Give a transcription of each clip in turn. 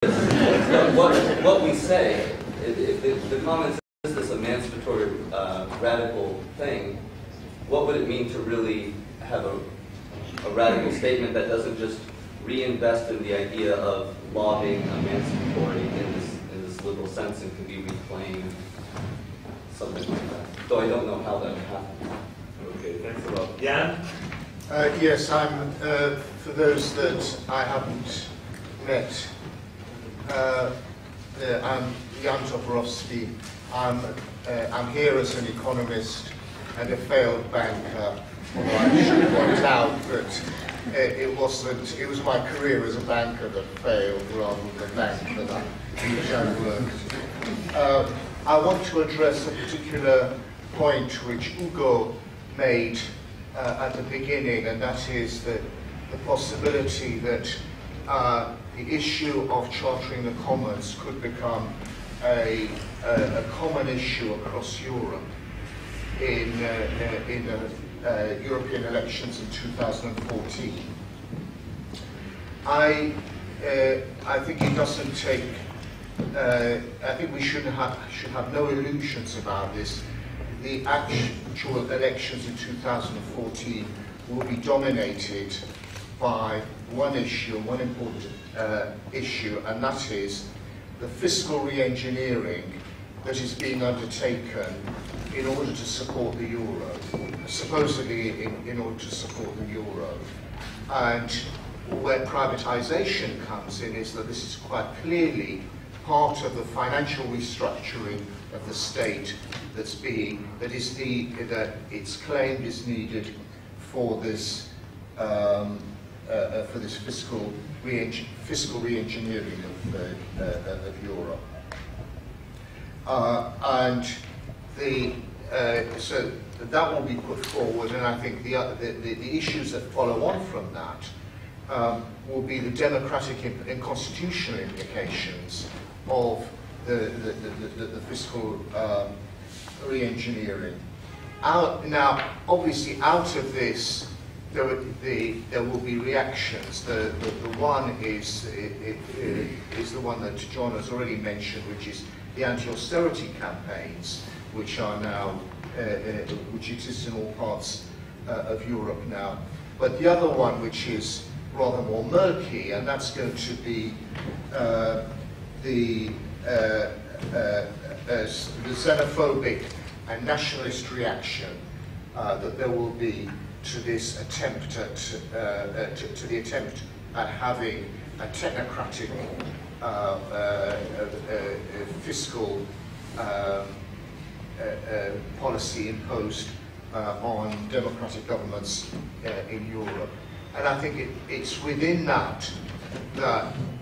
what we say, if the Commons is this emancipatory, radical thing, what would it mean to really have a radical statement that doesn't just reinvest in the idea of law being emancipatory in this liberal sense and can be reclaimed, something like that? So I don't know how that would happen. Okay, thanks a lot. Jan? Yes, I'm, for those that I haven't met, I'm Jan Toporowski. I'm here as an economist and a failed banker, although I should point out that it was my career as a banker that failed rather than the bank in which I worked. I want to address a particular point which Ugo made at the beginning, and that is that the possibility that the issue of chartering the commons could become a common issue across Europe in the European elections in 2014. I think it doesn't take. I think we should have no illusions about this. The actual elections in 2014 will be dominated by one issue, one important issue, and that is the fiscal re-engineering that is being undertaken in order to support the euro, supposedly in order to support the euro. And where privatization comes in is that this is quite clearly part of the financial restructuring of the state that it's claimed is needed for this fiscal re-engineering of Europe. So that will be put forward, and I think the issues that follow on from that will be the democratic and constitutional implications of the fiscal re-engineering. Now, obviously, out of this, there will be reactions. The one is the one that John has already mentioned, which is the anti-austerity campaigns, which are now which exist in all parts of Europe now. But the other one, which is rather more murky, and that's going to be the xenophobic and nationalist reaction that there will be to this attempt at having a technocratic fiscal policy imposed on democratic governments in Europe. And I think it's within that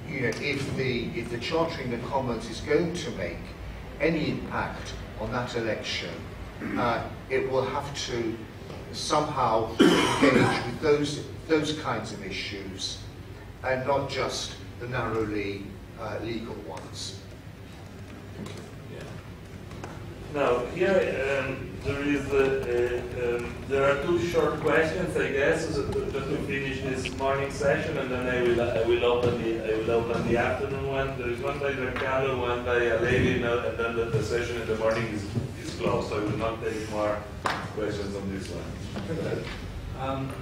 if the chartering the commons is going to make any impact on that election, it will have to somehow engage with those kinds of issues, and not just the narrowly legal ones. Yeah. Now here there are two short questions, I guess, just to finish this morning session, and then I will open the afternoon one. There is one by Giancarlo, one by a lady, and then the session in the morning is closed, so I will not take more questions on this one.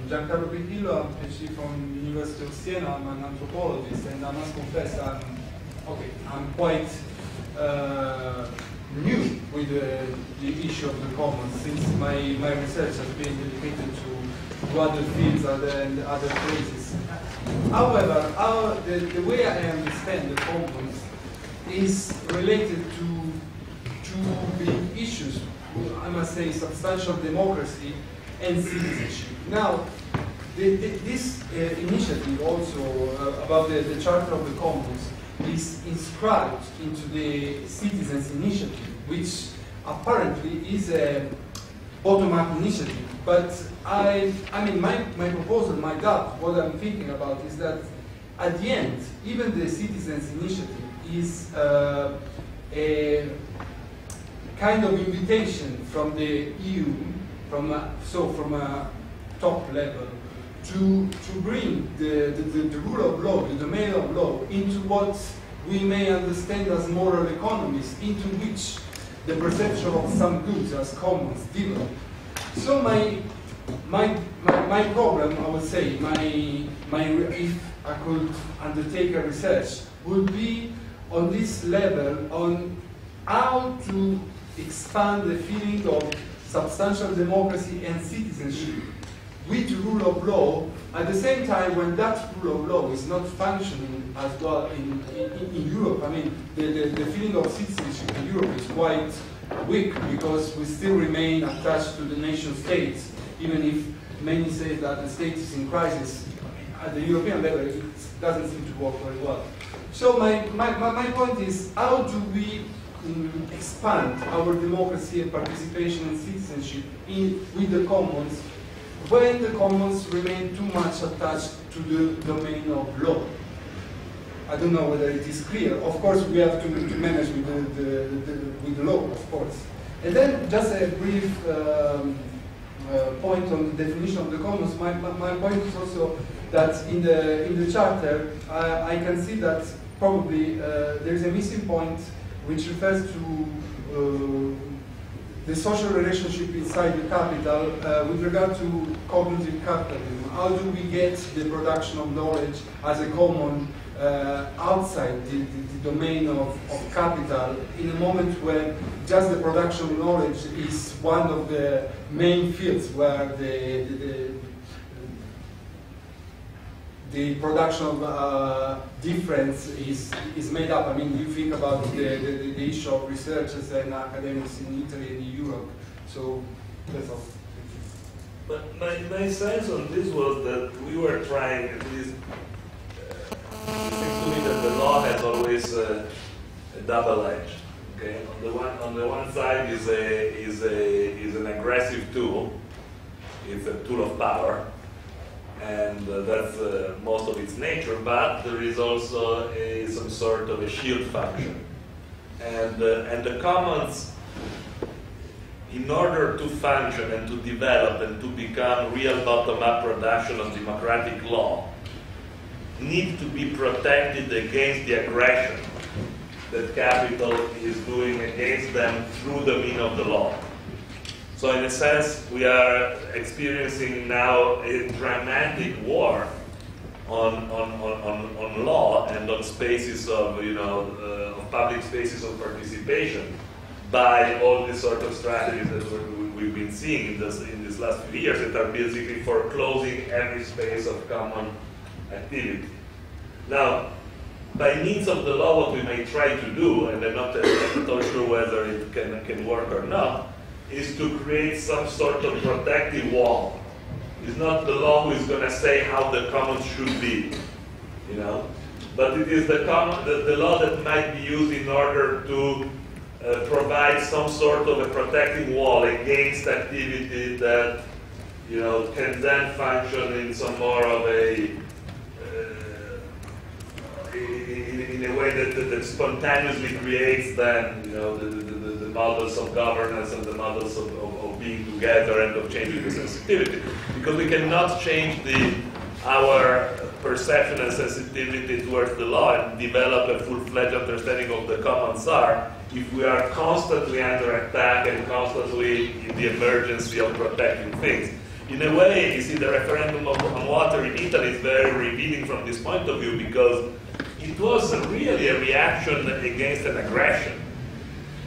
Giancarlo Pitillo, I'm PhD from the University of Siena. I'm an anthropologist, and I must confess I'm quite new with the issue of the commons, since my research has been dedicated to other fields and other places. However, the way I understand the commons is related to two big issues. I must say, substantial democracy and citizenship. Now, this initiative also about the Charter of the Commons is inscribed into the Citizens Initiative, which apparently is a bottom-up initiative. But I mean, my proposal, my doubt, what I'm thinking about is that at the end, even the Citizens Initiative is a kind of invitation from the EU, from a top level, to bring the rule of law, the domain of law, into what we may understand as moral economies into which the perception of some goods as commons develop. So my problem, I would say, if I could undertake a research, would be on this level on how to expand the feeling of substantial democracy and citizenship with rule of law, at the same time when that rule of law is not functioning as well in Europe. I mean, the feeling of citizenship in Europe is quite weak because we still remain attached to the nation states, even if many say that the state is in crisis. At the European level, it doesn't seem to work very well. So my point is, how do we expand our democracy and participation and citizenship with the commons when the commons remain too much attached to the domain of law? I don't know whether it is clear. Of course, we have to manage with the law, of course. And then just a brief point on the definition of the commons. My point is also that in the charter, I can see that probably there is a missing point which refers to the social relationship inside the capital with regard to cognitive capitalism. How do we get the production of knowledge as a common outside the domain of capital in a moment when just the production of knowledge is one of the main fields where the production of difference is made up. I mean, you think about the issue of researchers and academics in Italy and in Europe. So that's all. But my sense on this was that we were trying, at least, it seems to me that the law has always a double edge. Okay, on the one side is an aggressive tool. It's a tool of power. And that's most of its nature, but there is also some sort of a shield function. And the commons, in order to function and to develop and to become real bottom-up production of democratic law, need to be protected against the aggression that capital is doing against them through the means of the law. So in a sense, we are experiencing now a dramatic war on law and on spaces of, of public spaces of participation by all these sort of strategies that we've been seeing in this last few years that are basically foreclosing every space of common activity. Now, by means of the law, what we may try to do, and I'm not at all sure whether it can work or not, is to create some sort of protective wall. It's not the law who is going to say how the commons should be, but it is the law that might be used in order to provide some sort of a protective wall against activity that can then function in some more of a in a way that spontaneously creates then the models of governance and the models of being together and of changing the sensitivity. Because we cannot change our perception and sensitivity towards the law and develop a full-fledged understanding of the commons are if we are constantly under attack and constantly in the emergency of protecting things. In a way, you see, the referendum on water in Italy is very revealing from this point of view because it was really a reaction against an aggression.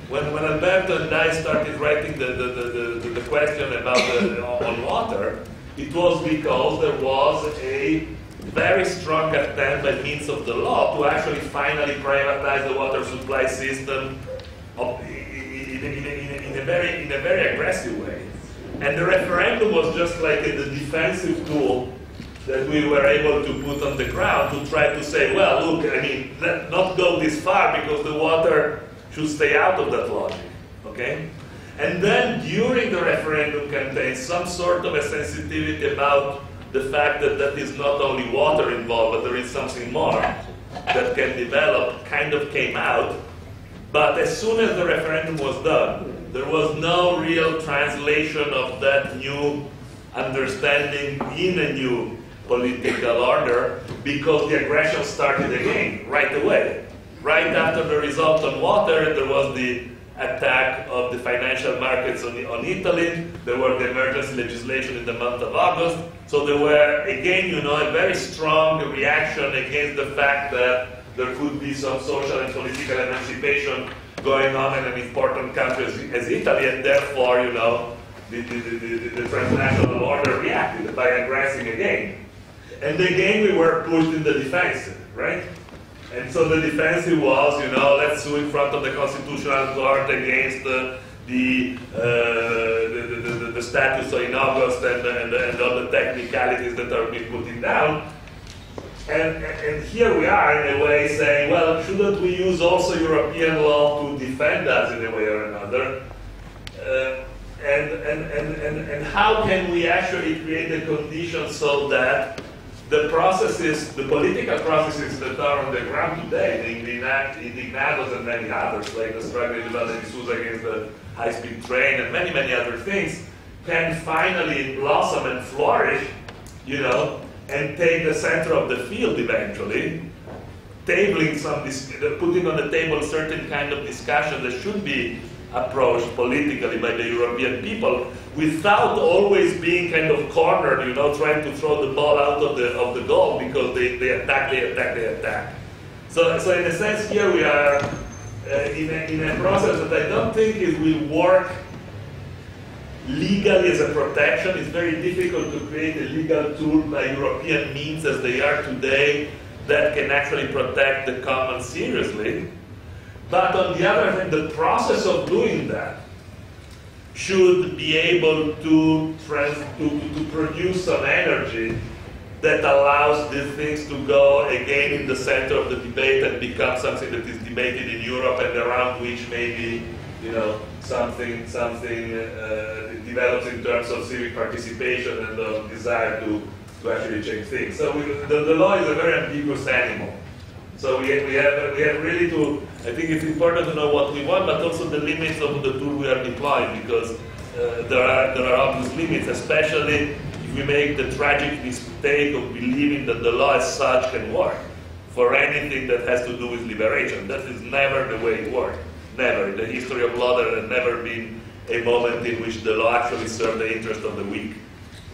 When Alberto and I started writing the question about on water, it was because there was a very strong attempt by means of the law to actually finally privatize the water supply system in a very aggressive way. And the referendum was just like the defensive tool that we were able to put on the ground to try to say, well, look, let's not go this far because the water should stay out of that logic, okay? And then during the referendum campaign, some sort of a sensitivity about the fact that that is not only water involved, but there is something more that can develop, kind of came out. But as soon as the referendum was done, there was no real translation of that new understanding in a new political order because the aggression started again right away. right after the result on water, there was the attack of the financial markets on Italy. There were the emergency legislation in the month of August. So there were, again, you know, a very strong reaction against the fact that there could be some social and political emancipation going on in an important country as Italy, and therefore, you know, the transnational order reacted by aggressing again. And again, we were pushed in the defensive, right? And so the defensive was, you know, let's sue in front of the Constitutional Court against the status in August and all the technicalities that are being put down. And here we are, in a way, saying, well, shouldn't we use also European law to defend us in a way or another? And how can we actually create the conditions so that the processes, the political processes that are on the ground today, the Indignados and many others, like the struggle in Valle di Susa against the high-speed train and many, many other things, can finally blossom and flourish, you know, and take the center of the field eventually, tabling putting on the table certain kind of discussion that should be approached politically by the European people without always being kind of cornered, you know, trying to throw the ball out of the goal because they attack. So in a sense, here we are in a process that I don't think it will work legally as a protection. It's very difficult to create a legal tool by European means as they are today that can actually protect the commons seriously. But on the other hand, the process of doing that should be able to produce some energy that allows these things to go again in the center of the debate and become something that is debated in Europe and around which maybe, you know, something develops in terms of civic participation and of desire to actually change things. So the law is a very ambiguous animal. So we have really to, I think it's important to know what we want, but also the limits of the tool we are deploying, because there are obvious limits, especially if we make the tragic mistake of believing that the law as such can work for anything that has to do with liberation. That is never the way it works. Never. In the history of law, there has never been a moment in which the law actually served the interest of the weak.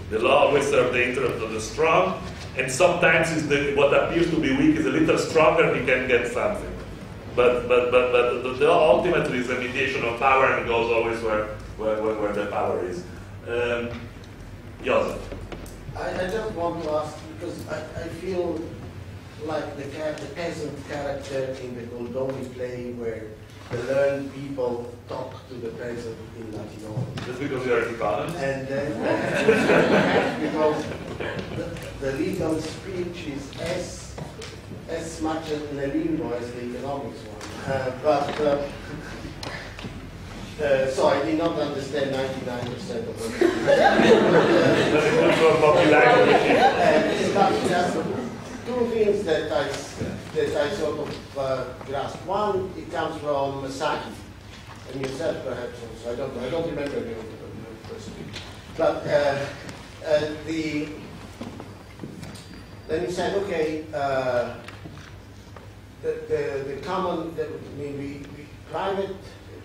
The law always served the interest of the strong, and sometimes what appears to be weak is a little stronger, we can get something. But the law ultimately is a mediation of power and goes always where the power is. Joseph. I just want to ask, because I feel like the peasant character in the Goldoni play where the learned people talk to the peasant in Latino. Just because you are an economist? And then, because the legal speech is as much in the limbo as the economics one. So I did not understand 99% of what just two things that I sort of grasp. One, it comes from Saki, and yourself perhaps also. I don't know. I don't remember the first speech. But then he said, okay, the common, maybe private,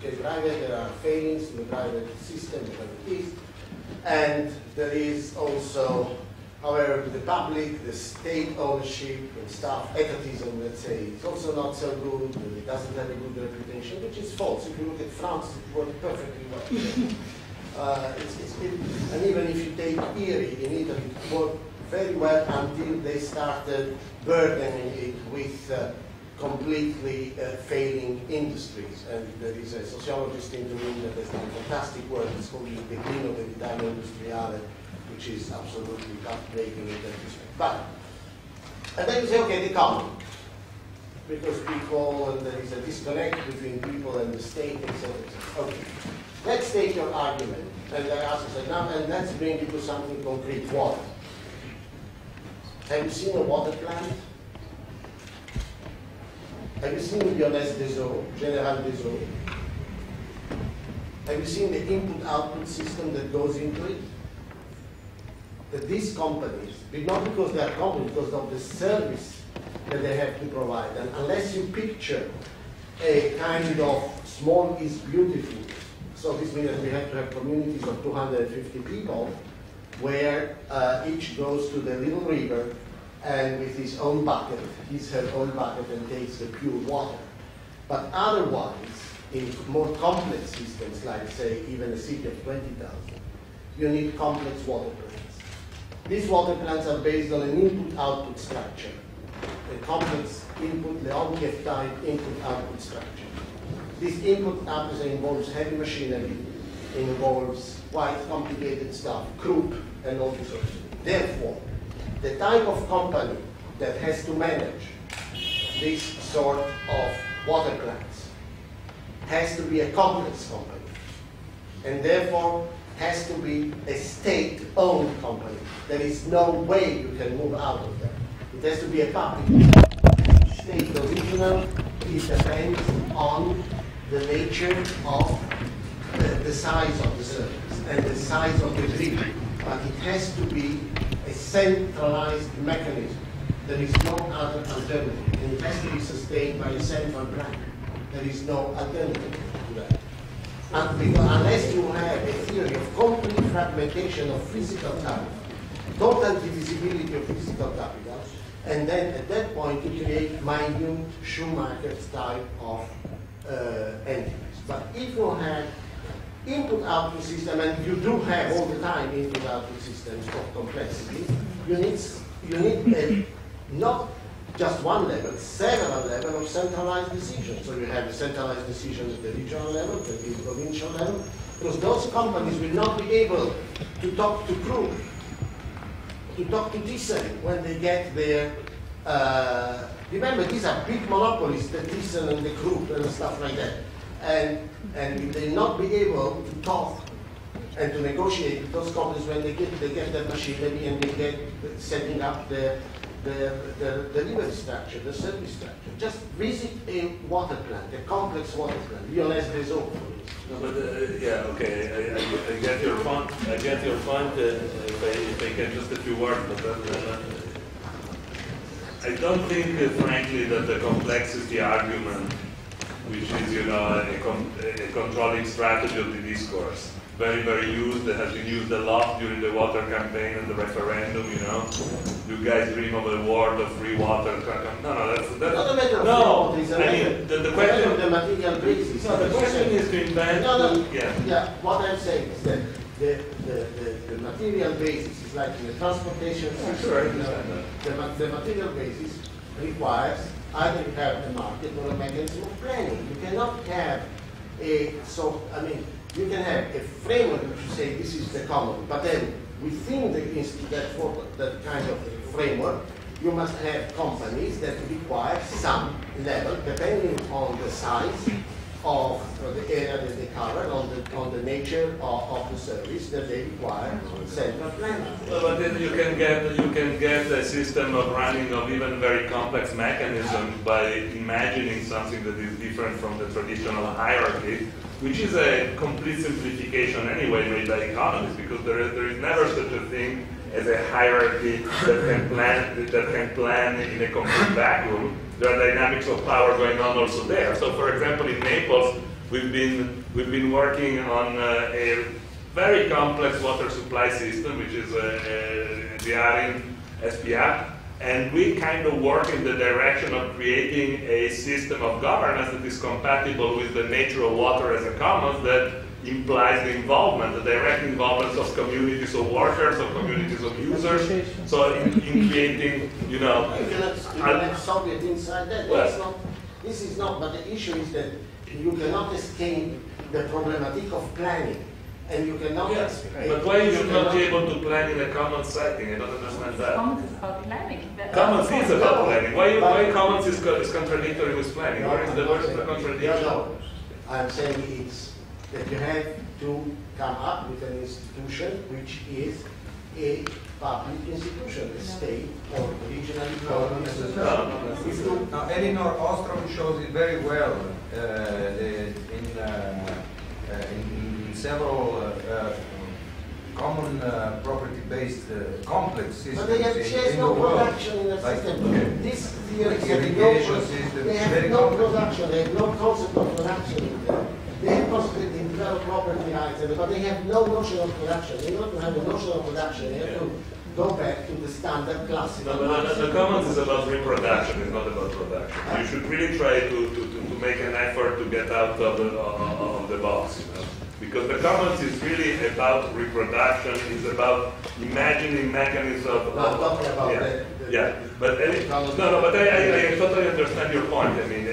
there are failings in the private system, whatever it is, and there is also, however, the public, the state ownership and stuff, etatism, let's say, it's also not so good, and it doesn't have a good reputation, which is false. If you look at France, it worked perfectly well. And even if you take Erie in Italy, it worked very well until they started burdening it with completely failing industries. And there is a sociologist in Turin that has done fantastic work. It's called the decline of the Italia Industriale, which is absolutely breaking in that respect. And then you say, okay, the common. Because people, and there is a disconnect between people and the state, etc. Okay, let's take your argument. And I ask you, now, and let's bring it to something concrete. Water. Have you seen a water plant? Have you seen Lyonnaise des Eaux, General des Eaux? Have you seen the input-output system that goes into it? That these companies, not because they are companies, because of the service that they have to provide. And unless you picture a kind of small is beautiful, so this means that we have to have communities of 250 people where each goes to the little river and with his own bucket, her own bucket, and takes the pure water. But otherwise, in more complex systems, like say even a city of 20,000, you need complex water plants. These water plants are based on an input-output structure, a complex input, Leontief type input-output structure. This input-output involves heavy machinery, involves quite complicated stuff, croup, and all this sort of thing. Therefore, the type of company that has to manage this sort of water plants has to be a complex company, and therefore has to be a state-owned company. There is no way you can move out of that. It has to be a public state original. It depends on the nature of the size of the service and the size of the grid, but it has to be a centralized mechanism. There is no other alternative, and it has to be sustained by a central plan. There is no alternative to that. And because unless you have a theory of complete fragmentation of physical capital, total divisibility of physical capital, and then at that point you create minute Schumacher type of entities. But if you have input-output system, and you do have all the time input-output systems of complexity, you need not just one level, several levels of centralized decision. So you have a centralized decision at the regional level, at the provincial level, because those companies will not be able to talk to crew, to talk to Thyssen when they get their, remember these are big monopolies, the Thyssen and the Krupp and stuff like that. And they'll not be able to talk and to negotiate with those companies when they get their machinery and they get setting up the delivery structure, the service structure. Just visit a water plant, a complex water plant, Lyonnaise Réseau. No, but yeah, okay, I get your point. I get your point. If I can just a few words, but I don't think, frankly, that the complexity argument, which is, you know, a controlling strategy of the discourse, very, very used, that has been used a lot during the water campaign and the referendum, you know. You guys dream of a world of free water. No, that's not a matter of no, free water, I mean, the question of the material basis. No, the question is to invent. Yeah, what I'm saying is that the material basis is like in the transportation system. Sure, I understand that. The material basis requires either you have a market or a mechanism of planning. You cannot have you can have a framework which you say this is the common, but then within that kind of framework, you must have companies that require some level, depending on the size of the area that they cover, on the nature of the service that they require central planning. But then you can get a system of running of even very complex mechanisms by imagining something that is different from the traditional hierarchy, which is a complete simplification anyway made by economists, because there is never such a thing as a hierarchy that can plan in a complete vacuum. There are dynamics of power going on also there. So, for example, in Naples, we've been working on a very complex water supply system, which is the Arin SPA, and we kind of work in the direction of creating a system of governance that is compatible with the nature of water as a commons that implies the involvement, the direct involvement of communities of workers, of communities of users. So in creating, you know... You cannot solve it inside that. Well, this is not, but the issue is that you cannot escape the problematic of planning. And you cannot... Yes, but why you should not be able to plan in a common setting? I don't understand that. Commons is about planning. Commons is about planning. Why commons is contradictory with planning? Where is the contradiction? No. I'm saying it's that you have to come up with an institution which is a public institution, a state or regional government. Now, Elinor Ostrom shows it very well in several common property-based complex system. But they have in no the world. production in the Like, system. This theory irrigation system, they have very no complex. production, they have no concept of production in there. They have concentrated in develop property rights, but they have no notion of production. In order to have a notion of production, they have to go back to the standard classical. The commons is about reproduction, it's not about production. You should really try to make an effort to get out of the box, you know? Because the commons is really about reproduction, is about imagining mechanisms of... I'm talking about but I totally understand your point. I mean,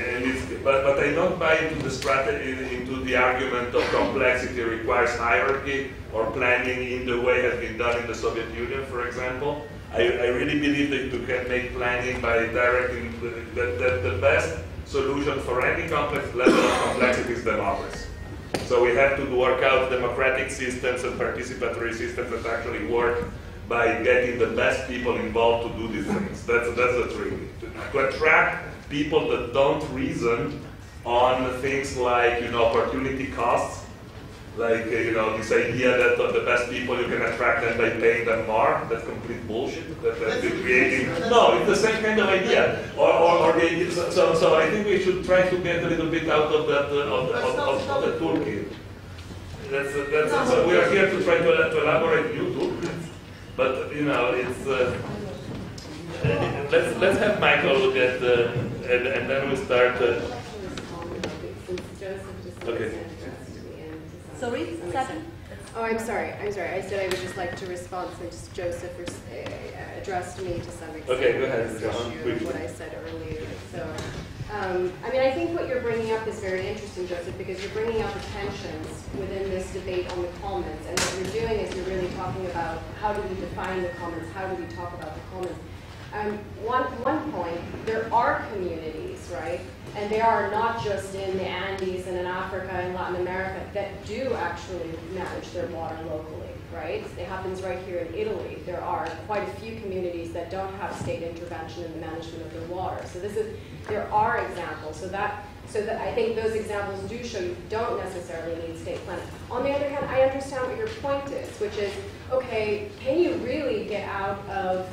but I don't buy into the strategy, into the argument of complexity requires hierarchy or planning in the way has been done in the Soviet Union, for example. I really believe that you can make planning by directing the best solution for any complex level of complexity is democracy. So we have to work out democratic systems and participatory systems that actually work by getting the best people involved to do these things. That's the trick. To attract people that don't reason on things like, you know, opportunity costs, like, you know, this idea that the best people you can attract them by paying them more. That's complete bullshit. That's creating. No, it's the same kind of idea. So I think we should try to get a little bit out of that of the toolkit. So we are here to try to elaborate new toolkits. But you know, it's let's have Michael look at and then we start. Okay. Sorry, second. Oh, I'm sorry. I said I would just like to respond since Joseph addressed me to some extent. Okay, go ahead. This issue of what I said earlier. So, I mean, I think what you're bringing up is very interesting, Joseph, because you're bringing up the tensions within this debate on the commons. And what you're doing is you're really talking about how do we define the commons, how do we talk about the commons. One point, there are communities, right? And they are not just in the Andes and in Africa and Latin America that do actually manage their water locally, right? It happens right here in Italy. There are quite a few communities that don't have state intervention in the management of their water. So there are examples. So that I think those examples do show you don't necessarily need state planning. On the other hand, I understand what your point is, which is, okay, can you really get out of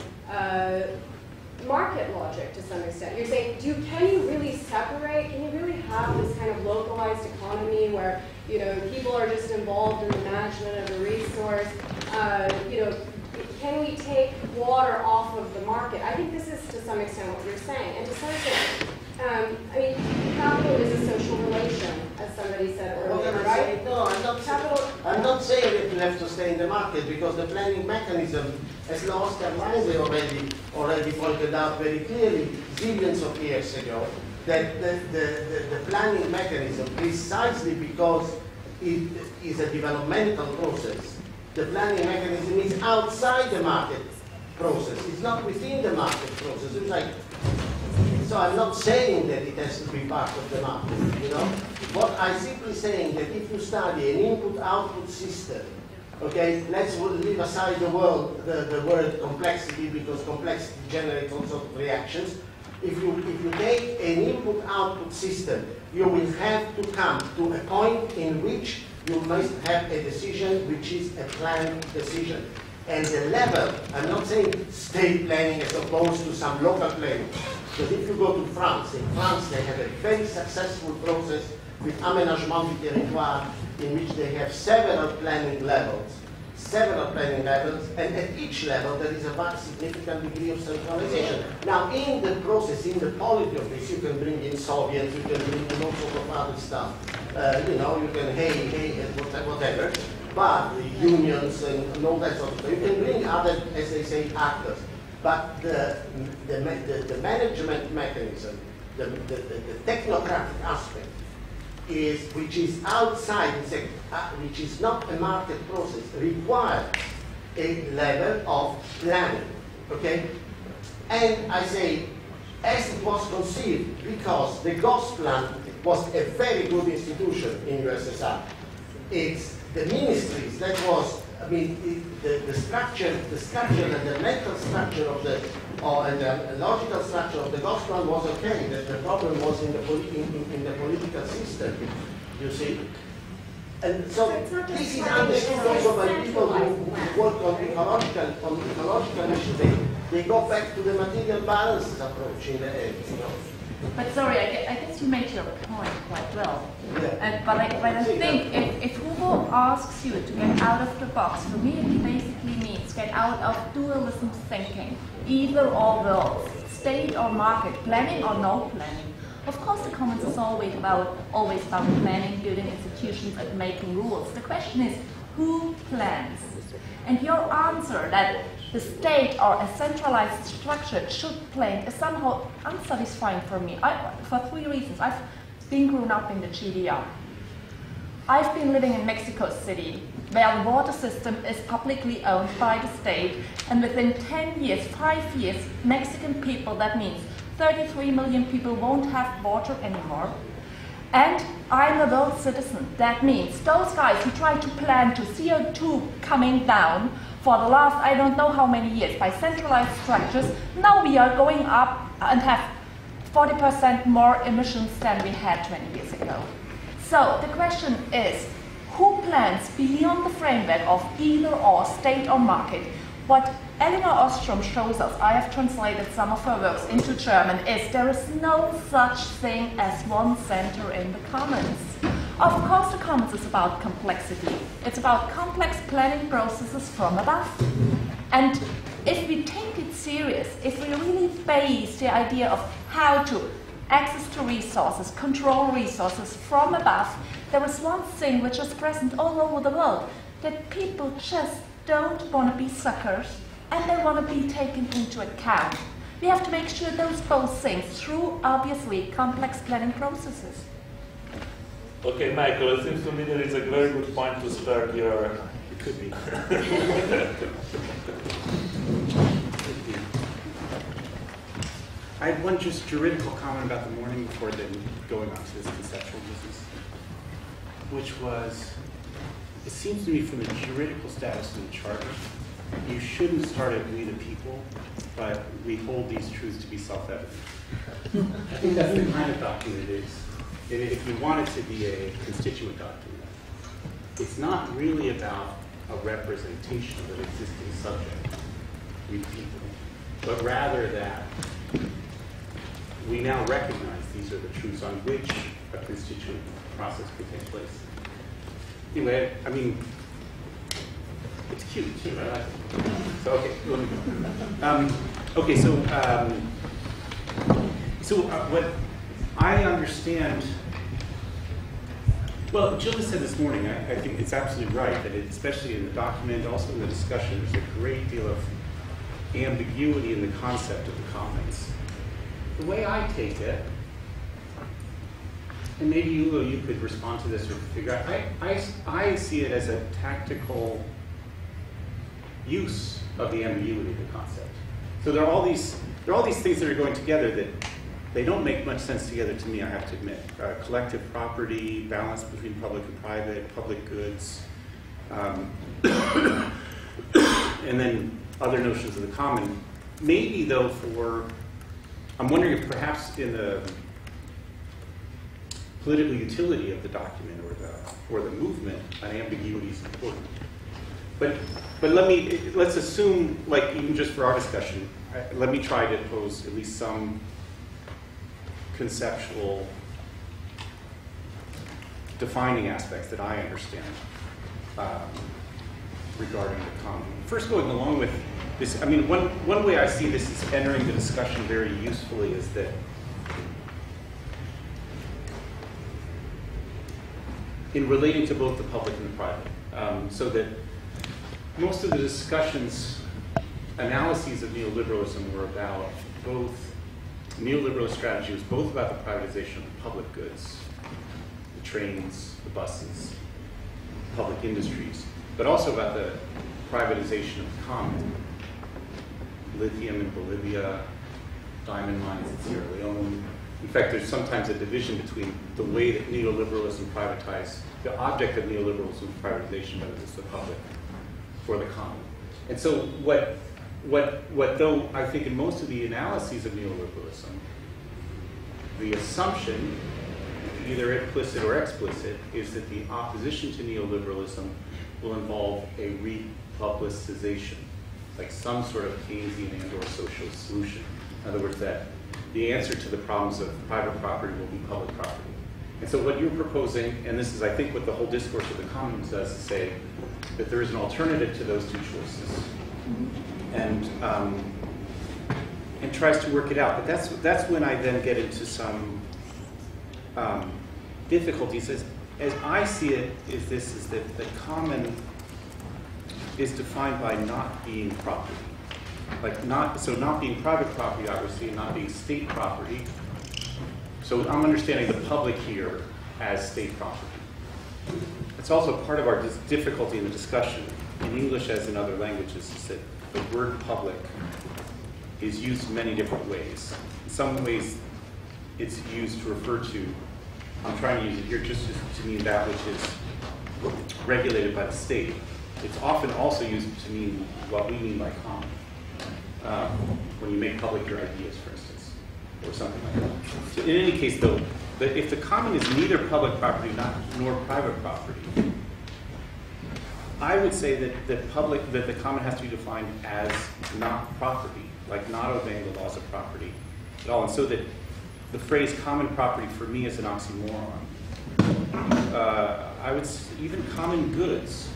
market logic to some extent? You're saying, can you really separate? Can you really have this kind of localized economy where, you know, people are just involved in the management of the resource? You know, can we take water off of the market? I think this is to some extent what you're saying, and to some extent, I mean, capital is a social relation, as somebody said earlier, right? No, I'm not saying that you have to stay in the market because the planning mechanism, as Oscar Wisely already pointed out very clearly, zillions of years ago, that the planning mechanism, precisely because it is a developmental process, the planning mechanism is outside the market process. It's not within the market process. It's like, so I'm not saying that it has to be part of the market, you know. What I'm simply saying that if you study an input-output system, okay, let's leave aside the word complexity because complexity generates all sorts of reactions. If you take an input-output system, you will have to come to a point in which you must have a decision which is a planned decision. And the level, I'm not saying state planning as opposed to some local planning. Because if you go to France, in France they have a very successful process with aménagement du territoire in which they have several planning levels, and at each level there is a very significant degree of centralization. Now in the process, in the polity of this, you can bring in Soviets, you can bring in all sorts of other stuff. You know, you can and whatever, but the unions and all that sort of stuff. You can bring other, as they say, actors. But the management mechanism, the technocratic aspect, which is outside, which is not a market process, requires a level of planning, okay? And I say, as it was conceived, because the Gosplan was a very good institution in USSR. It's the ministries that was, I mean, the structure and the mental structure of and the logical structure of the Gosplan was okay. The problem was in the political system, you see. And so this is understood also by people who work on ecological issues. They go back to the material balances approach in But sorry, I guess you made your point quite well. Yeah. But I think if Hugo asks you to get out of the box, for me it basically means get out of dualism thinking, either or worlds, state or market, planning or no planning. Of course, the Commons is always about planning, building institutions, and making rules. The question is, who plans? And your answer that the state or a centralized structure should plan is somehow unsatisfying for me. For 3 reasons. I've been grown up in the GDR. I've been living in Mexico City, where the water system is publicly owned by the state, and within 10 years, 5 years, Mexican people, that means 33 million people won't have water anymore. And I'm a world citizen. That means those guys who try to plan to CO2 coming down for the last I don't know how many years by centralized structures, now we are going up and have 40% more emissions than we had 20 years ago. So the question is, who plans beyond the framework of either or state or market? What Elinor Ostrom shows us, I have translated some of her works into German, is there is no such thing as one center in the Commons. Of course the Commons is about complexity. It's about complex planning processes from above. And if we take it serious, if we really base the idea of how to access to resources, control resources from above, there is one thing which is present all over the world, that people just don't want to be suckers, and they want to be taken into account. We have to make sure those both things through, obviously, complex planning processes. Okay, Michael, it seems to me that it's a very good point to start your... It could be. I had one just juridical comment about the morning before then going on to this conceptual business, which was, it seems to me from the juridical status of the Charter, you shouldn't start at we the people, but we hold these truths to be self-evident. I think that's the kind of document it is. And if you want it to be a constituent document, it's not really about a representation of an existing subject, we people, but rather that we now recognize these are the truths on which a constituent process can take place. Anyway, I mean, it's cute too, right? So okay, let me go. What I understand. Well, Jill just said this morning. I think it's absolutely right that, especially in the document, also in the discussion, there's a great deal of ambiguity in the concept of the commons. The way I take it, and maybe you could respond to this or figure out, I see it as a tactical use of the ambiguity of the concept. So there are all these things that are going together that they don't make much sense together to me, I have to admit. Collective property, balance between public and private, public goods, and then other notions of the common. Maybe though I'm wondering if perhaps in the political utility of the document or the movement, an ambiguity is important. But let's assume, like even just for our discussion, let me try to pose at least some conceptual defining aspects that I understand regarding the common. First, going along with this, I mean, one way I see this is entering the discussion very usefully is that in relating to both the public and the private, so that most of the discussions, analyses of neoliberalism were about both, neoliberal strategy was both about the privatization of the public goods, the trains, the buses, public industries, but also about the privatization of the common, lithium in Bolivia, diamond mines in Sierra Leone. In fact, there's sometimes a division between the way that neoliberalism privatized, the object of neoliberalism privatization, whether it's the public for the common. And so what though I think in most of the analyses of neoliberalism, the assumption, either implicit or explicit, is that the opposition to neoliberalism will involve a republicization, like some sort of Keynesian and/or socialist solution. In other words, that the answer to the problems of private property will be public property. And so what you're proposing, and this is, I think, what the whole discourse of the commons does, is say that there is an alternative to those two choices, and tries to work it out. But that's when I then get into some difficulties. As I see it, is that the common is defined by not being property, not being private property, obviously, and not being state property. So I'm understanding the public here as state property. It's also part of our difficulty in the discussion, in English as in other languages, is that the word public is used many different ways. In some ways, it's used to refer to, I'm trying to use it here just to mean that which is regulated by the state. It's often also used to mean what we mean by common. When you make public your ideas, for instance, or something like that. So in any case, though, if the common is neither public property nor private property, I would say that the common has to be defined as not property, like not obeying the laws of property at all. And so that the phrase common property for me is an oxymoron. I would even common goods.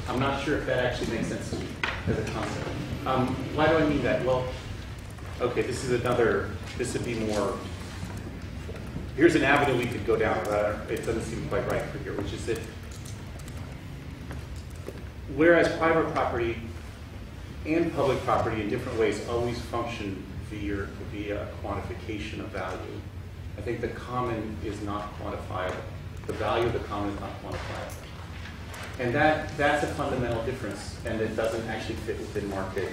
I'm not sure if that actually makes sense to me as a concept. Why do I mean that? Well, okay, this would be more, here's an avenue we could go down, but it doesn't seem quite right for here, which is that whereas private property and public property in different ways always function via quantification of value, I think the common is not quantifiable. The value of the common is not quantifiable. And that's a fundamental difference, and it doesn't actually fit within market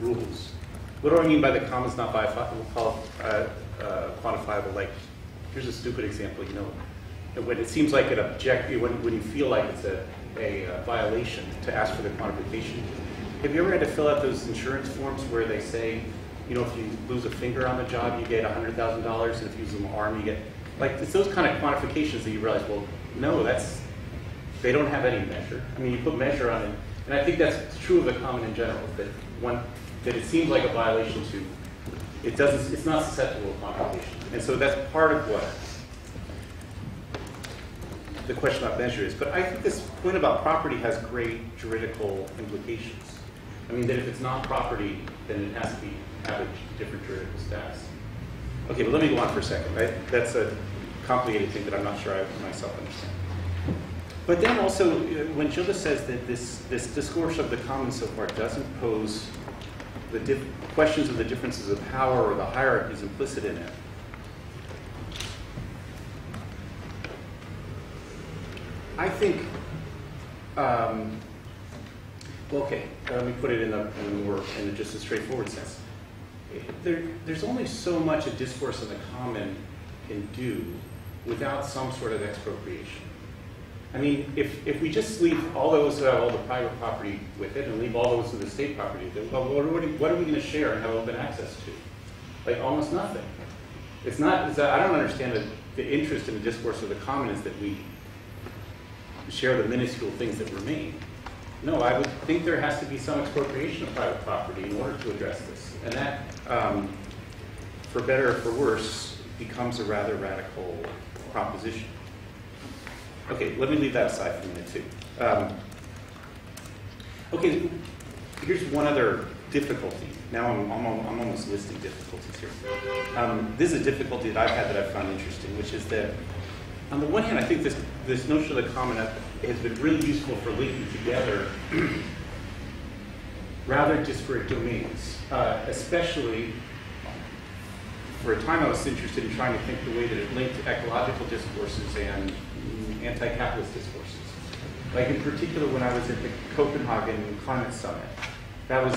rules. What do I mean by the common is not quantifiable? Like, here's a stupid example. When it seems like when you feel like it's a violation to ask for the quantification. Have you ever had to fill out those insurance forms where they say, if you lose a finger on the job, you get $100,000, and if you lose an arm, you get, it's those kind of quantifications that you realize, well, no, they don't have any measure. I mean, you put measure on it, and I think that's true of the common in general, that it seems like a violation to, it's not susceptible to quantification. And so that's part of what the question about measure is. But I think this point about property has great juridical implications. I mean, that if it's not property, then it has to have a different juridical status. Okay, but let me go on for a second. That's a complicated thing that I'm not sure I myself understand. But then also, when Gilda says that this discourse of the common so far doesn't pose the questions of the differences of power or the hierarchies implicit in it, I think, let me put it in just a straightforward sense. There's only so much a discourse of the common can do without some sort of expropriation. I mean, if we just leave all those who have all the private property with it and leave all those with the state property, well, what are we going to share and have open access to? Like almost nothing. It's not. I don't understand the interest in the discourse of the common is that we share the minuscule things that remain. No, I would think there has to be some expropriation of private property in order to address this, and that, for better or for worse, becomes a rather radical proposition. Okay, let me leave that aside for a minute too. Okay, here's one other difficulty. Now I'm almost listing difficulties here. This is a difficulty that I've had that I've found interesting, which is that on the one hand, I think this notion of the common has been really useful for linking together rather disparate domains, especially for a time I was interested in trying to think the way that it linked ecological discourses and anti-capitalist discourses. Like in particular, when I was at the Copenhagen Climate Summit, that was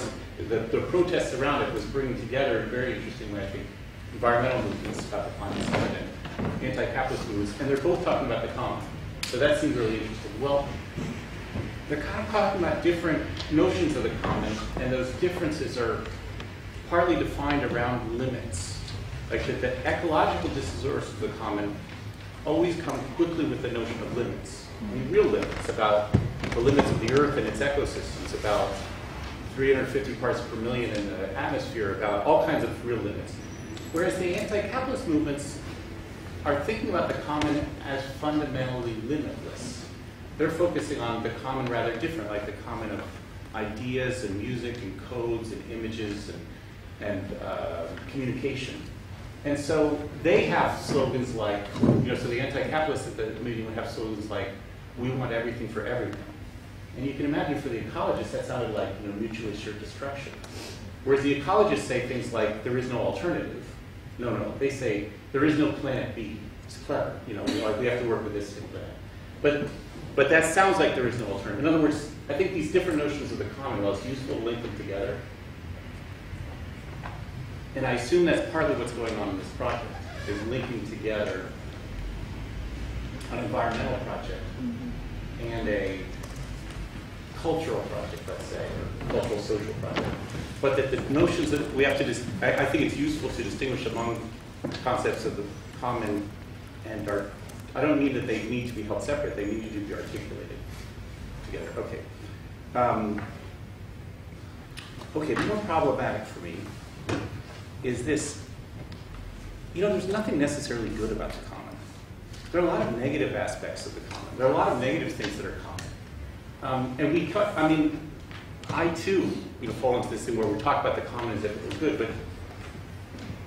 the protests around it was bringing together in a very interesting way, I think, environmental movements about the climate summit and anti-capitalist movements, and they're both talking about the common. So that seems really interesting. Well, they're kind of talking about different notions of the common, and those differences are partly defined around limits. like the ecological discourse of the common always come quickly with the notion of limits. I mean, real limits, about the limits of the Earth and its ecosystems, about 350 parts per million in the atmosphere, about all kinds of real limits. Whereas the anti-capitalist movements are thinking about the common as fundamentally limitless. They're focusing on the common rather different, like the common of ideas and music and codes and images and communication. And so they have slogans like, so the anti-capitalists at the meeting would have slogans like, we want everything for everyone. And you can imagine for the ecologists, that sounded like mutually assured destruction. Whereas the ecologists say things like, there is no alternative. No, they say, there is no planet B. It's clever, we have to work with this planet. But that sounds like there is no alternative. In other words, I think these different notions of the common, well, it's useful to link them together. And I assume that's partly what's going on in this project, is linking together an environmental project and a cultural project, let's say, or cultural social project. But that the notions that we have to, I think it's useful to distinguish among concepts of the common and art. I don't mean that they need to be held separate, they need to be articulated together. Okay. Okay, more problematic for me is this. There's nothing necessarily good about the common. There are a lot of negative aspects of the common. There are a lot of negative things that are common. And I too, fall into this thing where we talk about the common as if it was good, but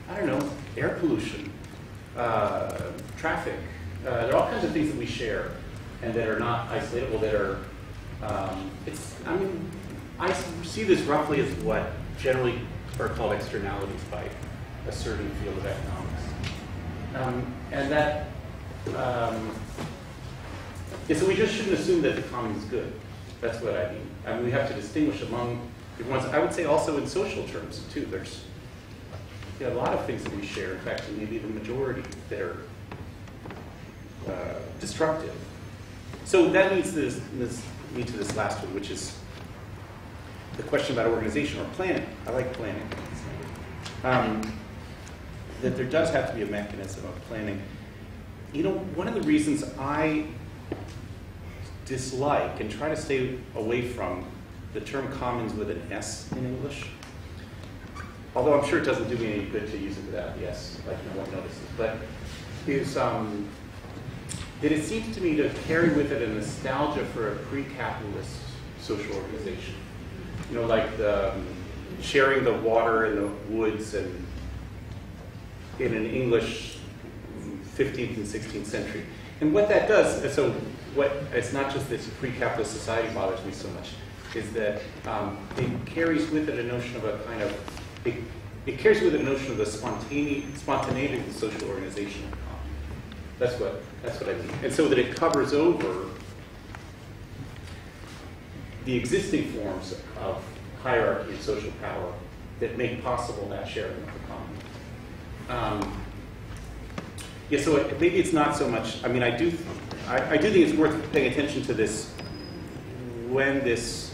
I don't know, air pollution, traffic, there are all kinds of things that we share and that are not isolatable, that are, I see this roughly as what generally are called externalities by a certain field of economics. And that, so we just shouldn't assume that the common is good. That's what I mean. I mean, we have to distinguish among different ones. I would say also in social terms, too. There's a lot of things that we share. In fact, maybe the majority that are destructive. So that leads to this last one, which is the question about organization or planning. I like planning. That there does have to be a mechanism of planning. One of the reasons I dislike and try to stay away from the term commons with an S in English, although I'm sure it doesn't do me any good to use it without the S, like no one notices, but is that it seems to me to carry with it a nostalgia for a pre-capitalist social organization. Like the sharing the water in the woods and in an English 15th and 16th century. And what that does, it's not just this pre-capitalist society bothers me so much, is that it carries with it a notion of a kind of, it carries with it a notion of the spontaneity of the social organization. That's what I mean. And so that it covers over the existing forms of hierarchy and social power that make possible that sharing of the common. So maybe it's not so much, I do think it's worth paying attention to this when this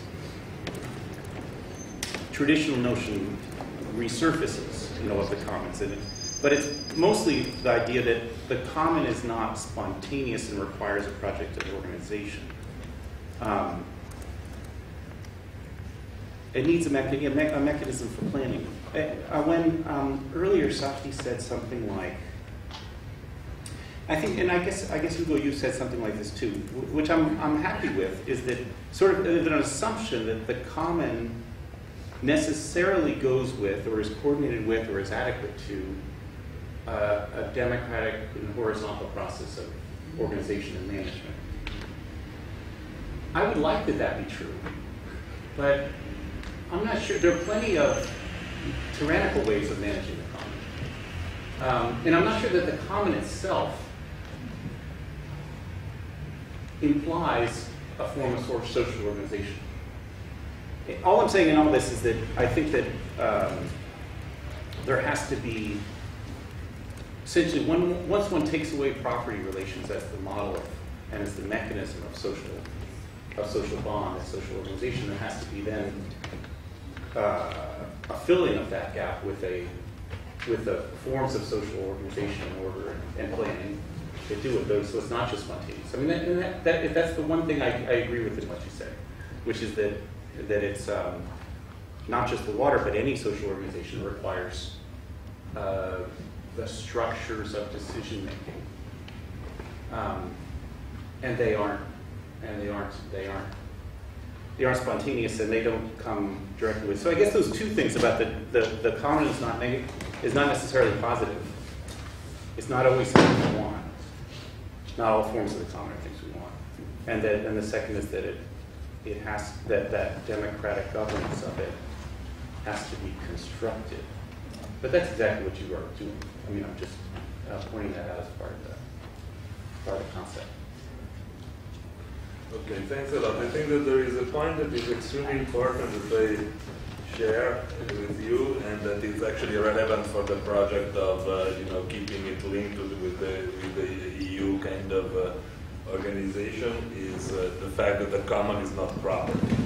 traditional notion resurfaces, of the commons in it. But it's mostly the idea that the common is not spontaneous and requires a project of organization. It needs a mechanism for planning. When earlier Sati said something like, I think, and I guess Hugo, you said something like this too, which I'm happy with, is that sort of an assumption that the common necessarily goes with, or is coordinated with, or is adequate to a democratic and horizontal process of organization and management. I would like that be true, but I'm not sure. There are plenty of tyrannical ways of managing the common. And I'm not sure that the common itself implies a form of social organization. All I'm saying in all this is that I think that there has to be, essentially, once one takes away property relations as the model and as the mechanism of social bond, of social organization, there has to be then a filling of that gap with a with the forms of social organization and order and planning that do with those, so it's not just spontaneous. I mean, that's the one thing I agree with in what you say, which is that it's not just the water, but any social organization requires the structures of decision making, and they aren't spontaneous, and they don't come directly with. So I guess those two things about the common is not necessarily positive. It's not always something we want. Not all forms of the common are things we want. And the second is that it has that democratic governance of it has to be constructed. But that's exactly what you are doing. I mean, I'm just pointing that out as part of the concept. Okay, thanks a lot. I think that there is a point that is extremely important that I share with you, and that is actually relevant for the project of keeping it linked with the EU kind of organization, is the fact that the common is not property.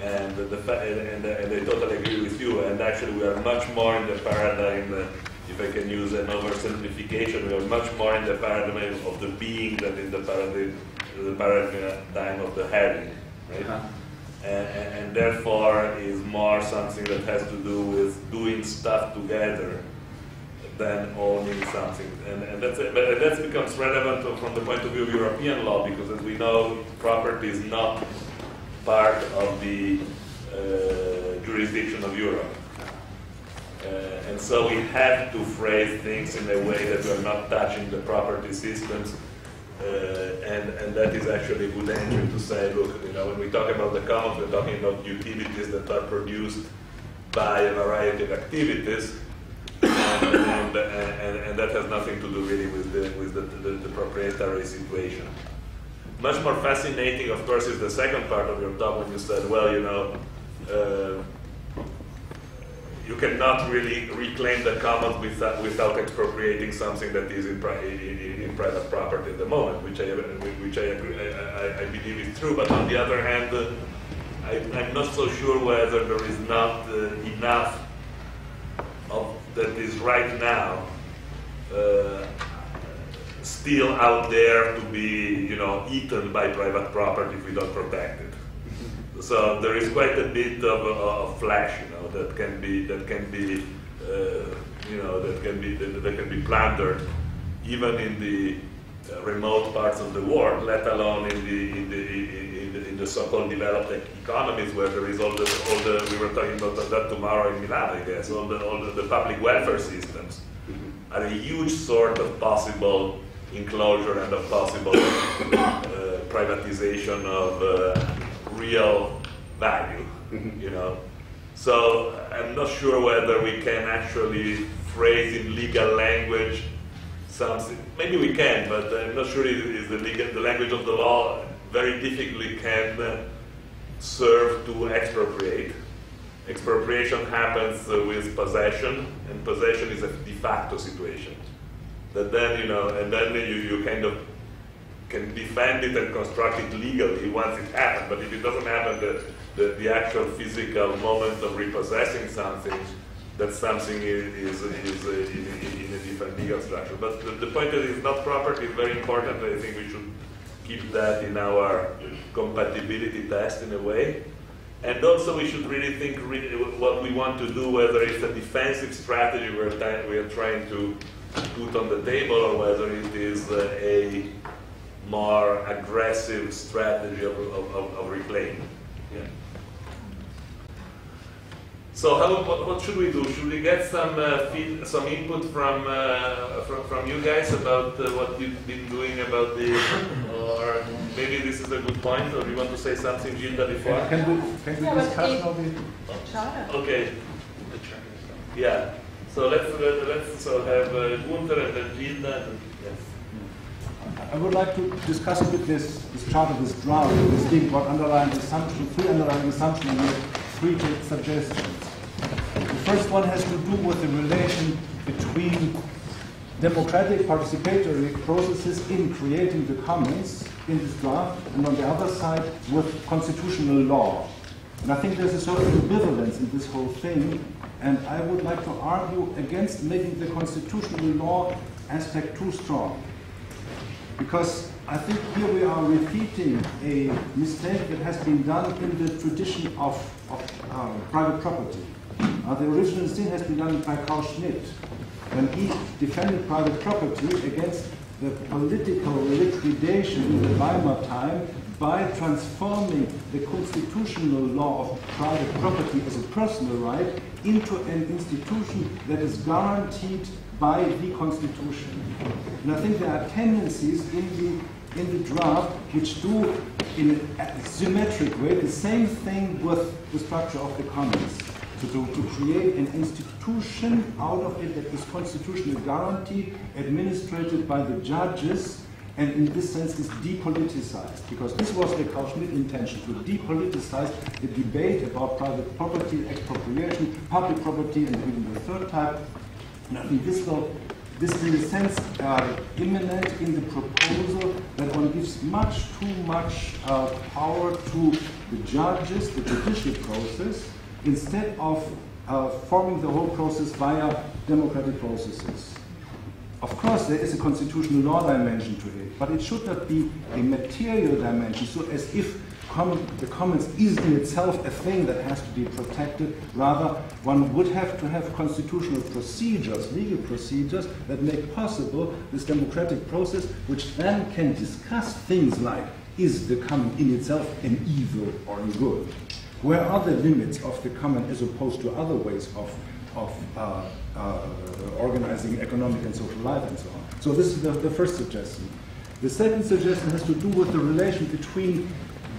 And I totally agree with you. And actually, we are much more in the paradigm. If I can use an oversimplification, we are much more in the paradigm of the being than in the paradigm of the having, right? And therefore is more something that has to do with doing stuff together than owning something. And that becomes relevant from the point of view of European law, because as we know, property is not part of the jurisdiction of Europe. And so we have to phrase things in a way that we're not touching the property systems. And that is actually a good entry to say, look, when we talk about the commons, we're talking about utilities that are produced by a variety of activities, and that has nothing to do really with the proprietary situation. Much more fascinating, of course, is the second part of your talk when you said, well, you cannot really reclaim the commons without expropriating something that is in private property at the moment, which I agree, I believe is true. But on the other hand, I'm not so sure whether there is not enough of that is right now still out there to be, eaten by private property if we don't protect it. So there is quite a bit of flesh, that can be plundered, even in the remote parts of the world, let alone in the so-called developed economies where there is all the we were talking about that tomorrow in Milan, I guess, all the public welfare systems are a huge sort of possible enclosure and of possible privatization of real value, So I'm not sure whether we can actually phrase in legal language something. Maybe we can, but I'm not sure is the language of the law very difficultly can serve to expropriate. Expropriation happens with possession, and possession is a de facto situation. That then, and then you kind of can defend it and construct it legally once it happens. But if it doesn't happen, the actual physical moment of repossessing something, that something is in a different legal structure. But the point that it's not property is very important. I think we should keep that in our compatibility test in a way. And also we should really think what we want to do, whether it's a defensive strategy we are trying to put on the table, or whether it is a more aggressive strategy of reclaiming. Yeah. So what should we do? Should we get some input from you guys about what you've been doing about or maybe this is a good point, or do you want to say something, Gilda, before? Can we discuss now the Okay. Yeah. So let's have Gunther and then Gilda. Yes. I would like to discuss a bit this chart of this draft, this thing, what underlying assumption, three underlying assumptions, and three suggestions. The first one has to do with the relation between democratic participatory processes in creating the commons in this draft, and on the other side with constitutional law. And I think there's a certain ambivalence in this whole thing, And I would like to argue against making the constitutional law aspect too strong. Because I think here we are repeating a mistake that has been done in the tradition of private property. The original sin has been done by Carl Schmitt, when he defended private property against the political liquidation in the Weimar time by transforming the constitutional law of private property as a personal right into an institution that is guaranteed by the Constitution. And I think there are tendencies in the draft which do, in a symmetric way, the same thing with the structure of the Commons. To create an institution out of it that is constitutionally guaranteed, administrated by the judges, and in this sense is depoliticized. Because this was the Carl Schmitt intention, to depoliticize the debate about private property, expropriation, public property, and even the third type. And I think this is in a sense imminent in the proposal that one gives much too much power to the judges, the judicial process, instead of forming the whole process via democratic processes. Of course, there is a constitutional law dimension to it, but it should not be a material dimension, so as if the Commons is in itself a thing that has to be protected. Rather, one would have to have constitutional procedures, legal procedures, that make possible this democratic process, which then can discuss things like, is the Common in itself an evil or a good? Where are the limits of the Common as opposed to other ways of organizing economic and social life and so on? So this is the first suggestion. The second suggestion has to do with the relation between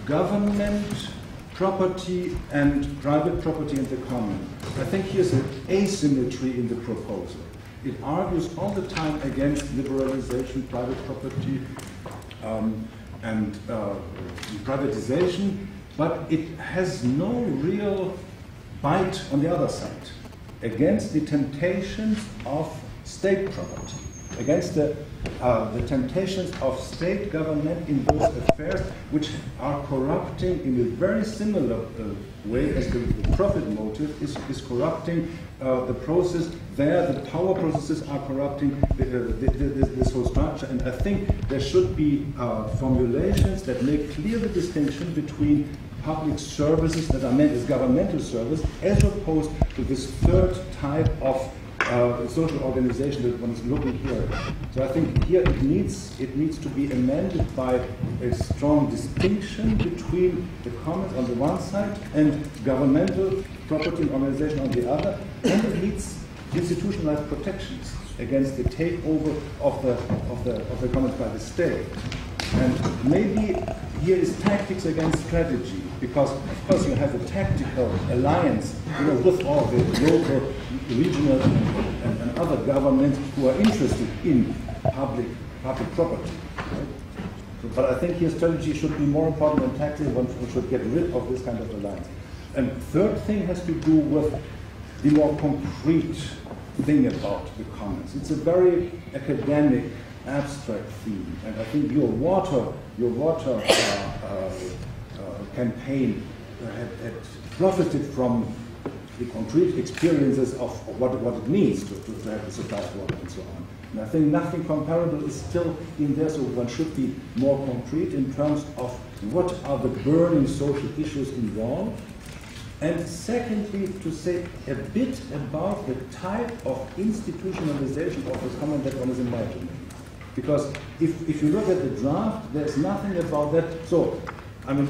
government, property, and private property in the common. I think here's an asymmetry in the proposal. It argues all the time against liberalization, private property, and privatization, but it has no real bite on the other side, against the temptations of state property, against the temptations of state government in those affairs which are corrupting in a very similar way as the profit motive is corrupting the process. There, the power processes are corrupting this whole structure, and I think there should be formulations that make clear the distinction between public services that are meant as governmental service, as opposed to this third type of social organization that one is looking here. So I think here it needs to be amended by a strong distinction between the commons on the one side and governmental property and organization on the other, and it needs institutionalized protections against the takeover of the commons by the state. And maybe here is tactics against strategy, because of course you have a tactical alliance, with all the local, regional, and other governments who are interested in public property. Right? But I think here strategy should be more important than tactics. One should get rid of this kind of alliance. And third thing has to do with the more concrete thing about the commons. It's a very academic, abstract theme, and I think your water campaign had profited from the concrete experiences of what it means to have the supply of water and so on. And I think nothing comparable is still in there, so one should be more concrete in terms of what are the burning social issues involved. And secondly, to say a bit about the type of institutionalization of this common that one is imagining. Because if you look at the draft, there's nothing about that. So, I mean,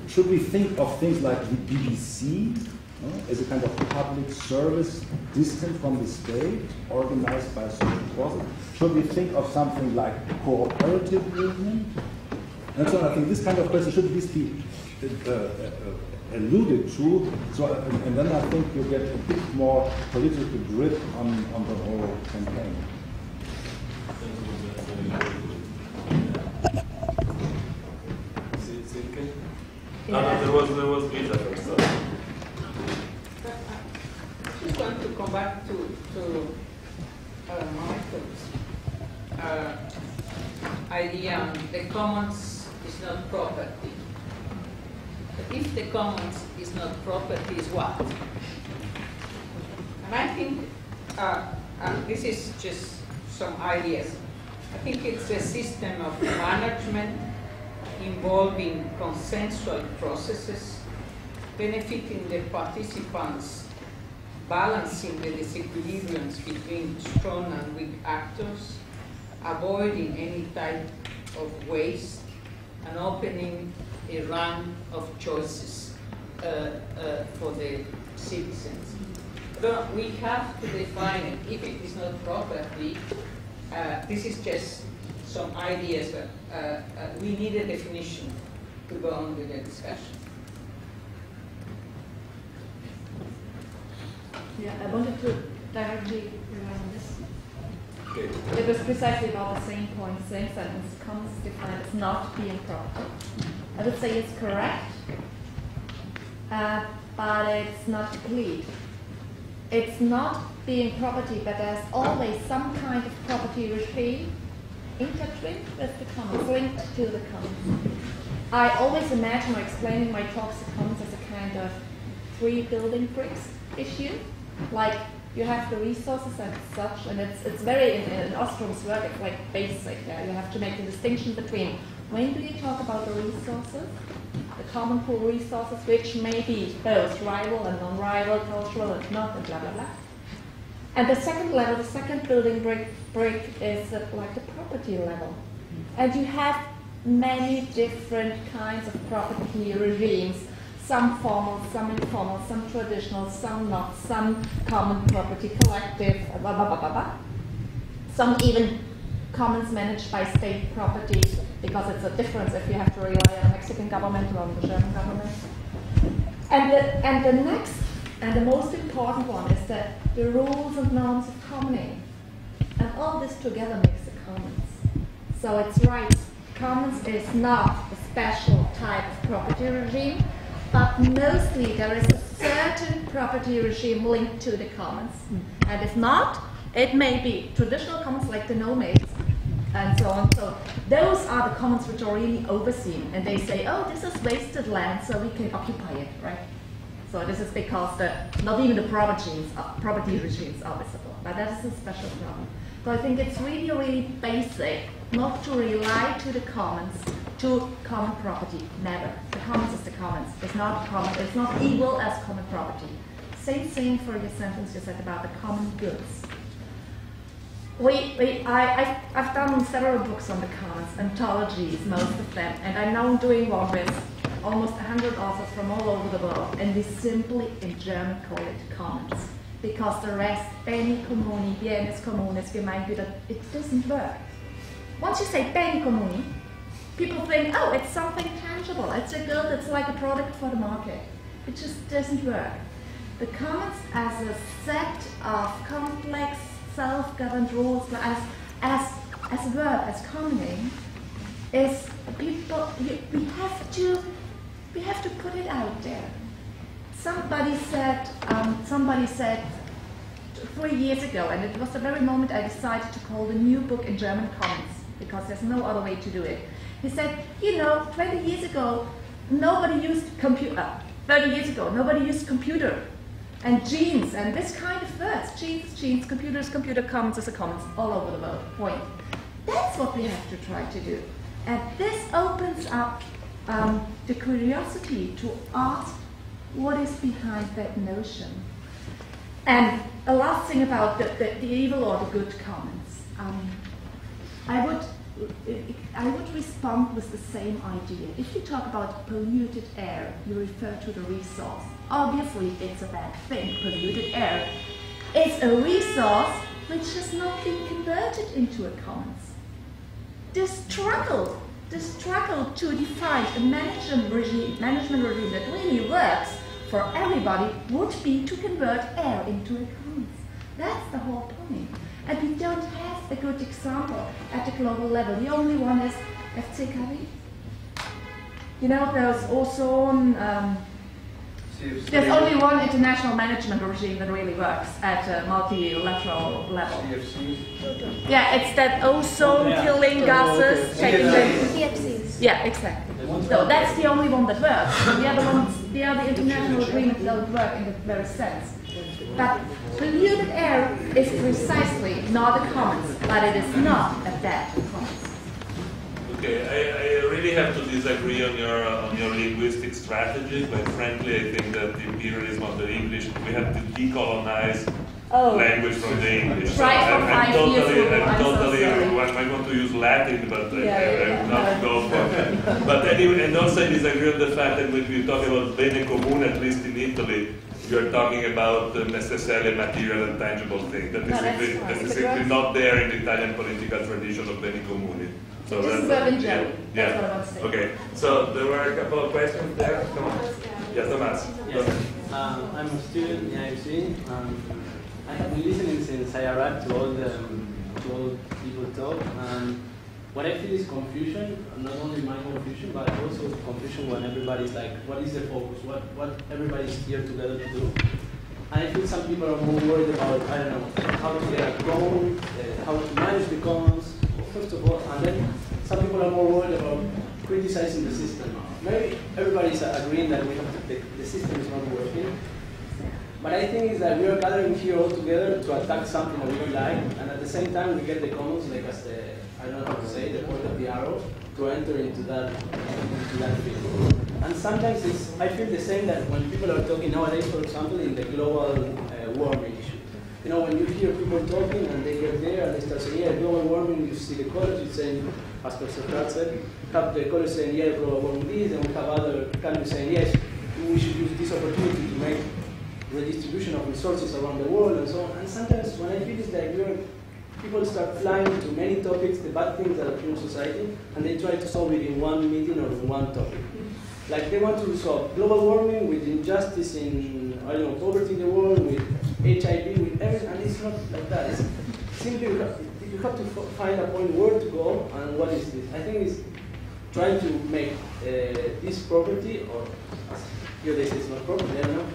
should we think of things like the BBC as a kind of public service distant from the state, organized by social forces? Should we think of something like cooperative union? And so I think this kind of question should at least be alluded to. So, and then I think you get a bit more political grip on the whole campaign. There was Lisa first. I just want to come back to Michael's idea. The commons is not property. But if the commons is not property, is what? And I think this is just some ideas. I think it's a system of management involving consensual processes, benefiting the participants, balancing the disequilibriums between strong and weak actors, avoiding any type of waste, and opening a run of choices for the citizens. But we have to define it. If it is not property, this is just some ideas, but we need a definition to go on with the discussion. Yeah, I wanted to directly rely on this. Okay. It was precisely about the same point, same sentence. Commons defined as not being property. I would say it's correct, but it's not complete. It's not being property, but there's always some kind of property regime intertwined with the commons, linked to the commons. I always imagine or explaining my talks to commons as a kind of 3 building bricks issue. Like you have the resources and such, and it's very, in Ostrom's work, it's like basic. You have to make the distinction between when do you talk about the resources, the common pool resources, which may be both rival and non-rival, cultural and not, and blah, blah, blah. And the second level, the second building brick is like the property level. And you have many different kinds of property regimes, some formal, some informal, some traditional, some not, some common property collective, blah, blah, blah, blah, blah. Some even commons managed by state property, because it's a difference if you have to rely on the Mexican government or on the German government. And the next and the most important one is that the rules and norms of commoning. And all this together makes the commons. So it's right, commons is not a special type of property regime, but mostly there is a certain property regime linked to the commons. And if not, it may be traditional commons like the nomads and so on. So those are the commons which are really overseen. And they say, oh, this is wasted land, so we can occupy it, right? So this is because not even the property regimes are visible. But that is a special problem. So I think it's really, really basic not to rely to the commons, to common property. Never. The commons is the commons. It's not common. It's not equal as common property. Same thing for your sentence you said about the common goods. I've done several books on the commons, anthologies, most of them, and I'm now doing one with almost 100 authors from all over the world, and we simply in German call it commons. Because the rest, beni comuni, bienes comunes, Gemeingüter, it doesn't work. Once you say beni comuni, people think, oh, it's something tangible, it's a good, it's like a product for the market. It just doesn't work. The commons as a set of complex, self-governed rules, as a verb, as commoning, is people, we have to put it out there. Somebody said 3 years ago, and it was the very moment I decided to call the new book in German commons, because there's no other way to do it. He said, 20 years ago, nobody used computer. 30 years ago, nobody used computer. And genes, and this kind of words, genes, computers, computer, commons is a commons, all over the world, point. That's what we have to try to do. And this opens up the curiosity to ask what is behind that notion. And a last thing about the evil or the good commons. I would respond with the same idea. If you talk about polluted air, you refer to the resource. Obviously, it's a bad thing. Polluted air is a resource which has not been converted into a commons. The struggle to define a management regime that really works for everybody would be to convert air into a commons. That's the whole point. And we don't have a good example at the global level. The only one is FCKW. There's also there's only one international management regime that really works at a multilateral level. Yeah, it's that ozone-killing gases. CFCs. Yeah, exactly. So that's the only one that works. The other international agreements don't work in that very sense. But Polluted air is precisely not a commons, but it is not a bad commons. Okay, I really have to disagree on your linguistic strategy, but frankly, I think that the imperialism of the English, we have to decolonize language from the English. So I'm totally, I want to use Latin, but I'm not go for it. But anyway, and also I disagree on the fact that when we talk about bene comune, at least in Italy, you're talking about necessarily material and tangible thing. That is simply not there in the Italian political tradition of bene comune. So this is urban German. Yeah. That's what I want to say. Okay. So there were a couple of questions there. Come on. Yeah, Tomas. Yes. I'm a student in IMC. I have been listening since I arrived to all people talk. What I feel is confusion, not only my confusion, but also confusion when everybody's like, what is the focus? What everybody's here together to do? And I feel some people are more worried about, I don't know, how to get a common, how to manage the commons, first of all, and then some people are more worried about criticizing the system. Maybe everybody's agreeing that the system is not working. But I think is that we are gathering here all together to attack something that we don't like, and at the same time we get the commons, like as the, I don't know how to say, the point of the arrow, to enter into that field. And sometimes I feel the same that when people are talking nowadays, for example, in the global warming issue. You know, when you hear people talking and they get there and they start saying, yeah, global warming, you see the college saying, as Professor Pratt said, have the college saying, yeah, global warming this, and we have other countries saying, yes, we should use this opportunity to make redistribution of resources around the world and so on. And sometimes when I feel it's like people start flying to many topics, the bad things that occur in society, and they try to solve it in one meeting or in one topic. Like they want to resolve global warming with injustice in, I don't know, poverty in the world, with HIV, with everything, and it's not like that. It's simply, you have to find a point where to go and what is this. I think it's trying to make this property, or here they say it's not property, I don't know.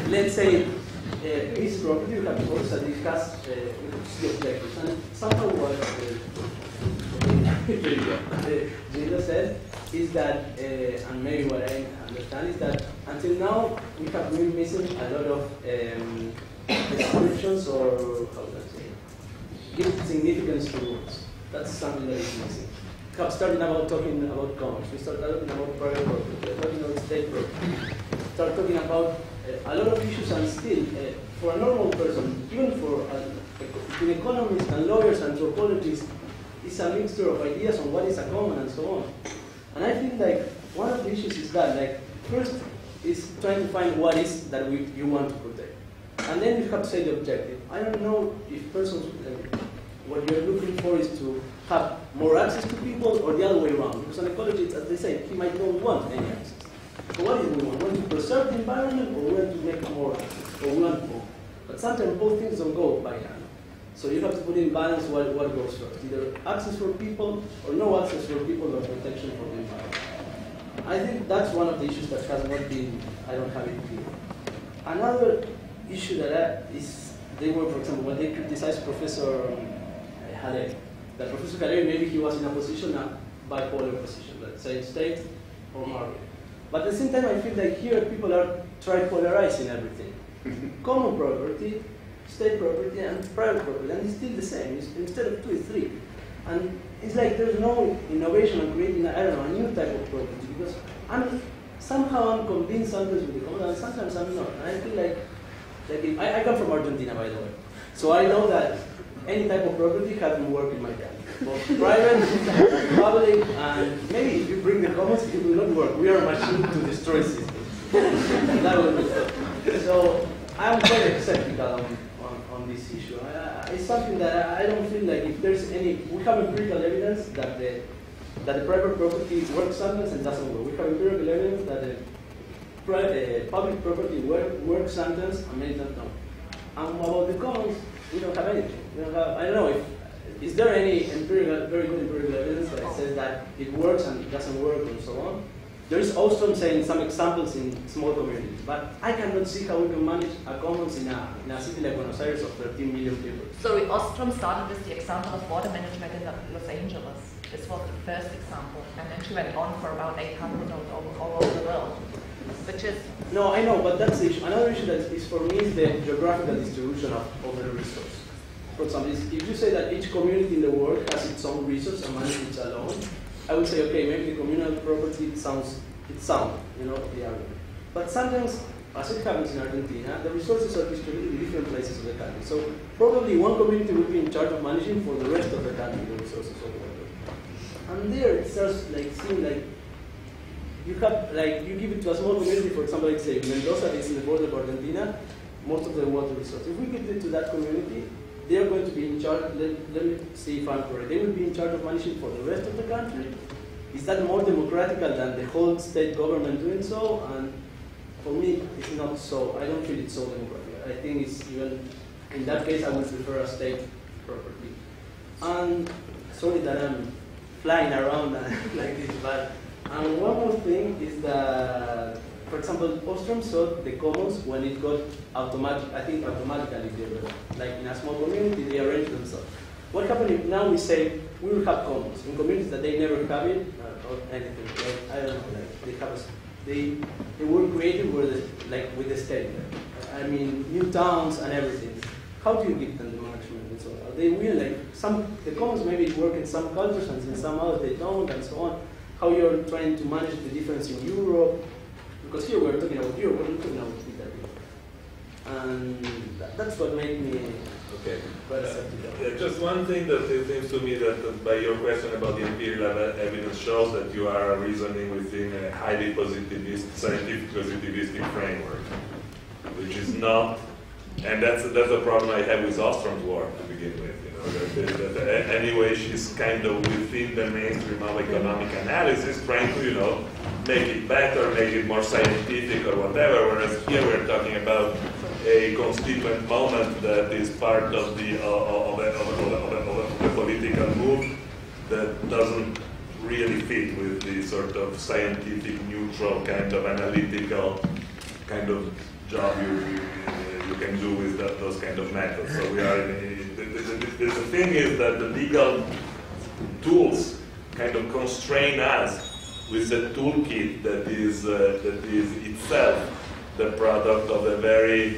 Let's say this property, you have to also discuss the objectives. And somehow what Gina said is that, and maybe what I understand is that until now we have been missing a lot of descriptions, or how do I say, give significance to words. That's something that is missing. We have started talking about commerce. We started talking about private property. We are talking about state property. Start talking about a lot of issues, and still, for a normal person, even for between economists and lawyers and anthropologists, it's a mixture of ideas on what is a common and so on. And I think like one of the issues is that, like, first is trying to find what is that you want to protect, and then you have to say the objective. I don't know if persons what you're looking for is to have more access to people or the other way around. Because an ecologist, as they say, he might not want any access. So what do we want? We want to preserve the environment, or we want to make more access, or we want more? But sometimes both things don't go by hand. So you have to put in balance what goes first. Either access for people, or no access for people, or protection for the environment. I think that's one of the issues that has not been, I don't have it here. Another issue that they were, for example, when they criticized Professor Haley, that Professor Haley, maybe he was in a position, a bipolar position, let's say state or market. But at the same time, I feel like here people are tripolarizing everything. Common property, state property, and private property, and it's still the same. Instead of 2, it's 3. And it's like there's no innovation on creating, I don't know, a new type of property, because somehow I'm convinced sometimes with the common, and sometimes I'm not. And I feel like I come from Argentina, by the way, so I know that any type of property hasn't worked in my country. Both private, public, and maybe if you bring the commons, it will not work. We are a machine to destroy systems. That will be so I'm very skeptical on this issue. It's something that I don't feel like if there's any, we have empirical evidence that the private property works sometimes and doesn't work. We have empirical evidence that the public property works sometimes and many times don't. And about the commons, we don't have anything. We don't have, I don't know is there any very good empirical evidence that says that it works and it doesn't work and so on? There is Ostrom saying some examples in small communities, but I cannot see how we can manage a commons in a city like Buenos Aires of 13 million people. Sorry, Ostrom started with the example of water management in Los Angeles. This was the first example, and then she went on for about 800 all over the world, which is... No, I know, but that's the issue. Another issue that is for me is the geographical distribution of the resource. For example, if you say that each community in the world has its own resource and manages it alone, I would say, okay, maybe the communal property it's sound, you know, the argument. But sometimes, as it happens in Argentina, the resources are distributed in different places of the country. So probably one community will be in charge of managing for the rest of the country the resources of the country. And there it starts like seeing like you have like you give it to a small community, for example, like say Mendoza is in the border of Argentina, most of the water resources. If we give it to that community, they are going to be in charge, let me see if I'm correct, they will be in charge of managing for the rest of the country. Is that more democratical than the whole state government doing so? And for me, it's not so, I don't feel it's so democratic. I think it's even, in that case, I would prefer a state property. And sorry that I'm flying around like this, but and one more thing is that, for example, Ostrom saw the commons when it got automatically developed. Like in a small community, they arrange themselves. What happened if now we say we will have commons in communities that they never have it or anything? Like, I don't know, like they were created with the state. I mean, new towns and everything. How do you give them the management and so on? They will the commons maybe work in some cultures and in some others they don't and so on. How you're trying to manage the difference in Europe? Because here we're talking about Europe, we're talking about Italy. And that's what made me quite skeptical. Just one thing that it seems to me that by your question about the empirical evidence shows that you are reasoning within a highly scientific positivistic framework, which is not, and that's a problem I have with Ostrom's work to begin with. That anyway, she's kind of within the mainstream of economic analysis, trying to, make it better, make it more scientific or whatever. Whereas here we're talking about a constituent moment that is part of the political move that doesn't really fit with the sort of scientific, neutral kind of analytical kind of job you can do with those kind of methods. So we are the thing is that the legal tools kind of constrain us with the toolkit that is itself the product of a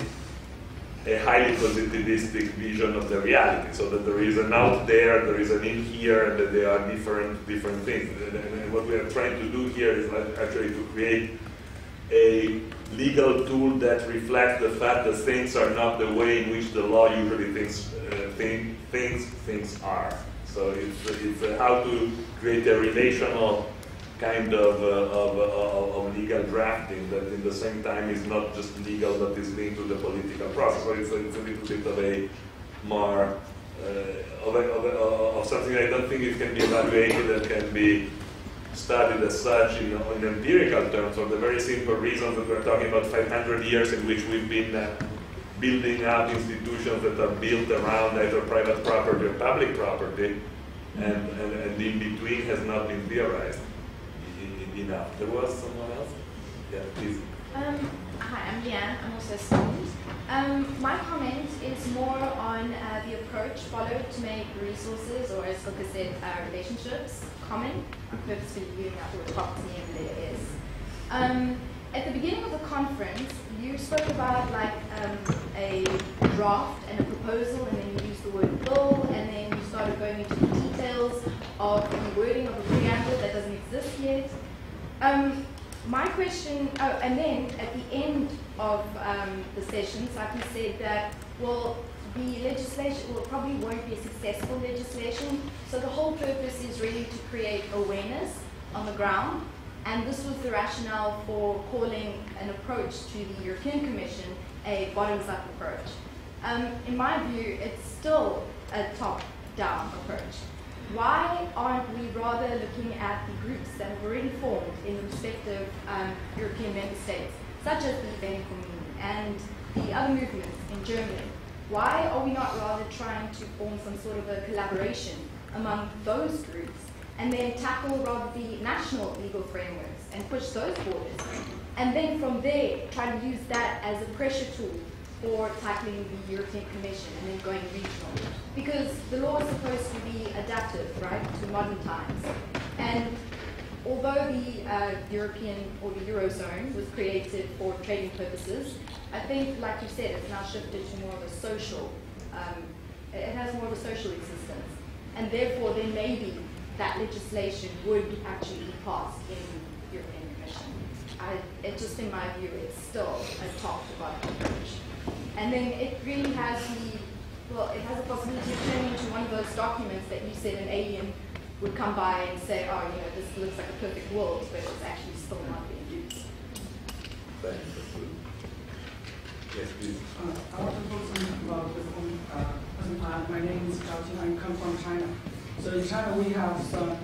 highly positivistic vision of the reality. So that there is an out there is an in here, and that they are different things. And what we are trying to do here is actually to create a legal tool that reflects the fact that things are not the way in which the law usually thinks things are. So it's how to create a relational kind of legal drafting that in the same time is not just legal but is linked to the political process. So it's a little bit of a more of something I don't think it can be evaluated and can be studied as such in empirical terms, for the very simple reason that we're talking about 500 years in which we've been building up institutions that are built around either private property or public property, and in between has not been theorized enough. There was someone else? Yeah, please. Hi, I'm Leanne. I'm also a student. My comment is more on the approach followed to make resources, or as Luca said, relationships, common. I'm purposely leaving out the word property and there is. At the beginning of the conference, you spoke about like a draft and a proposal, and then you used the word bill, and then you started going into the details of the wording of a preamble that doesn't exist yet. My question, and then at the end of the sessions, like you said that, well, the legislation probably won't be a successful legislation, so the whole purpose is really to create awareness on the ground, and this was the rationale for calling an approach to the European Commission a bottoms-up approach. In my view, it's still a top-down approach. Why aren't we rather looking at the groups that have already formed in the respective European member states, such as the Vene Commune and the other movements in Germany? Why are we not rather trying to form some sort of a collaboration among those groups and then tackle rather the national legal frameworks and push those borders. And then from there, try to use that as a pressure tool for tackling the European Commission and then going regional. Because the law is supposed to be adaptive, right, to modern times. And although the European or the Eurozone was created for trading purposes, I think, like you said, it's now shifted to more of a social, it has more of a social existence. And therefore, there may be that legislation would actually be passed in the European Commission. It just, in my view, it's still a top-to-bottom approach. And then it really has it has a possibility of turning into one of those documents that you said an alien would come by and say, oh, you know, this looks like a perfect world, but it's actually still not being used. Thanks. Yes, please. I want to talk something about the my name is Zhao Jing. I come from China. So in China, we have some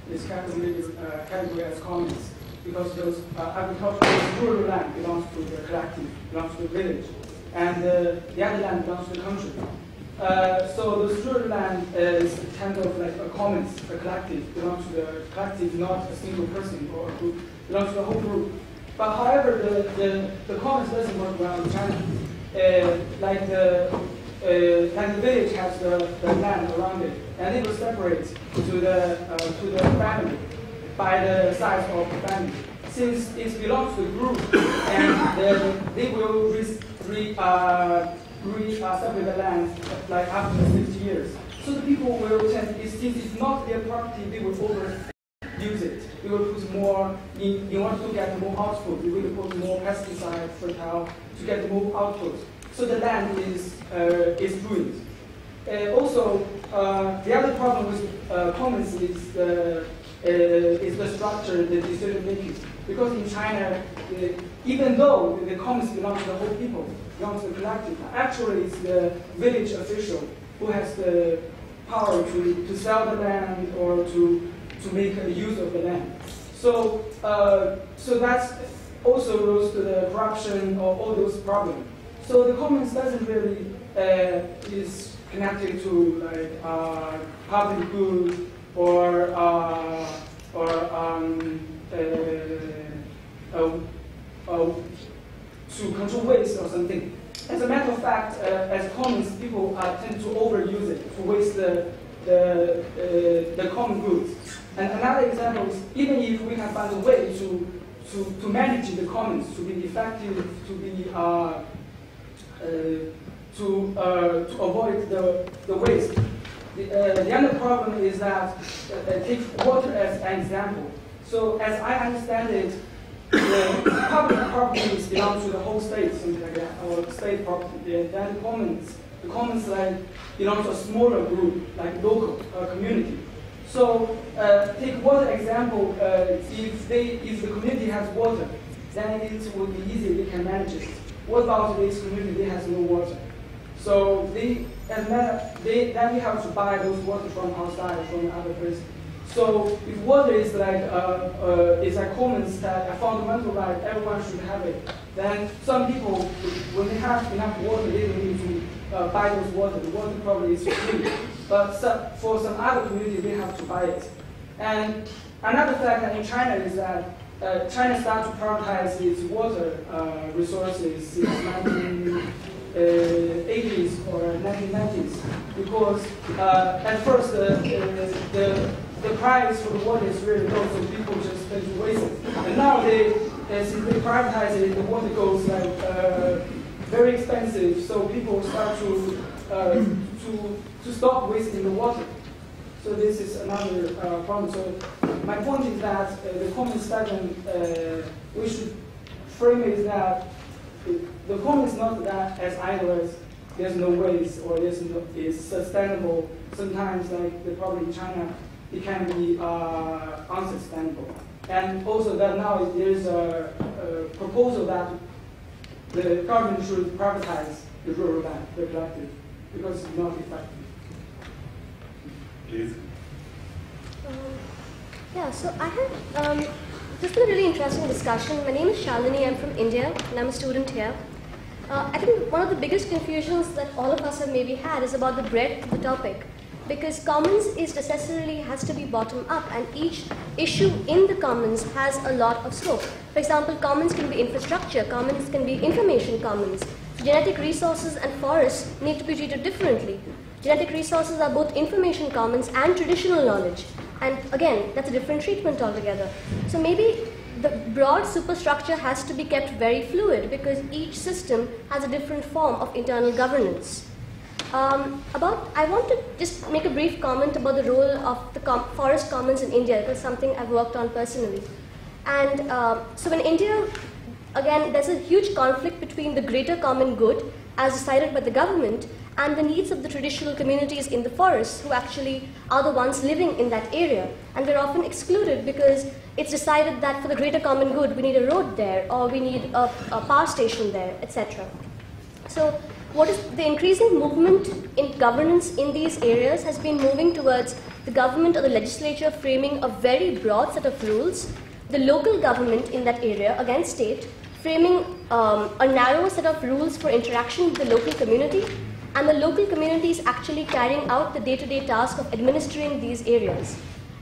this category as commons, because those agricultural rural land belongs to the collective, belongs to the village, and the other land belongs to the country. So this rural land is kind of like a commons, a collective, belongs to the collective, not a single person or a group, belongs to the whole group. But however, the commons doesn't work well in China. Like the village has the land around it, and it will separate to the family by the size of the family. Since it belongs to the group, and they will separate the land like after 50 years. So the people will tend, since it's not their property, they will overuse it. They will put more, in order to get more output, they will put more pesticide, fertile, to get more output. So the land is ruined. Also, the other problem with commons is the structure, the decision making. Because in China, even though the commons belong to the whole people, belong to the collective, actually it's the village official who has the power to sell the land or to make use of the land. So that's also goes to the corruption or all those problems. So the commons doesn't really is connected to like public good or to control waste or something. As a matter of fact, as commons, people tend to overuse it, to waste the common goods. And another example is, even if we can find a way to manage the commons, to be effective, to be to avoid the waste. The other problem is that take water as an example. So as I understand it, the public properties belong to the whole state, something like that, or state property. And then the commons like belong to a smaller group, like local community. So take water example. If the community has water, then it would be easy. They can manage it. What about this community? They has no water. So then we have to buy those water from outside, from other places. So if water is like is a commons, that a fundamental right, everyone should have it. Then some people, when they have enough water, they don't need to buy those water. The water probably is free. But for some other community, they have to buy it. And another fact in China is that China started to privatize its water resources since 1980s or 1990s, because at first the price for the water is really low, so people just tend to waste it. And now since they privatize it, the water goes like very expensive, so people start to stop wasting the water. So this is another problem. So my point is that the commons doesn't, we should frame it that the commons is not that as idle as there's no waste or it's sustainable. Sometimes, like the problem in China, it can be unsustainable. And also that now there is a proposal that the government should privatize the rural land, the collective, because it's not effective. Please. Yeah, so I have this is a really interesting discussion. My name is Shalini, I'm from India, and I'm a student here. I think one of the biggest confusions that all of us have maybe had is about the breadth of the topic. because commons is necessarily has to be bottom up, and each issue in the commons has a lot of scope. For example, commons can be infrastructure, commons can be information commons. Genetic resources and forests need to be treated differently. Genetic resources are both information commons and traditional knowledge. And again, that's a different treatment altogether. So maybe the broad superstructure has to be kept very fluid because each system has a different form of internal governance. I want to just make a brief comment about the role of the forest commons in India, because it's something I've worked on personally. And so in India, again, there's a huge conflict between the greater common good, as decided by the government, and the needs of the traditional communities in the forests, who actually are the ones living in that area. And they're often excluded because it's decided that for the greater common good, we need a road there, or we need a power station there, etc. So what is the increasing movement in governance in these areas has been moving towards the government or the legislature framing a very broad set of rules, the local government in that area, again state, framing a narrow set of rules for interaction with the local community, and the local community is actually carrying out the day-to-day task of administering these areas.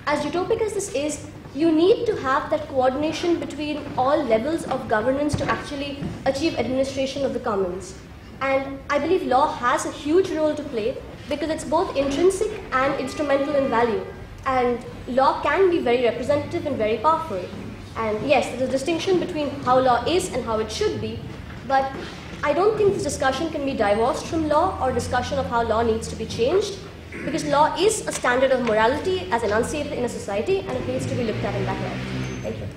As utopic as this is, you need to have that coordination between all levels of governance to actually achieve administration of the commons. And I believe law has a huge role to play because it's both intrinsic and instrumental in value. And law can be very representative and very powerful. And yes, there's a distinction between how law is and how it should be, but I don't think this discussion can be divorced from law or discussion of how law needs to be changed, because law is a standard of morality as enunciated in a society, and it needs to be looked at in that way. Thank you.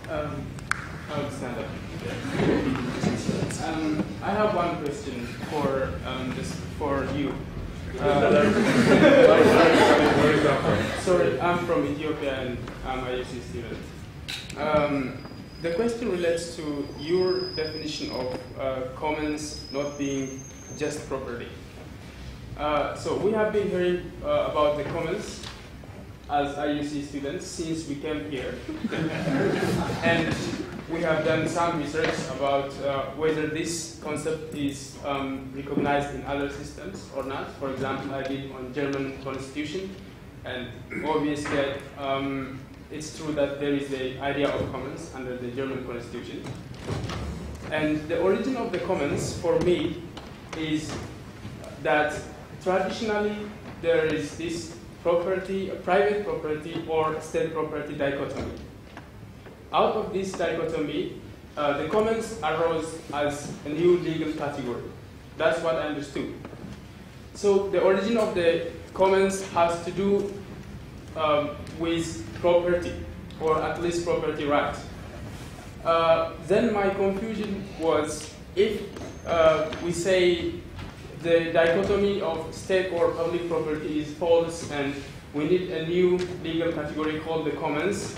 I'll stand up. I have one question for you. Sorry, I'm from Ethiopia and I'm a UC student. The question relates to your definition of commons not being just property. So we have been hearing about the commons as IUC students since we came here. And we have done some research about whether this concept is recognized in other systems or not. For example, I did on German constitution, and obviously it's true that there is the idea of commons under the German constitution. And the origin of the commons, for me, is that traditionally there is this property, private property or state property dichotomy. Out of this dichotomy, the commons arose as a new legal category. That's what I understood. So the origin of the commons has to do with property, or at least property rights. Then my confusion was, if we say the dichotomy of state or public property is false and we need a new legal category called the commons,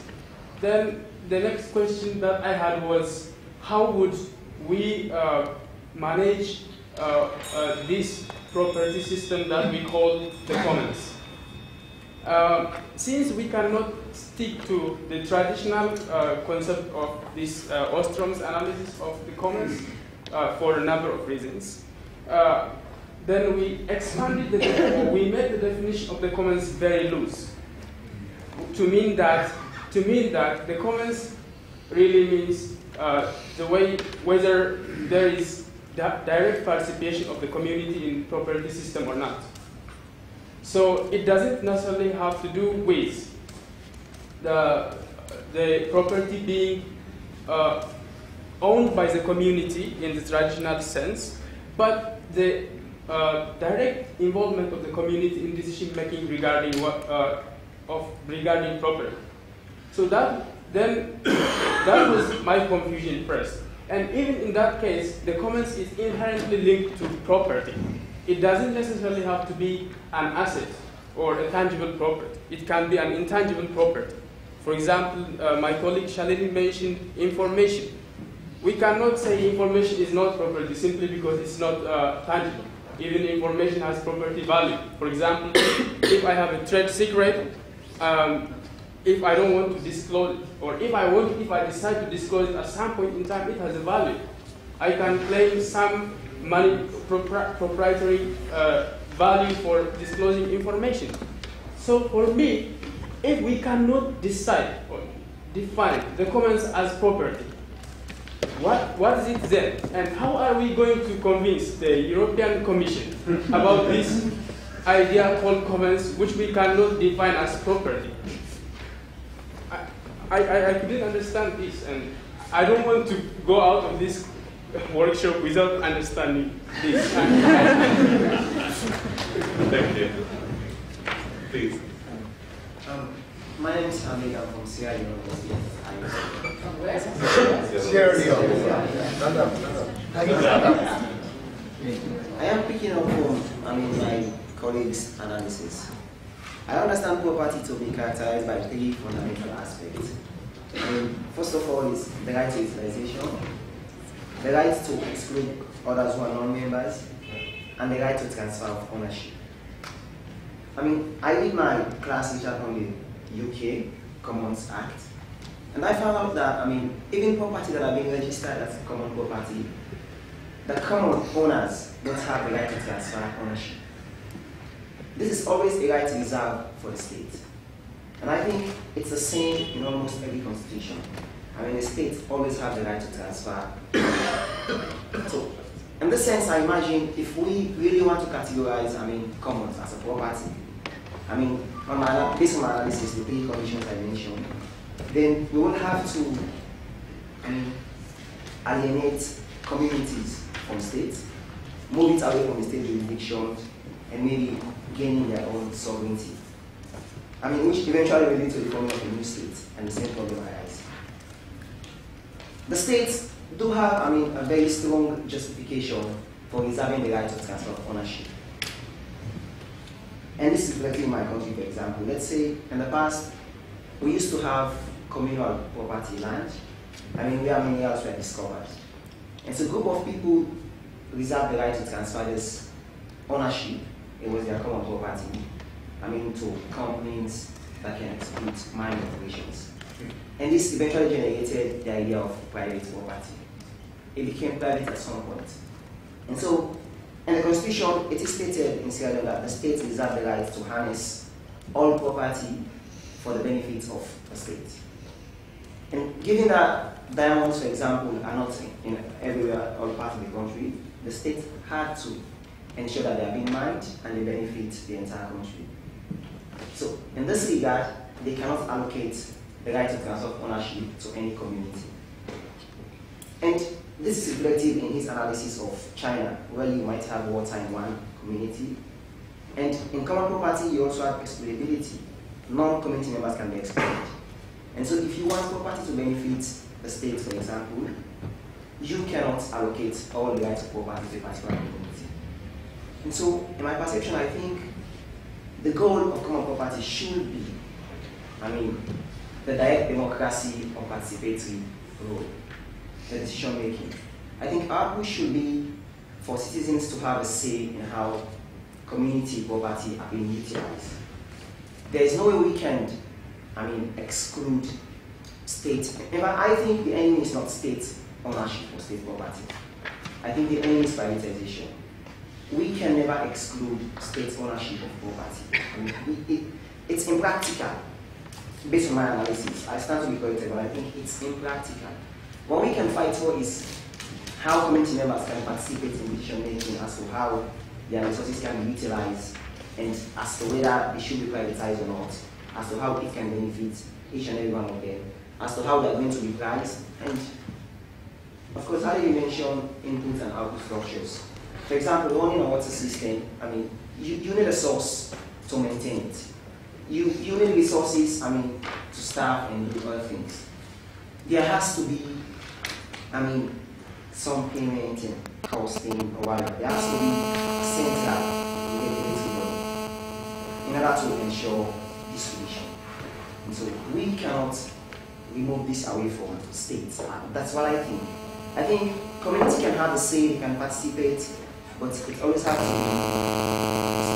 then the next question that I had was, how would we manage this property system that we call the commons? Since we cannot stick to the traditional concept of this Ostrom's analysis of the commons for a number of reasons, then we expanded we made the definition of the commons very loose to mean that the commons really means the way whether there is direct participation of the community in property system or not. So it doesn't necessarily have to do with the property being owned by the community in the traditional sense, but the direct involvement of the community in decision making regarding regarding property. So that was my confusion first. And even in that case, the commons is inherently linked to property. It doesn't necessarily have to be an asset or a tangible property. It can be an intangible property. For example, my colleague Shalini mentioned information. We cannot say information is not property simply because it's not tangible. Even information has property value. For example, if I have a trade secret, if I don't want to disclose it, or if I decide to disclose it at some point in time, it has a value. I can claim some proprietary value for disclosing information. So for me, if we cannot decide or define the commons as property, what is it then? And how are we going to convince the European Commission about this idea called commons, which we cannot define as property? I couldn't understand this, and I don't want to go out of this workshop without understanding this. Thank you. Please. My name is Hamid. I'm from Sierra Leone. From where? Sierra Leone. I am picking up from my colleagues' analysis. I understand property to be characterized by three fundamental aspects. First of all is the right to utilization, the right to exclude others who are non-members, and the right to transfer of ownership. I did my class research on the UK Commons Act, and I found out that, even property that are being registered as common property, the common owners don't have the right to transfer ownership. This is always a right reserved for the state. And I think it's the same in almost every constitution. The states always have the right to transfer. So, in this sense, I imagine if we really want to categorize, commons as a property, based on my analysis, the three conditions I mentioned, then we will have to alienate communities from states, move it away from the state jurisdiction, and maybe gaining their own sovereignty. Which eventually will lead to the forming of a new state, and the same problem arises. The states do have, a very strong justification for reserving the right to transfer of ownership. And this is reflected in my country, for example. Let's say in the past, we used to have communal property land. Where minerals were discovered. And so a group of people reserved the right to transfer this ownership. It was their common property. To companies that can execute mining operations. And this eventually generated the idea of private property. It became private at some point. And so, in the Constitution, it is stated in Sierra Leone that the state reserves the right to harness all property for the benefit of the state. And given that diamonds, for example, are not in everywhere, all parts of the country, the state had to ensure that they are being mined and they benefit the entire country. So, in this regard, they cannot allocate the right to transfer ownership to any community. And this is reflected in his analysis of China, where you might have water in one community. And in common property, you also have excludability. Non-community members can be excluded. And so if you want property to benefit the state, for example, you cannot allocate all the rights of property to a particular community. And so, in my perception, I think the goal of common property should be, the direct democracy or participatory role, the decision making. I think our push should be for citizens to have a say in how community property are being utilized. There is no way we can, exclude state. In fact, I think the enemy is not state ownership or state property. I think the enemy is privatization. We can never exclude state ownership of property. It's impractical, based on my analysis. I stand to be corrected, but I think it's impractical. What we can fight for is how community members can participate in decision making as to how their resources can be utilized, and as to whether they should be privatized or not, as to how it can benefit each and every one of them, as to how they're going to be priced, and of course, how do you mention input and output structures? For example, running a water system, you need a source to maintain it. You need resources, to staff and do other things. There has to be, some payment and costing or whatever. There has to be a central regulatory body in order to ensure distribution. And so we cannot remove this away from states. That's what I think. I think community can have a say, they can participate, but it always has to be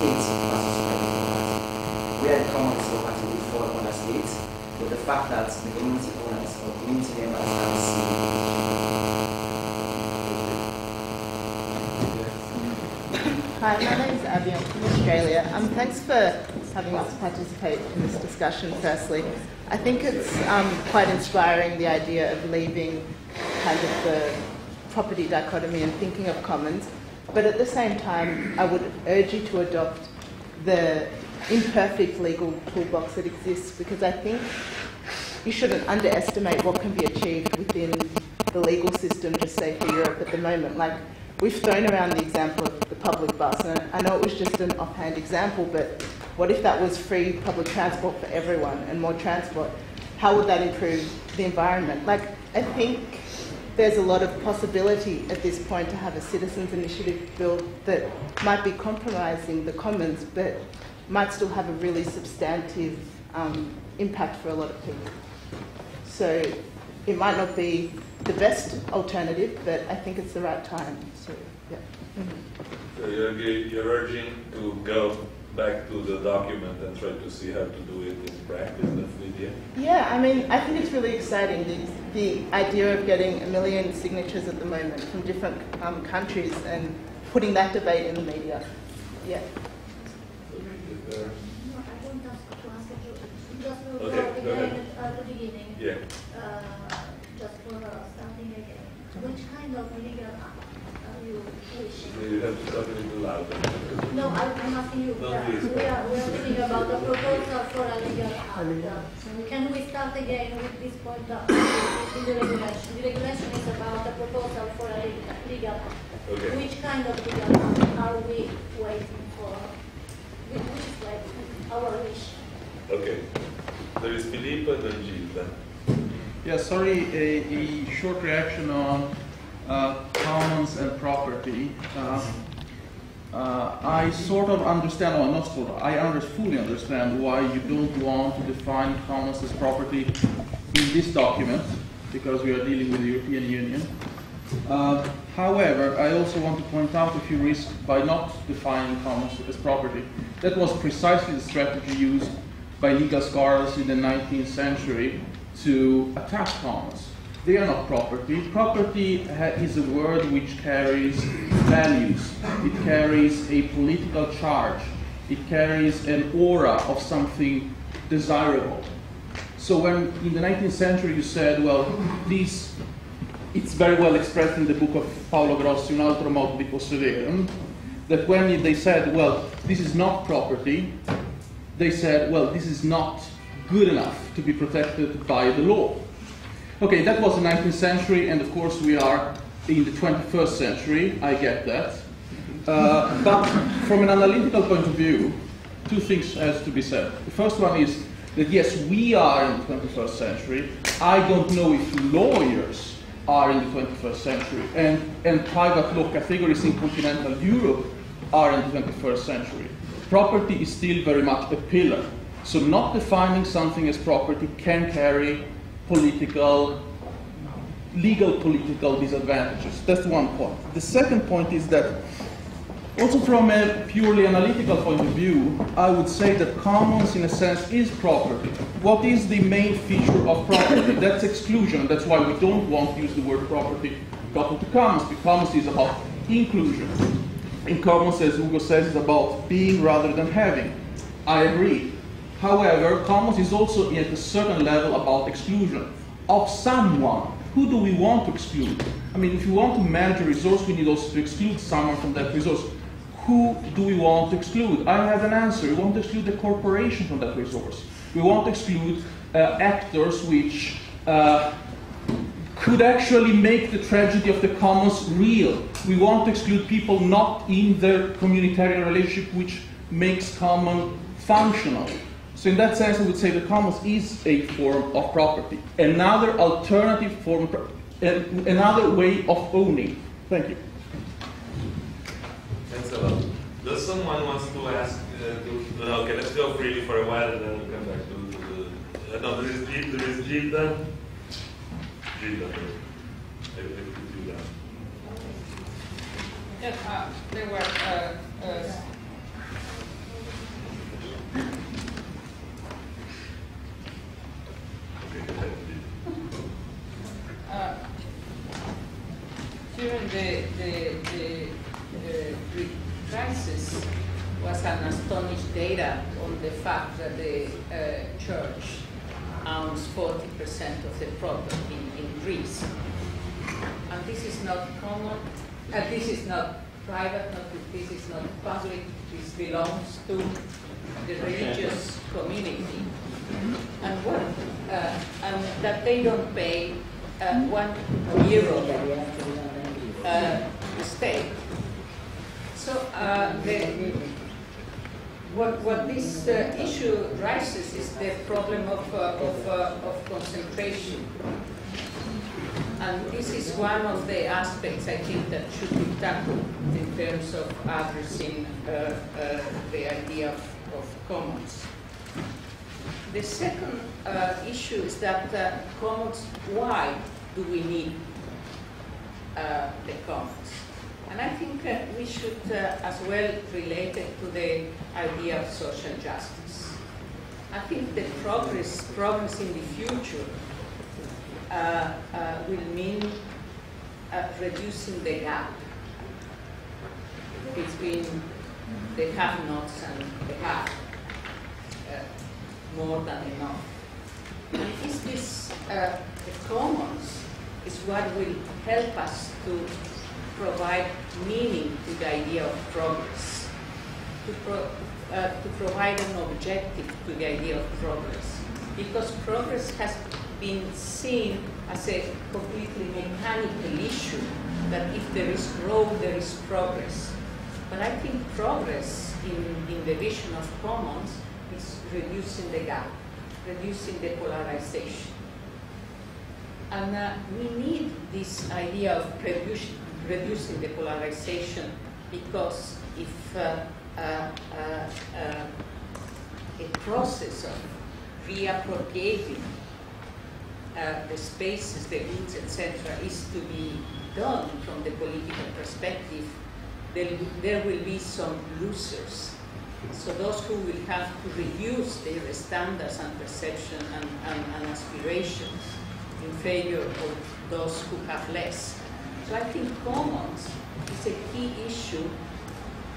states versus private property. Where the common property will fall under states, but the fact that the community owners or community members have a say. Hi, my name is Abby. I'm from Australia. Thanks for having us participate in this discussion, firstly. I think it's quite inspiring, the idea of leaving kind of the property dichotomy and thinking of commons. But at the same time, I would urge you to adopt the imperfect legal toolbox that exists, because I think you shouldn't underestimate what can be achieved within the legal system, just say for Europe at the moment. Like, we've thrown around the example of the public bus, and I know it was just an offhand example, but what if that was free public transport for everyone and more transport? How would that improve the environment? Like, I think there's a lot of possibility at this point to have a citizens' initiative bill that might be compromising the commons, but might still have a really substantive impact for a lot of people. So it might not be the best alternative, but I think it's the right time. So, yeah. So you're urging to go back to the document and try to see how to do it in practice. That's the idea. Yeah, I mean, I think it's really exciting, the idea of getting 1 million signatures at the moment from different countries and putting that debate in the media. Yeah. Okay, go ahead. At the beginning, Yeah. Just for starting again, which kind of legal act are you wishing? You have to talk a little louder. No, I'm asking you. No, please. We are thinking about the proposal for a legal act. Can we start again with this point in the regulation? The regulation is about the proposal for a legal act. Okay. Which kind of legal act are we waiting for? Which is like our wish? Okay. There is Philippe and then Gilles. Yeah, sorry, a short reaction on commons and property. I sort of understand, or not sort of, I fully understand why you don't want to define commons as property in this document, because we are dealing with the European Union. However, I also want to point out a few risks by not defining commons as property. That was precisely the strategy used by legal scholars in the 19th century to attack commons. They are not property. Property is a word which carries values. It carries a political charge. It carries an aura of something desirable. So when in the 19th century you said, well, this, it's very well expressed in the book of Paolo Grossi, Un altro modo di possedere, that when they said, well, this is not property, they said, well, this is not good enough to be protected by the law. Okay, that was the 19th century, and of course we are in the 21st century, I get that. But from an analytical point of view, two things has to be said. The first one is that yes, we are in the 21st century. I don't know if lawyers are in the 21st century, and private law categories in continental Europe are in the 21st century. Property is still very much a pillar. So not defining something as property can carry legal political disadvantages. That's one point. The second point is that also from a purely analytical point of view, I would say that commons in a sense is property. What is the main feature of property? That's exclusion. That's why we don't want to use the word property coupled to commons, because commons is about inclusion. In commons, as Hugo says, is about being rather than having. I agree. However, commons is also at a certain level about exclusion of someone. Who do we want to exclude? I mean, if we want to manage a resource, we need also to exclude someone from that resource. Who do we want to exclude? I have an answer. We want to exclude the corporation from that resource. We want to exclude actors which could actually make the tragedy of the commons real. We want to exclude people not in their communitarian relationship which makes common functional. So in that sense, I would say the commons is a form of property. Another alternative form, another way of owning. Thank you. Thanks a lot. Does someone wants to ask, okay, let's go freely for a while and then we'll come back to the, no, there is Gilda. Gilda, I could do that. Yes, there were during the crisis astonished data on the fact that the church owns 40% of the property in Greece. And this is not common, this is not private, this is not public, this belongs to the religious community. And and that they don't pay €1 the state. So what this issue raises is the problem of concentration. And this is one of the aspects, I think, that should be tackled in terms of addressing the idea of commons. The second issue is that commons, why do we need the commons? And I think we should as well relate it to the idea of social justice. I think the progress in the future will mean reducing the gap between the have-nots and the have, more than enough. And the commons is what will help us to provide meaning to the idea of progress, to provide an objective to the idea of progress. Because progress has been seen as a completely mechanical issue, that if there is growth, there is progress. But I think progress in the vision of commons is reducing the gap, reducing the polarization. And we need this idea of reducing the polarization, because if a process of reappropriating the spaces, the goods, etc., is to be done from the political perspective, there will be some losers. So those who will have to reduce their standards and perception and aspirations in favor of those who have less. So I think commons is a key issue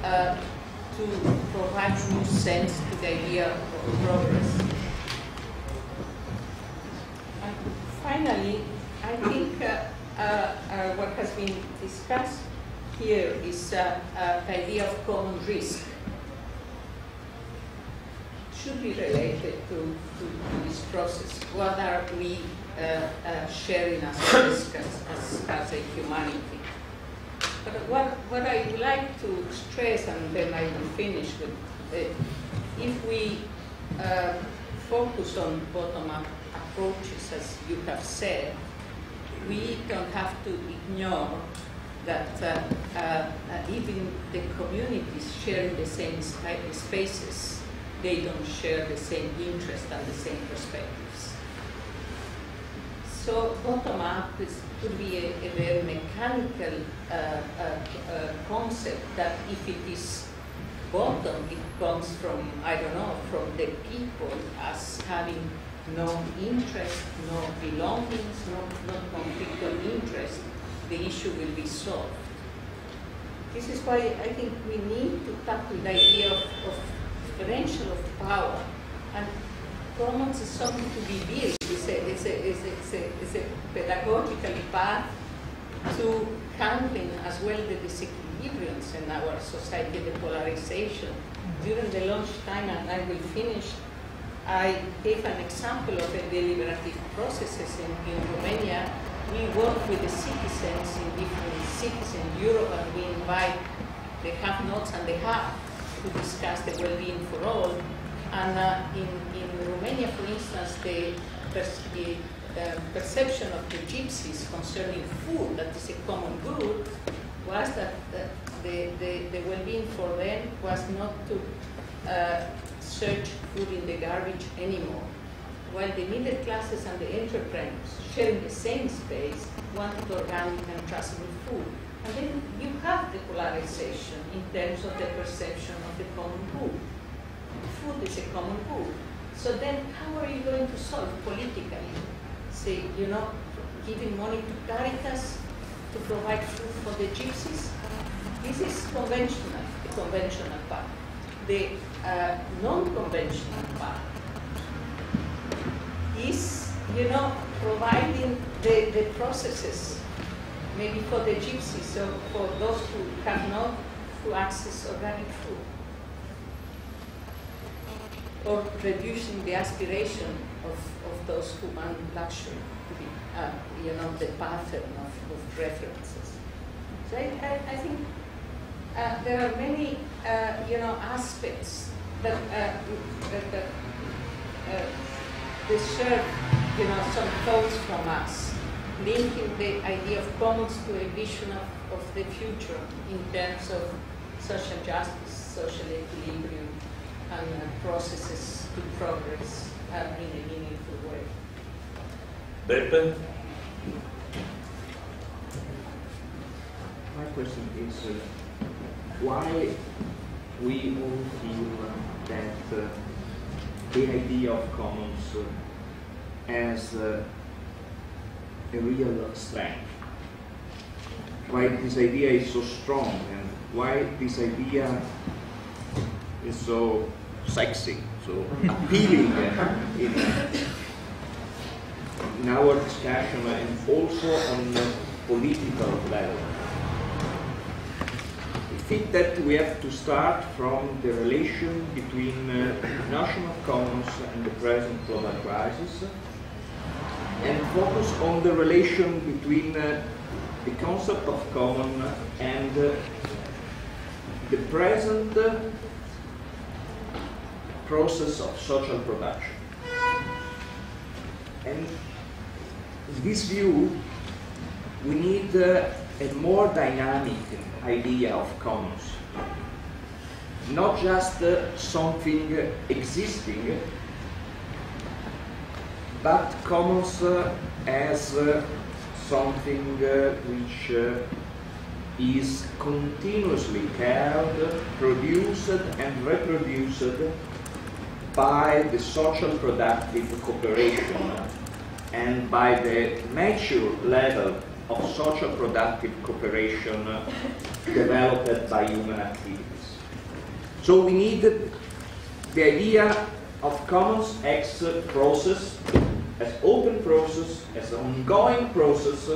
to provide new sense to the idea of progress. And finally, I think what has been discussed here is the idea of common risk. Should be related to this process. What are we sharing as risk as a humanity? But what I would like to stress, and then I will finish with it, if we focus on bottom-up approaches, as you have said, we don't have to ignore that even the communities sharing the same spaces, they don't share the same interests and the same perspectives. So bottom-up could be a very mechanical concept that if it is bottom, it comes from, I don't know, from the people as having no interest, no belongings, no conflict of interest, the issue will be solved. This is why I think we need to tackle the idea of differential of power, and commons is something to be built. It's a pedagogical path to handling as well the disequilibriums in our society, the polarization. During the lunchtime, and I will finish, I gave an example of the deliberative processes in Romania. We work with the citizens in different cities in Europe, and we invite the have-nots and the have to discuss the well-being for all. And in Romania, for instance, the perception of the gypsies concerning food, that is a common good, was that the well-being for them was not to search food in the garbage anymore, while the middle classes and the entrepreneurs, sharing the same space, wanted organic and traceable food. And then you have the polarization in terms of the perception of the common good. Food is a common good. So then how are you going to solve politically? Say, you know, giving money to Caritas to provide food for the gypsies? This is conventional, the conventional path. the non-conventional part is, you know, providing the processes, maybe for the gypsies, or for those who have not to access organic food, or reducing the aspiration of those who want luxury to be, you know, the pattern of references. So I think there are many, you know, aspects that deserve, you know, some thoughts from us, linking the idea of commons to a vision of the future in terms of social justice, social equilibrium, and processes to progress in a meaningful way. Beppe? My question is why we all feel that the idea of commons has a real strength. Why this idea is so strong, and why this idea is so sexy, so appealing in our discussion and also on the political level. I think that we have to start from the relation between notion of commons and the present global crisis, and focus on the relation between the concept of common and the present process of social production. And in this view, we need a more dynamic idea of commons. Not just something existing, but commons as something which is continuously cared, produced and reproduced by the social productive cooperation and by the mature level of social productive cooperation developed by human activities. So we need the idea of commons as a process, as open process, as an ongoing process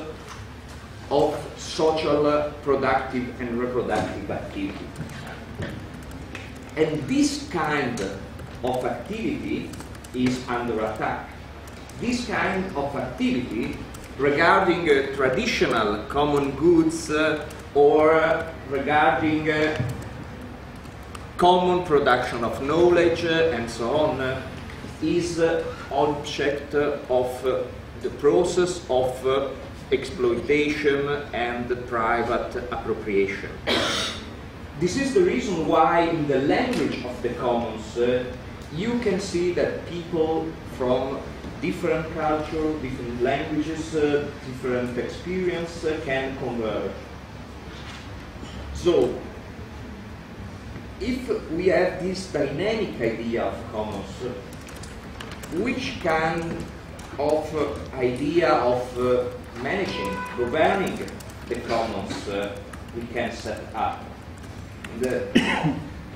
of social productive and reproductive activity. And this kind of activity is under attack. This kind of activity regarding traditional common goods or regarding common production of knowledge and so on is object of the process of exploitation and private appropriation. This is the reason why in the language of the commons you can see that people from different cultures, different languages, different experience can converge. So, if we have this dynamic idea of commons, which kind of idea of managing, governing the commons we can set up?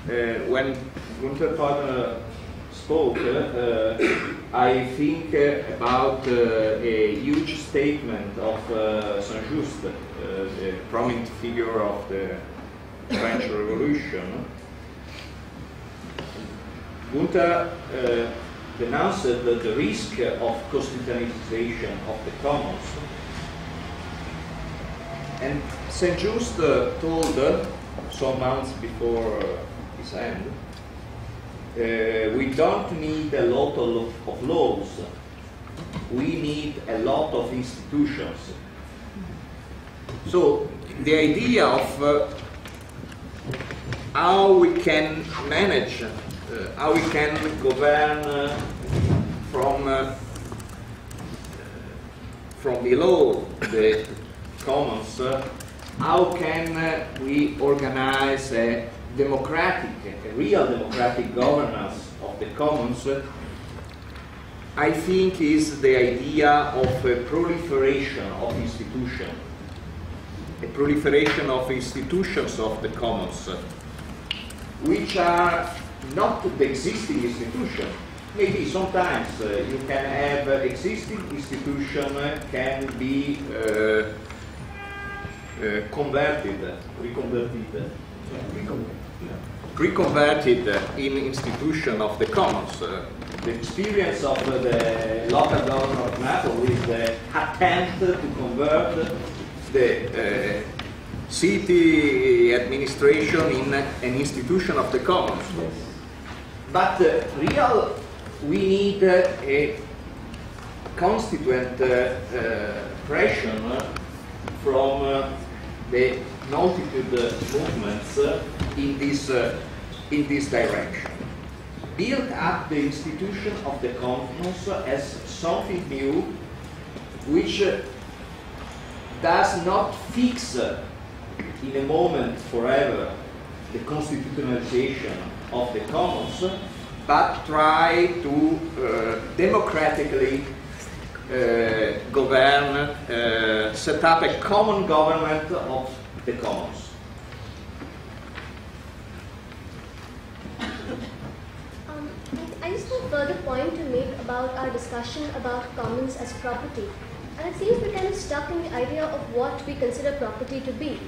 When Gunther Provana spoke, I think about a huge statement of Saint-Just, the prominent figure of the French Revolution. Gunther denounced the risk of constitutionalization of the commons. And Saint-Just told, some months before his end, we don't need a lot of laws, we need a lot of institutions. So the idea of how we can manage, how we can govern from below the commons, how can we organize a real democratic governance of the commons, I think is the idea of a proliferation of institutions. A proliferation of institutions of the commons, which are not the existing institution. Maybe sometimes you can have existing institution can be reconverted in institution of the commons. The experience of the local government of Naples is the attempt to convert the city administration in an institution of the commons. But we need a constituent pressure from the multitude movements in this direction. Build up the institution of the commons as something new, which does not fix in a moment forever the constitutionalization of the commons, but try to democratically govern, set up a common government of the commons. I just have a further point to make about our discussion about commons as property. And it seems we're kind of stuck in the idea of what we consider property to be.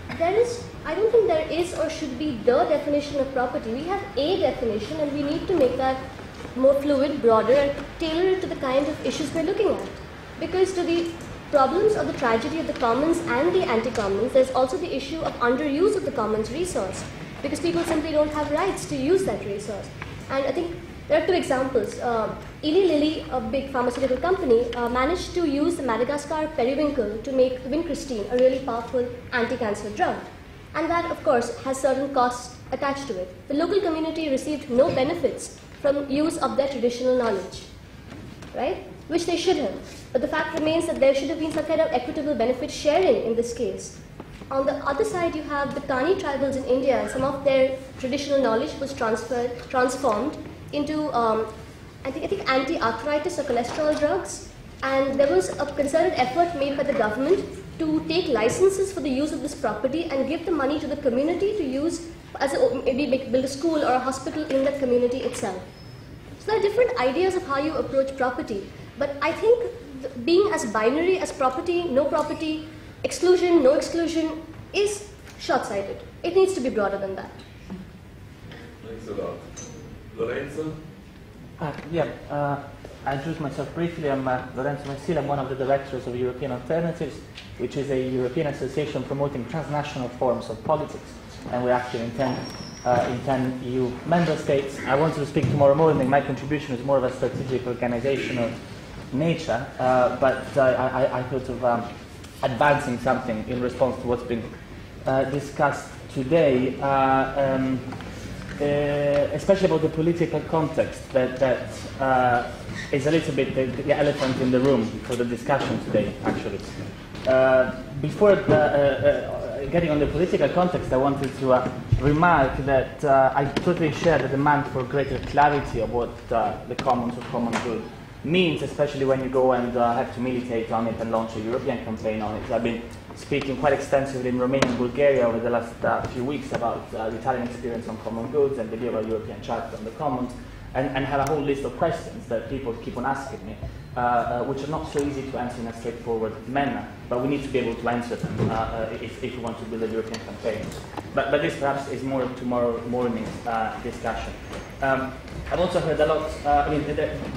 I don't think there is or should be the definition of property. We have a definition and we need to make that more fluid, broader, and tailor it to the kind of issues we're looking at. Because to the problems of the tragedy of the commons and the anti-commons, there's also the issue of underuse of the commons resource. Because people simply don't have rights to use that resource. And I think there are two examples. Eli Lilly, a big pharmaceutical company, managed to use the Madagascar periwinkle to make vincristine, a really powerful anti-cancer drug. And that, of course, has certain costs attached to it. The local community received no benefits from use of their traditional knowledge, right? Which they should have. But the fact remains that there should have been some kind of equitable benefit sharing in this case. On the other side, you have the Kani tribals in India, and some of their traditional knowledge was transformed into, I think anti-arthritis or cholesterol drugs. And there was a concerted effort made by the government to take licenses for the use of this property and give the money to the community to use as maybe build a school or a hospital in that community itself. So there are different ideas of how you approach property. But I think being as binary as property, no property, exclusion, no exclusion is short-sighted. It needs to be broader than that. Thanks a lot. Lorenzo? I introduce myself briefly. I'm Lorenzo Messila. I'm one of the directors of European Alternatives, which is a European association promoting transnational forms of politics. And we're active in 10 EU member states. I wanted to speak tomorrow morning. My contribution is more of a strategic organizational nature, but I thought of advancing something in response to what's been discussed today, especially about the political context that is a little bit the elephant in the room for the discussion today, actually. Before getting on the political context, I wanted to remark that I totally share the demand for greater clarity of what the commons or common good means, especially when you go and have to militate on it and launch a European campaign on it. I've been speaking quite extensively in Romania and Bulgaria over the last few weeks about the Italian experience on common goods and the idea of a European Charter on the commons, and have a whole list of questions that people keep on asking me, which are not so easy to answer in a straightforward manner, but we need to be able to answer them if we want to build a European campaign. But this perhaps is more tomorrow morning's discussion. I've also heard a lot,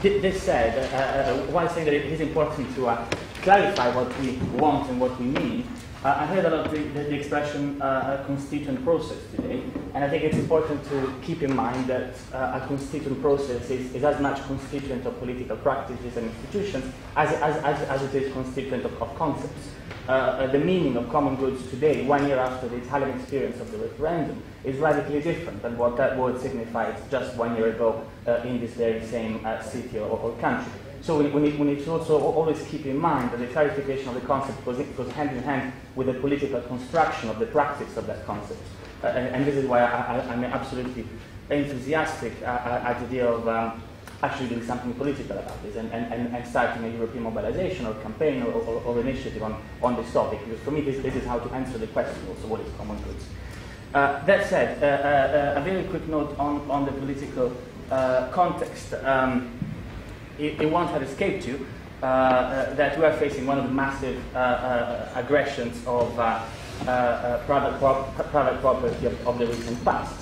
this said, while saying that it is important to clarify what we want and what we need, I heard a lot the expression constituent process today, and I think it's important to keep in mind that a constituent process is as much constituent of political practices and institutions as it is constituent of concepts. The meaning of common goods today, 1 year after the Italian experience of the referendum, is radically different than what that word signified just 1 year ago in this very same city or country. So we need to also always keep in mind that the clarification of the concept goes hand in hand with the political construction of the practice of that concept. And this is why I'm absolutely enthusiastic at the idea of actually doing something political about this and starting a European mobilization or campaign or initiative on this topic. Because for me, this is how to answer the question also, what is common goods. That said, a very quick note on the political context. It won't have escaped you that we are facing one of the massive aggressions of private property of the recent past.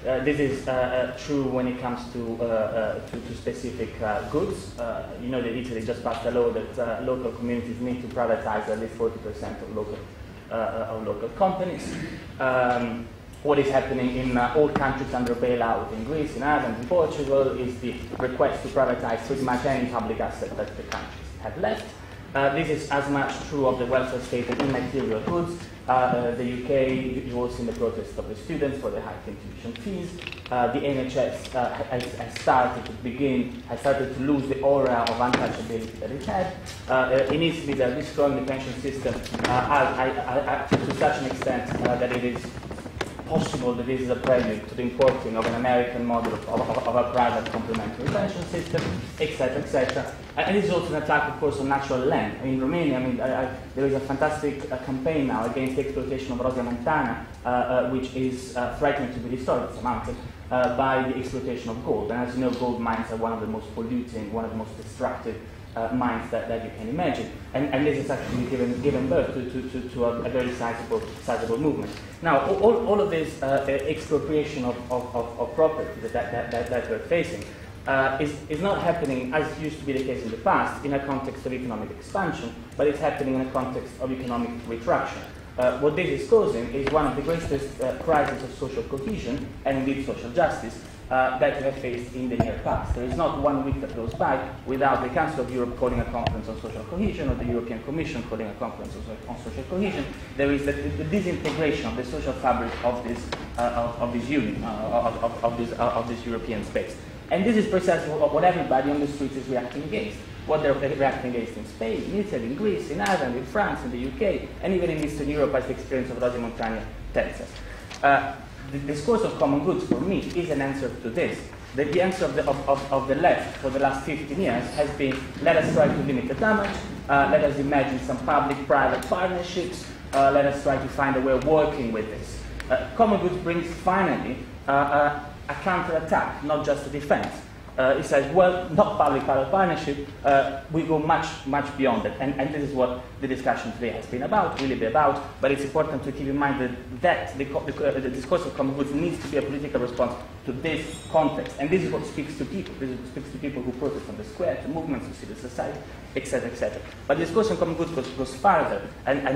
This is true when it comes to specific goods. You know that Italy just passed a law that local communities need to privatize at least 40% of local companies. What is happening in all countries under bailout, in Greece, in Ireland, in Portugal, is the request to privatize pretty much any public asset that the countries have left. This is as much true of the welfare state and immaterial goods. The UK, you will see the protest of the students for the high tuition fees. The NHS has started to lose the aura of untouchability that it had. In Italy, they're destroying the pension system to such an extent that it is possible that this is a prelude to the importing of an American model of a private complementary pension system, etc., etc. And this is also an attack, of course, on natural land. In Romania, there is a fantastic campaign now against the exploitation of Rosia Montana, which is threatening to be destroyed, it's a mountain, by the exploitation of gold. And as you know, gold mines are one of the most polluting, one of the most destructive mines that you can imagine. And this has actually given birth to a very sizable movement. Now, all of this expropriation of property that we're facing is not happening, as used to be the case in the past, in a context of economic expansion, but it's happening in a context of economic retraction. What this is causing is one of the greatest crises of social cohesion and indeed social justice that we have faced in the near past. There is not 1 week that goes by without the Council of Europe calling a conference on social cohesion or the European Commission calling a conference on social cohesion. There is the disintegration of the social fabric of this union, of this European space. And this is precisely what everybody on the streets is reacting against. What they're reacting against in Spain, in Italy, in Greece, in Ireland, in France, in the UK, and even in Eastern Europe, as the experience of Rosia Montana tells us. The discourse of common goods, for me, is an answer to this. The answer of the left for the last 15 years has been, let us try to limit the damage, let us imagine some public-private partnerships, let us try to find a way of working with this. Common goods brings, finally, a counter-attack, not just a defense. It says, well, not public-private partnership, we go much beyond it. And this is what the discussion today has been about, really be about, but it's important to keep in mind that the discourse of common goods needs to be a political response to this context. And this is what speaks to people. This is what speaks to people who protest on the square, to movements, to civil society, etc., etc. But the discourse on common goods goes farther, and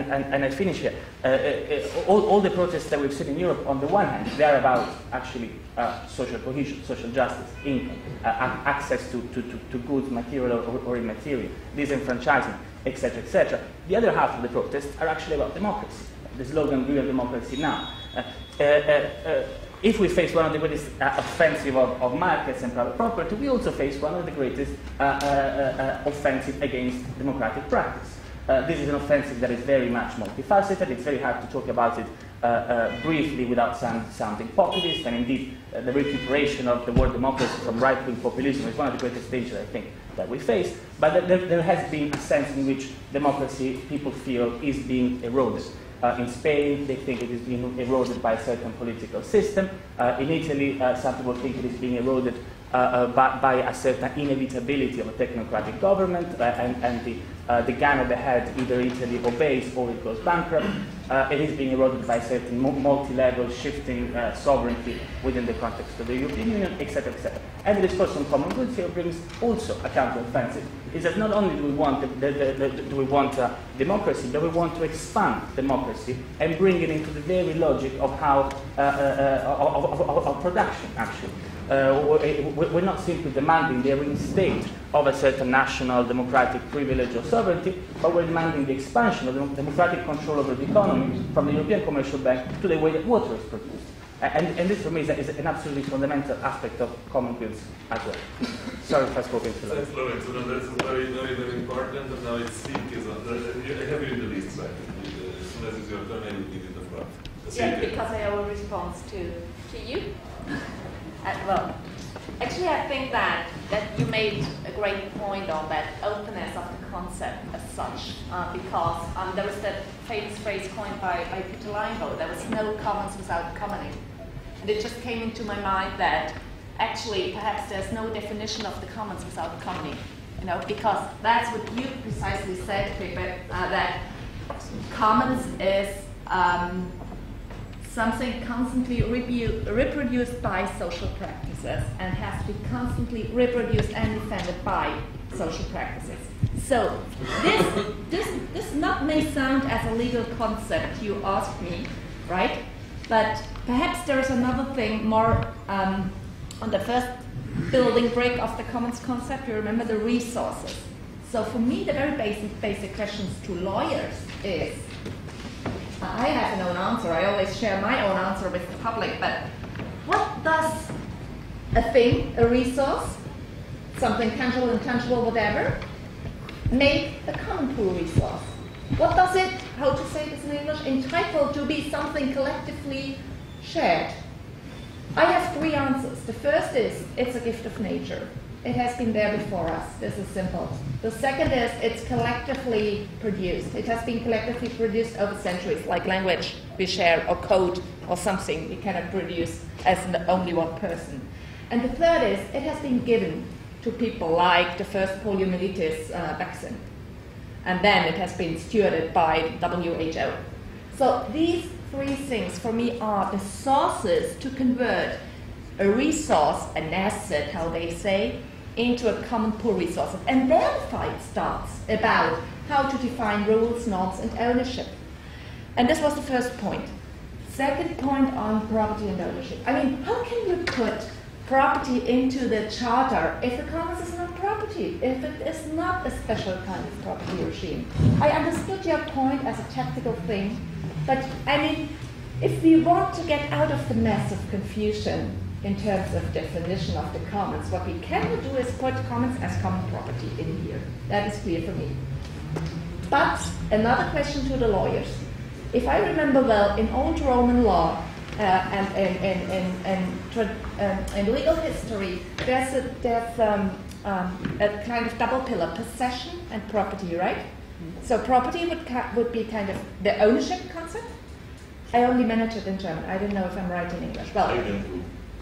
I finish here. All the protests that we've seen in Europe, on the one hand, they are about actually social cohesion, social justice, income, access to goods, material or immaterial, disenfranchisement, etc., etc. The other half of the protests are actually about democracy. The slogan, "Real democracy now." If we face one of the greatest offensive of markets and private property, we also face one of the greatest offensive against democratic practice. This is an offensive that is very much multifaceted. It's very hard to talk about it briefly without sounding populist, and indeed the recuperation of the word democracy from right-wing populism is one of the greatest dangers, I think, that we face. But there has been a sense in which democracy, people feel, is being eroded. In Spain, they think it is being eroded by a certain political system. In Italy, some people think it is being eroded by a certain inevitability of a technocratic government, and the gun of the head, either Italy obeys or it goes bankrupt. It is being eroded by certain multi-level shifting sovereignty within the context of the European Union, etc., etc. And the discourse on common goods here brings also a counter-offensive. Is that not only do we want democracy, but we want to expand democracy and bring it into the very logic of how of production, actually. We're not simply demanding the reinstate of a certain national democratic privilege or sovereignty, but we're demanding the expansion of the democratic control over the economy from the European Commercial Bank to the way that water is produced. And this, for me, is an absolutely fundamental aspect of common goods as well. Sorry if I spoke too long. Thanks, Florence. No, that's very, very, very important. And now it's Steve is on the. I have you in the list, right? As soon as it's your turn, I will give you the floor. Yeah, because I owe a response to you. Well, Actually, I think that you made a great point on that openness of the concept as such, because there was that famous phrase coined by Peter Linebaugh, there was no commons without commoning. And it just came into my mind that actually perhaps there's no definition of the commons without commoning, you know, because that's what you precisely said, Pepe, that commons is something constantly reproduced by social practices and has to be constantly reproduced and defended by social practices. So this not may sound as a legal concept you asked me, right? But perhaps there is another thing more on the first building brick of the commons concept. You remember the resources. So for me, the very basic questions to lawyers is, I have an own answer. I always share my own answer with the public. But what does a thing, a resource, something tangible, intangible, whatever, make a common pool resource? What does it, how to say this in English, entitled to be something collectively shared? I have three answers. The first is, it's a gift of nature. It has been there before us. This is simple. The second is, it's collectively produced. It has been collectively produced over centuries, like language we share, or code, or something we cannot produce as only one person. And the third is, it has been given to people like the first poliomyelitis vaccine. And then it has been stewarded by WHO. So these three things for me are the sources to convert a resource, an asset, how they say, into a common pool resource. And then the fight starts about how to define rules, norms, and ownership. And this was the first point. Second point on property and ownership. I mean, how can you put property into the charter if the commons is not property, if it is not a special kind of property regime? I understood your point as a tactical thing, but I mean, if we want to get out of the mess of confusion in terms of definition of the commons, what we cannot do is put commons as common property in here. That is clear for me. But another question to the lawyers. If I remember well, in old Roman law and in legal history, there's a kind of double pillar, possession and property, right? So property would be kind of the ownership concept. I only manage it in German. I don't know if I'm right in English. Well,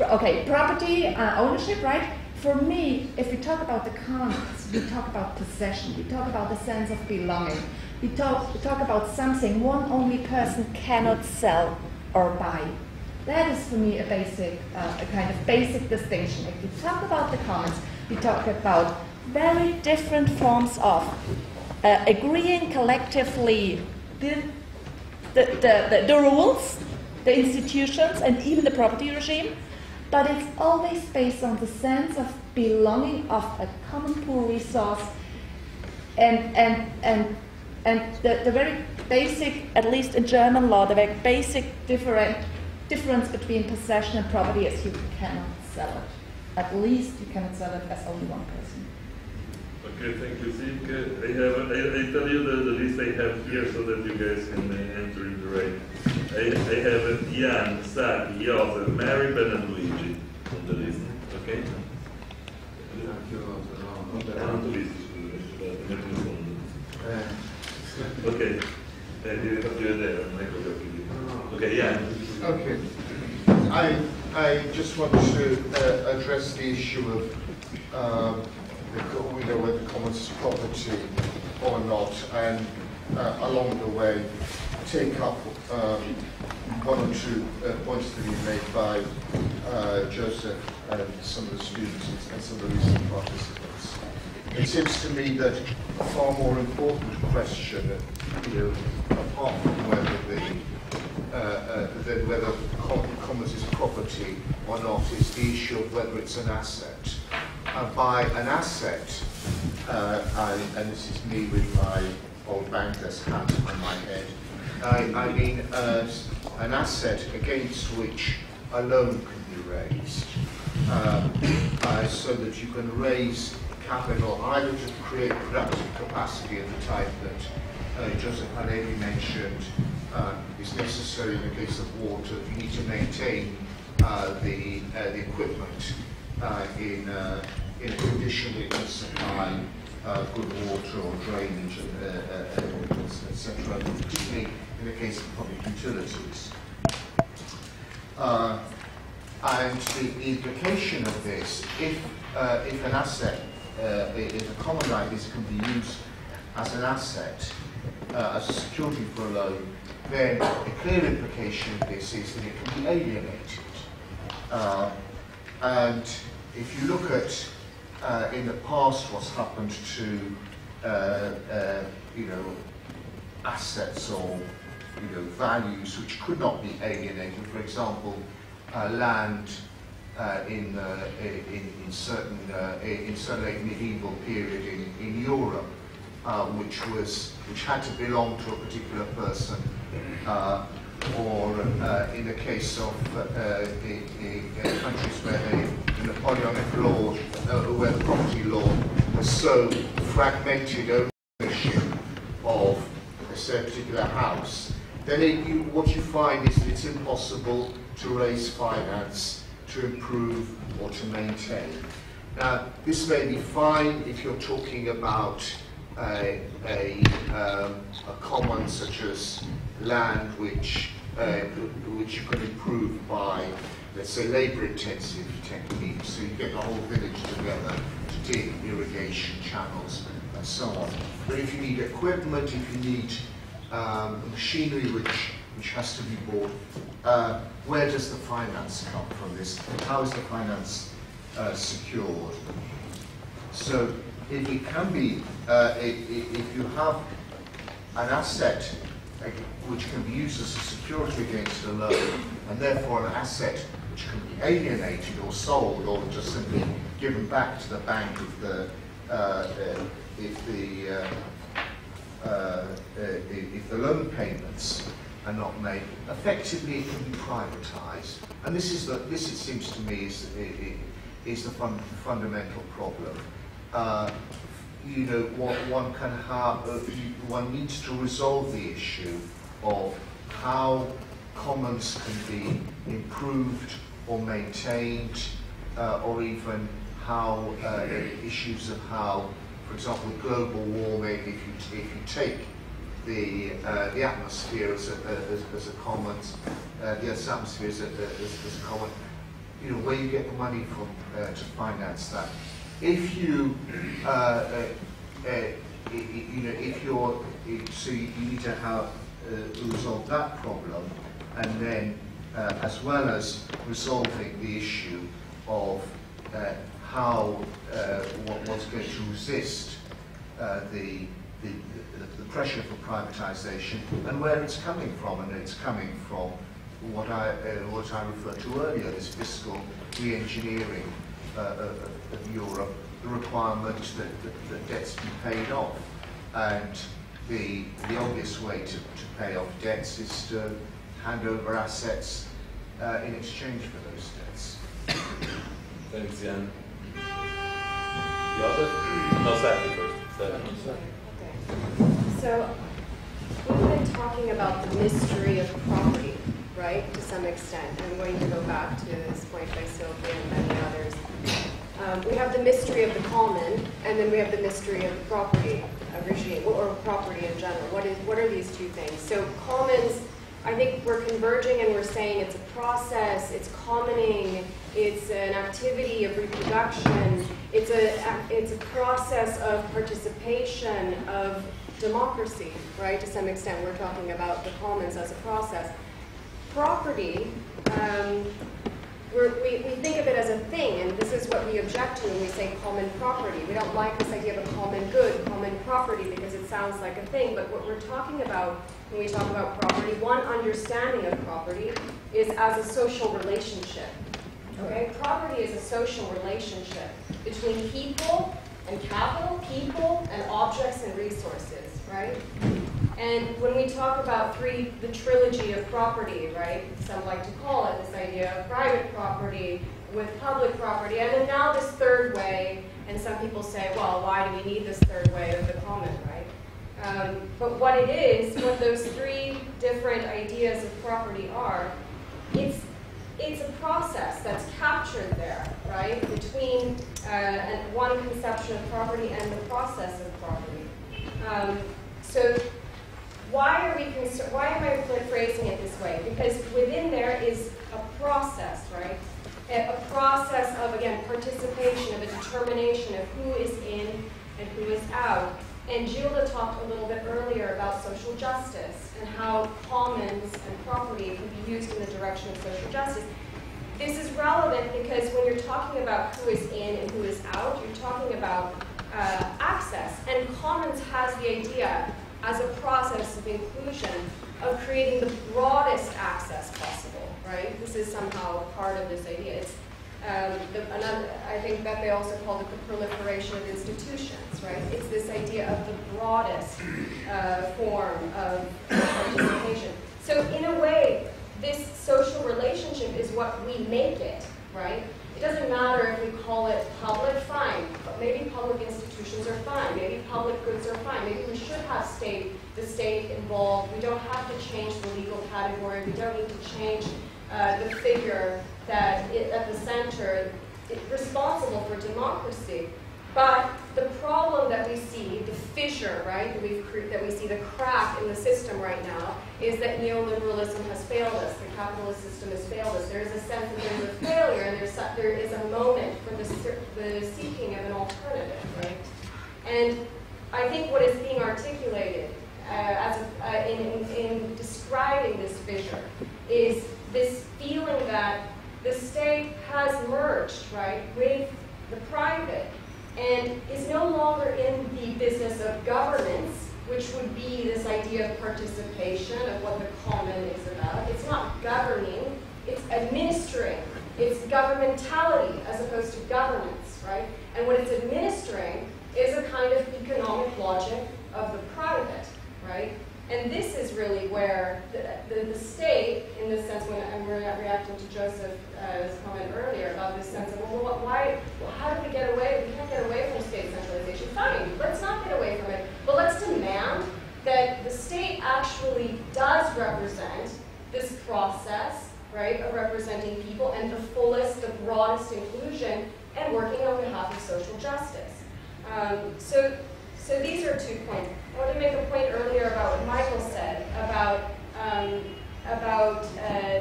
okay, property, ownership, right? For me, if we talk about the commons, we talk about possession. We talk about the sense of belonging. We talk about something one only person cannot sell or buy. That is for me a basic, a kind of basic distinction. If we talk about the commons, we talk about very different forms of agreeing collectively the rules, the institutions, and even the property regime, but it's always based on the sense of belonging of a common pool resource, and the very basic, at least in German law, the very basic difference between possession and property is you cannot sell it. At least you cannot sell it as only one person. Okay, thank you, Silke. I tell you the list I have here so that you guys can enter in the right. I have Jan, Saki, Josef, Mary, Ben, and Luigi on the list. Okay? Okay. Okay, Jan. Okay. I just want to address the issue of whether the commons is property or not, and along the way take up one or two points that you made by Joseph and some of the students and some of the recent participants. It seems to me that a far more important question, apart from whether commons is property or not, is the issue of whether it's an asset. By an asset, and this is me with my old banker's hat on my head, I mean an asset against which a loan can be raised, so that you can raise capital either to create productive capacity of the type that Joseph Halevi mentioned is necessary in the case of water. You need to maintain the equipment in a condition that can supply good water or drainage, etc., particularly in the case of public utilities. And the implication of this, if an asset, if a common right can be used as an asset, as a security for a loan, then the clear implication of this is that it can be alienated. And if you look at in the past what's happened to assets or values which could not be alienated, for example, land in certainly medieval period in Europe, which had to belong to a particular person, or in the case of countries where the Napoleonic law, where the property law was so fragmented ownership of a particular house, then what you find is that it's impossible to raise finance to improve or to maintain. Now, this may be fine if you're talking about a common such as land which you can improve by, let's say, labour-intensive techniques, so you get the whole village together to dig irrigation channels and so on. But if you need equipment, if you need machinery which has to be bought, where does the finance come from this? How is the finance secured? So if it can be, if you have an asset which can be used as a security against a loan, and therefore an asset which can be alienated or sold or just simply given back to the bank if the loan payments are not made, effectively it can be privatised. And this it seems to me is the fundamental problem. One can have, one needs to resolve the issue of how commons can be improved or maintained, or even how issues of how, for example, global warming, if you take the atmosphere as a commons, the Earth's atmosphere as a common, where you get the money from to finance that. If you, so you need to have resolve that problem, and then as well as resolving the issue of how what's going to resist the pressure for privatisation and where it's coming from, and it's coming from what I referred to earlier, this fiscal re-engineering of Europe, the requirement that debts be paid off, and the obvious way to pay off debts is to hand over assets in exchange for those debts. Thanks, Jan. The other? No, Sally first. So we've been talking about the mystery of property, right, to some extent. I'm going to go back to this point by Sylvia and many others. We have the mystery of the common, and then we have the mystery of property regime, or property in general. What are these two things? So commons, I think we're converging and we're saying it's a process, it's commoning, it's an activity of reproduction, it's a process of participation, of democracy, right? To some extent, we're talking about the commons as a process. Property, we think of it as a thing, and this is what we object to when we say common property. We don't like this idea of a common good, common property, because it sounds like a thing, but what we're talking about when we talk about property, one understanding of property is as a social relationship. Okay? Property is a social relationship between people and capital, people and objects and resources, right? And when we talk about the trilogy of property, right, some like to call it this idea of private property with public property, and then now this third way, and some people say, well, why do we need this third way of the common, right? But what it is, what those three different ideas of property are, it's it's a process that's captured there, right, between one conception of property and the process of property. So why am I phrasing it this way? Because within there is a process, right? A process of, again, participation, of a determination of who is in and who is out. And Gilda talked a little bit earlier about social justice and how commons and property can be used in the direction of social justice. This is relevant because when you're talking about who is in and who is out, you're talking about access. And commons has the idea as a process of inclusion of creating the broadest access possible, right? This is somehow part of this idea. It's, I think that they also called it the proliferation of institutions, right? It's this idea of the broadest form of participation. So in a way, this social relationship is what we make it, right? It doesn't matter if we call it public, fine. But maybe public institutions are fine. Maybe public goods are fine. Maybe we should have the state involved. We don't have to change the legal category. We don't need to change the figure that at the center is responsible for democracy. But the problem that we see, the fissure, right, that we see, the crack in the system right now, is that neoliberalism has failed us. The capitalist system has failed us. There is a sense that there's a failure, and there is a moment for the seeking of an alternative, right? And I think what is being articulated in describing this fissure is this feeling that the state has merged, right, with the private, and is no longer in the business of governance, which would be this idea of participation, of what the common is about. It's not governing, it's administering. It's governmentality as opposed to governance, right? And what it's administering is a kind of economic logic of the private, right? And this is really where the state, in this sense, when I'm reacting to Joseph's comment earlier about this sense of, well, how do we get away? We can't get away from state centralization. Fine, let's not get away from it. But let's demand that the state actually does represent this process, right, of representing people and the fullest, the broadest inclusion, and working on behalf of social justice. So these are 2 points. I want to make a point earlier about what Michael said about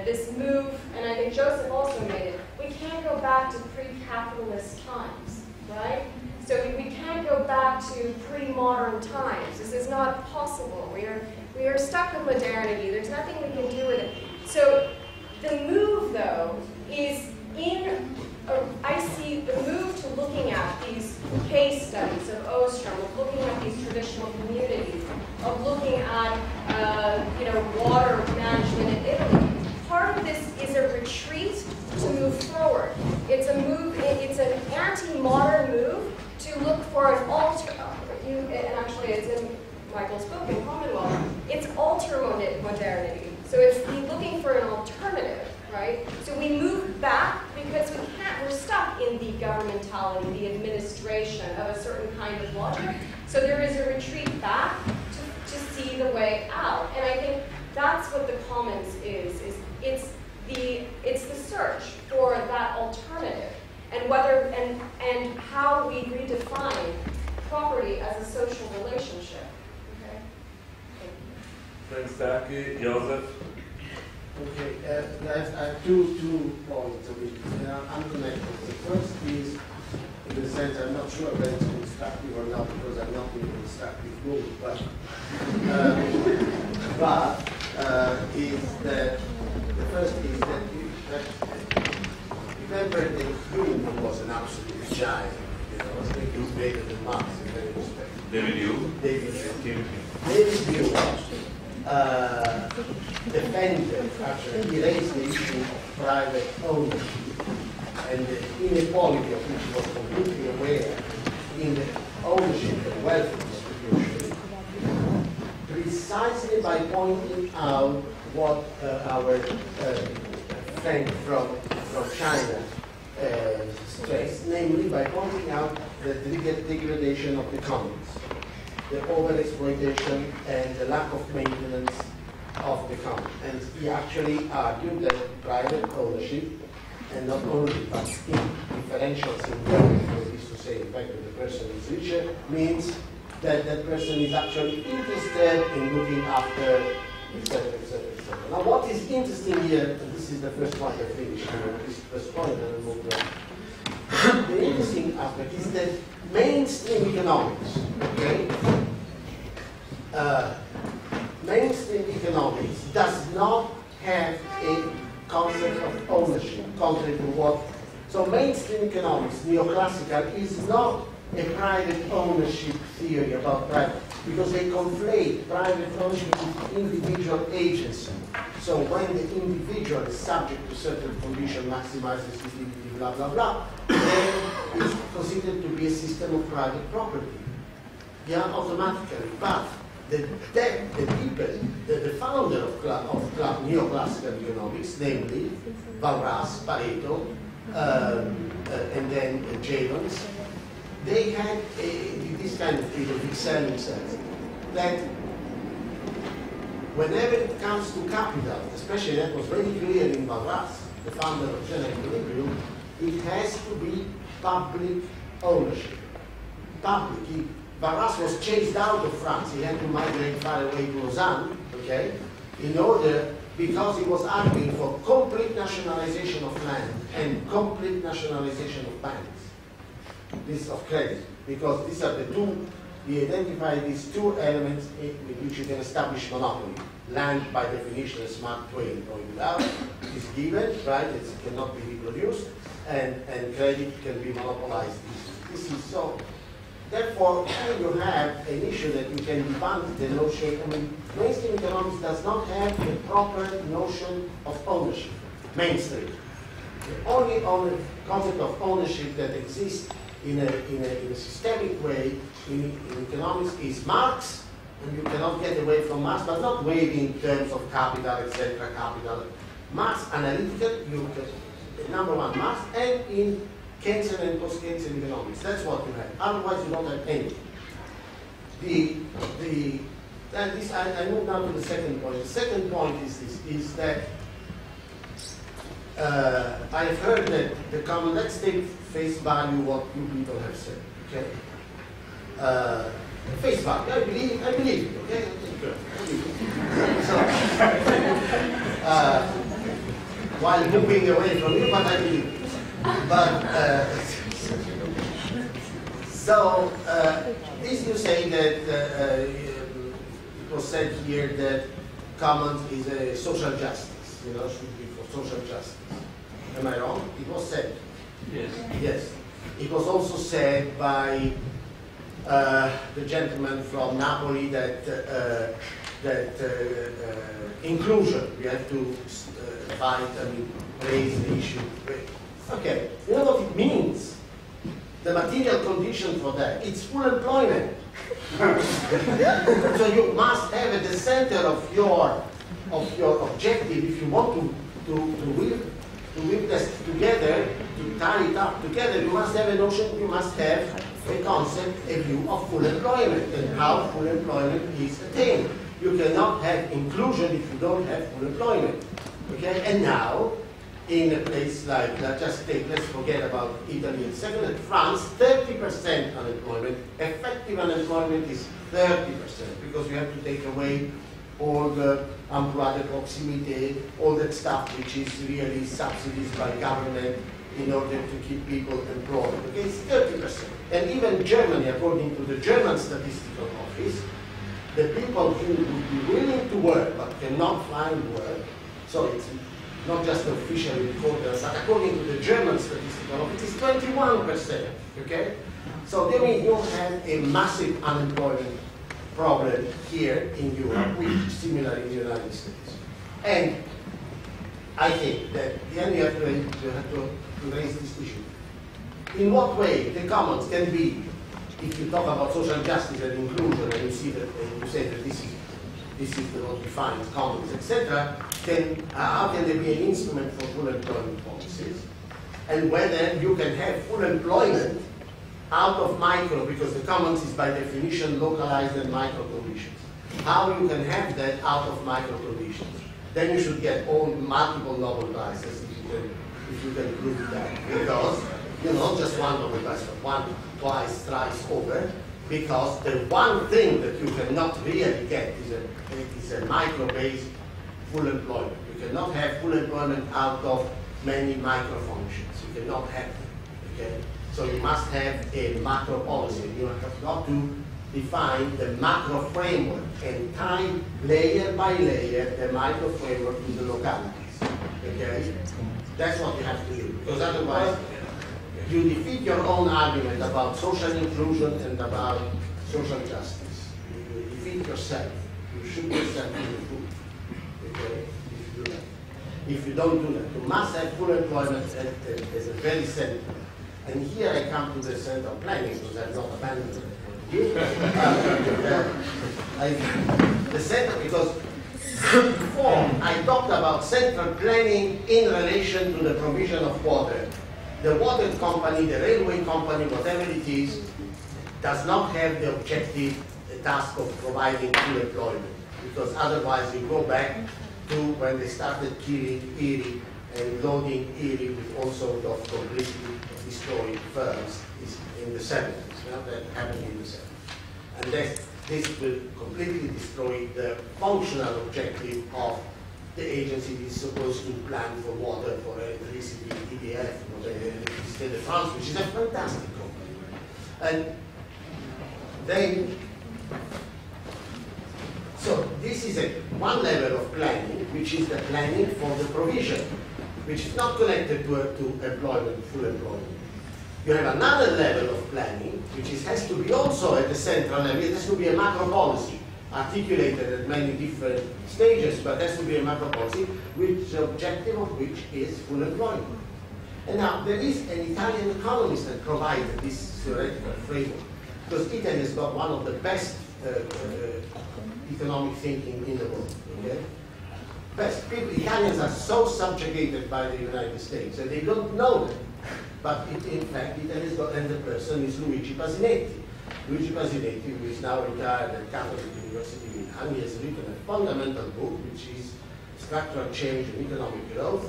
this move, and I think Joseph also made it. We can't go back to pre-capitalist times, right? So we can't go back to pre-modern times. This is not possible. We are stuck with modernity. There's nothing we can do with it. So the move, though, is I see the move to looking at these case studies of Ostrom, of looking at these traditional communities, of looking at water management in Italy. Part of this is a retreat to move forward. It's a move. It's an anti-modern move to look for an and actually it's in Michael's book in Commonwealth. It's alter-modernity. So it's looking for an alternative. Right? So we move back because we're stuck in the governmentality, the administration of a certain kind of logic. So there is a retreat back to see the way out. And I think that's what the commons is it's the search for that alternative and whether and how we redefine property as a social relationship. Okay? Thanks, Taki. Joseph? Okay, guys, I have two points of it. They are unconnected. The first is, in the sense, I'm not sure whether it's constructive or not, because I'm not in a constructive mood, is that the first is that remember that Hume was an absolute giant. I think he was greater than Marx in many respects. David Hume? David Hume. Defended, actually, he raised the issue of private ownership and the inequality of which he was completely aware in the ownership of wealth distribution, precisely by pointing out what our friend from China stressed, namely by pointing out the degradation of the commons, the overexploitation and the lack of maintenance of the common. And he actually argued that private ownership, and not only but differentials in wealth, that is to say, the fact that the person is richer, means that that person is actually interested in looking after, etc., etc., etc. Now, what is interesting here, and this is the first point I finished, this is the first point, and I'll move on. The interesting aspect is that mainstream economics, okay? Mainstream economics does not have a concept of ownership, contrary to what. So mainstream economics, neoclassical, is not a private ownership theory about private, because they conflate private ownership with individual agency. So when the individual is subject to certain condition, maximizes utility, blah, blah, blah, then it's considered to be a system of private property. Yeah, automatically. But the founder of neoclassical economics, namely Walras, Pareto, and then Jevons, they had this kind of theory, selling sense, that whenever it comes to capital, especially that was very clear in Walras, the founder of General Equilibrium, it has to be public ownership. Public. Walras was chased out of France. He had to migrate far away to Lausanne, okay, in order, because he was arguing for complete nationalization of land and complete nationalization of banks. This of credit, because these are the two, we identify these two elements with which you can establish monopoly. Land, by definition, as Mark Twain pointed out, is given, right? It cannot be reproduced, and credit can be monopolized. This is so. Therefore, here you have an issue that you can debunk the notion. I mean, mainstream economics does not have a proper notion of ownership. Mainstream. The only concept of ownership that exists in a systemic way in economics is Marx, and you cannot get away from Marx, but not waving in terms of capital, etc., capital. Marx analytical, you can, number one, Marx, and in Keynesian and post-Keynesian economics. That's what you have. Otherwise, you don't have any. And this, I move now to the second point. The second point is this: is that I've heard that the common. Let's take face value what you people have said. Okay. Face value. I believe it. Okay. Good. So, while moving away from you, but I believe it. But this you say that it was said here that commons is a social justice, should be for social justice. Am I wrong? It was said. Yes. Yes. It was also said by the gentleman from Napoli that inclusion, we have to raise the issue. Okay, you know what it means? The material condition for that, it's full employment. So you must have at the center of your objective, if you want to whip this together, to tie it up together, you must have a notion, you must have a concept, a view of full employment and how full employment is attained. You cannot have inclusion if you don't have full employment. Okay, and now, in a place like, let's forget about Italy and second, and France, 30% unemployment. Effective unemployment is 30%, because you have to take away all the emploi de proximité, all that stuff which is really subsidies by government in order to keep people employed. Okay, it's 30%. And even Germany, according to the German Statistical Office, the people who would be willing to work but cannot find work, so it's not just officially recorded, but according to the German Statistical Office, it's 21%. Okay? So that means you have a massive unemployment problem here in Europe, which is similar in the United States. And I think that then you have to raise this issue. In what way the commons can be, if you talk about social justice and inclusion, and you see that you say that this is what defines commons, etc., how can there be an instrument for full employment policies? And whether you can have full employment out of micro, because the commons is by definition localized and micro conditions. how you can have that out of micro provisions. Then you should get all multiple Nobel Prizes if you can prove that. Because, not just one Nobel Prize, but one, twice, thrice over. Because the one thing that you cannot really get is a micro-based full employment. You cannot have full employment out of many micro functions. You cannot have them. Okay? So you must have a macro policy. You have got to define the macro framework and tie layer by layer the micro framework to the localities. Okay? That's what you have to do. Because otherwise, you defeat your own argument about social inclusion and about social justice. You defeat yourself. You shoot yourself in the foot. Okay? If you do that. If you don't do that, you must have full employment as a very center. And here I come to the central planning, because I've not abandoned it. The center, because before I talked about central planning in relation to the provision of water. The water company, the railway company, whatever it is, does not have the objective task of providing full employment. Because otherwise you go back to when they started killing Erie and loading Erie with all sorts of completely destroyed firms in the 70s. That happened in the 70s. And this will completely destroy the functional objective of the agency that is supposed to plan for water, for electricity, EDF, Electricité de France, which is a fantastic company. And then, so this is one level of planning, which is the planning for the provision, which is not connected to employment, full employment. You have another level of planning, which has to be also at the central level. It has to be a macro policy, articulated at many different stages, but has to be a macro policy, which the objective of which is full employment. And now, there is an Italian economist that provided this theoretical framework, because Italy has got one of the best economic thinking in the world. Okay? Best. Italians are so subjugated by the United States that they don't know that. But in fact, Italy has got, and the person is Luigi Pasinetti. Luigi Pasinetti, who is now retired at Catholic University in Milan, he has written a fundamental book, which is Structural Change and Economic Growth,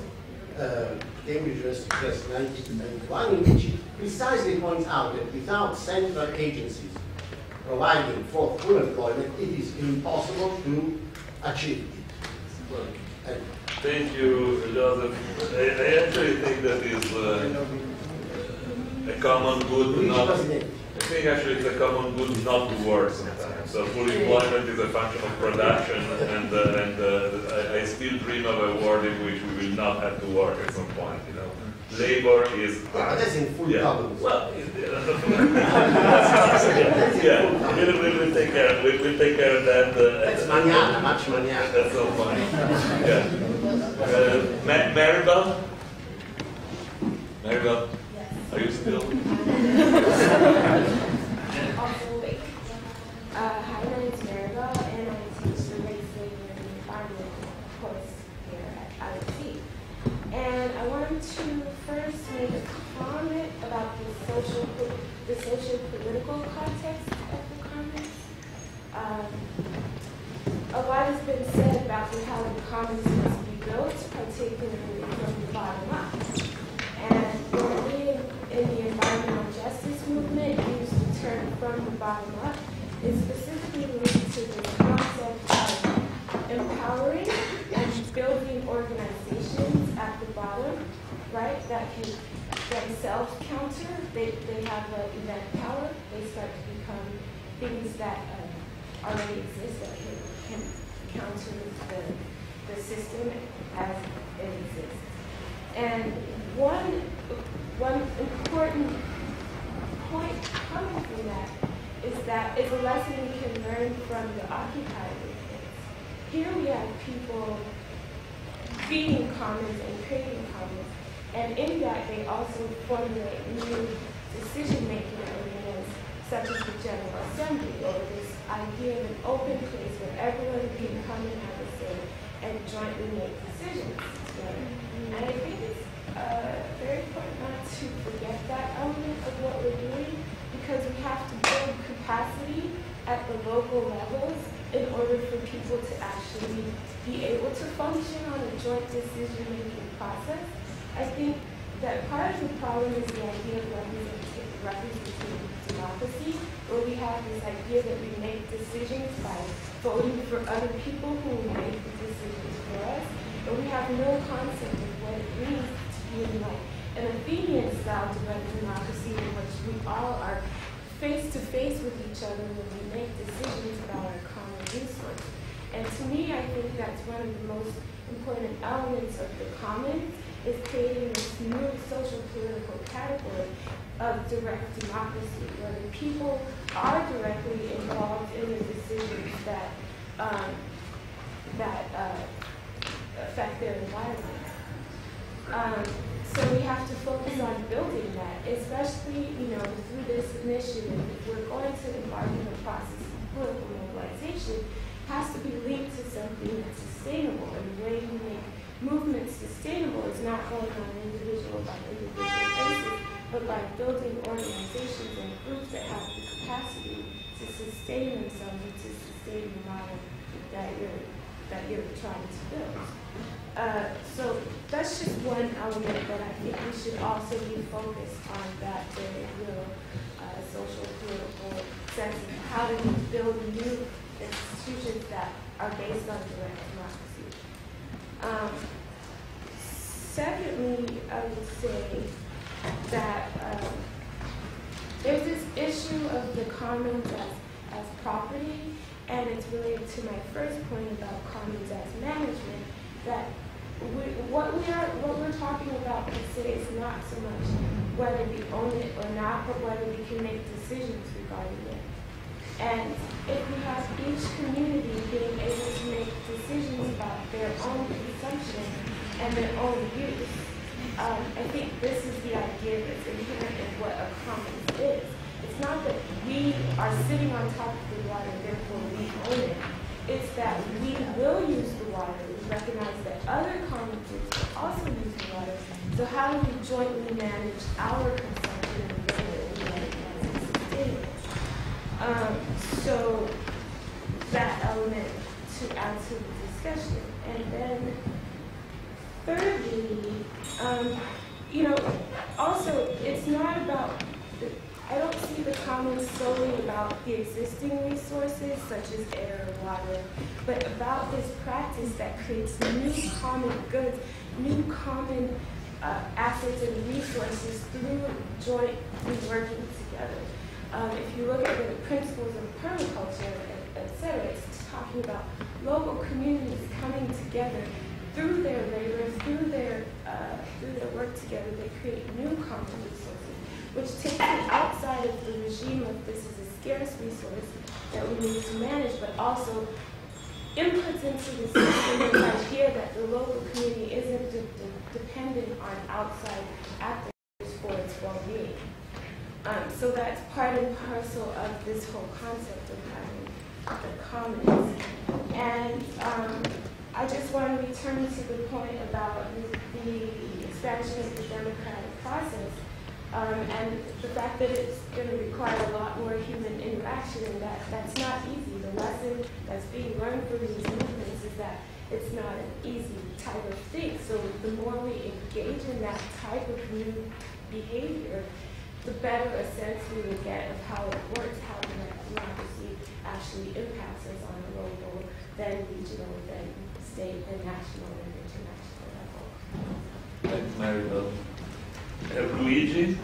Cambridge University Press 1991, in which he precisely points out that without central agencies providing for full employment, it is impossible to achieve it. Thank you, Joseph. I actually think that is a common good not. I think actually it's a common good not to work sometimes. So full employment is a function of production, and I still dream of a world in which we will not have to work at some point. Labor is. That's in full government. Well, yeah, we'll take care of. We'll take care of that. That's mañana, much mañana. That's so funny. Yeah. Maribel? Maribel? Yes. Are you still? Hi, my name is Maribel, and I teach the race, slavery, and environment course here at IUT. And I wanted to first make a comment about the social-political context of the comments. A lot has been said about how the commons must be built, particularly from the bottom up. And when we in the environmental justice movement use the term from the bottom up, it specifically relates to the concept of empowering and building organizations at the bottom, right, that can themselves counter. They have event power. They start to become things that already exist that can counter the system as it exists. And one important point coming from that is a lesson we can learn from the Occupy movement. Here we have people feeding commons and creating commons, and in that they also formulate new decision-making arenas, such as the General Assembly, or this idea of an open place where everyone can come and have a say and jointly make decisions together. And I think it's very important not to forget that element of what we're doing, because we have to build capacity at the local levels in order for people to actually be able to function on a joint decision-making process. I think that part of the problem is the idea of representative democracy, where we have this idea that we make decisions by voting for other people who will make the decisions for us, but we have no concept of what it means to be in like an Athenian-style direct democracy in which we all are face-to-face with each other when we make decisions about our common resource. And to me, I think that's one of the most important elements of the commons, is creating this new social political category of direct democracy, where the people are directly involved in the decisions that affect their environment. So we have to focus on building that, especially, through this initiative. If we're going to embark on a process of political mobilization, it has to be linked to something that's sustainable. And the way you make movements sustainable is not going on an individual by individual basis, but by building organizations and groups that have the capacity to sustain themselves and to sustain the model that you're trying to build. So that's just one element that I think we should also be focused on, that very real social political sense of how do we build new institutions that are based on direct democracy. Secondly, I would say that there's this issue of the commons as property, and it's related to my first point about commons as management, that what we're talking about per se is not so much whether we own it or not, but whether we can make decisions regarding it. And if we have each community being able to make decisions about their own consumption and their own use, I think this is the idea that's inherent in what a commons is. It's not that we are sitting on top of the water, therefore we own it. It's that we will use the water. We recognize that other common groups will also use the water. So how do we jointly manage our consumption in a way that we recognize is sustainable? So that element to add to the discussion. And then thirdly, also it's not about, I don't see the commons solely about the existing resources, such as air or water, but about this practice that creates new common goods, new common assets and resources through jointly working together. If you look at the principles of permaculture, etc., it's talking about local communities coming together through their labor, through their work together. They create new common resources, which takes it outside of the regime of this is a scarce resource that we need to manage, but also inputs into the system the idea that the local community isn't dependent on outside actors for its well-being. So that's part and parcel of this whole concept of having the commons. And I just want to return to the point about the expansion of the democratic process. And the fact that it's going to require a lot more human interaction, and that's not easy. The lesson that's being learned from these movements is that it's not an easy type of thing. So the more we engage in that type of new behavior, the better a sense we will get of how it works, how democracy actually impacts us on a local, then regional, then state, then national, and international level. Thanks, Maribel. I have Luigi,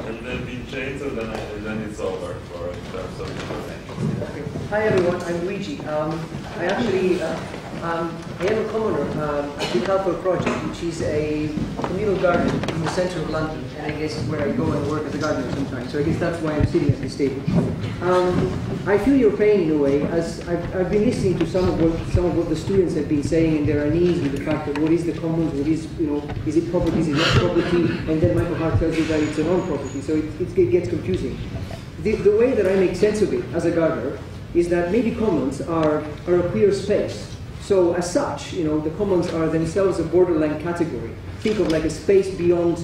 and then Vincenzo, then it's over for in terms of interventions. Hi everyone, I'm Luigi. I actually I am a commoner at the Palazzo Project, which is a communal garden in the centre of London, and I guess where I go and work as a gardener sometimes. So I guess that's why I'm sitting at this table. I feel your pain in a way, as I've been listening to some of what the students have been saying, and they're uneasy with the fact that what is the commons, what is, is it property, is it not property, and then Michael Hart tells you that it's a non-property, so it gets confusing. The way that I make sense of it as a gardener is that maybe commons are a queer space. So as such, the commons are themselves a borderline category. Think of like a space beyond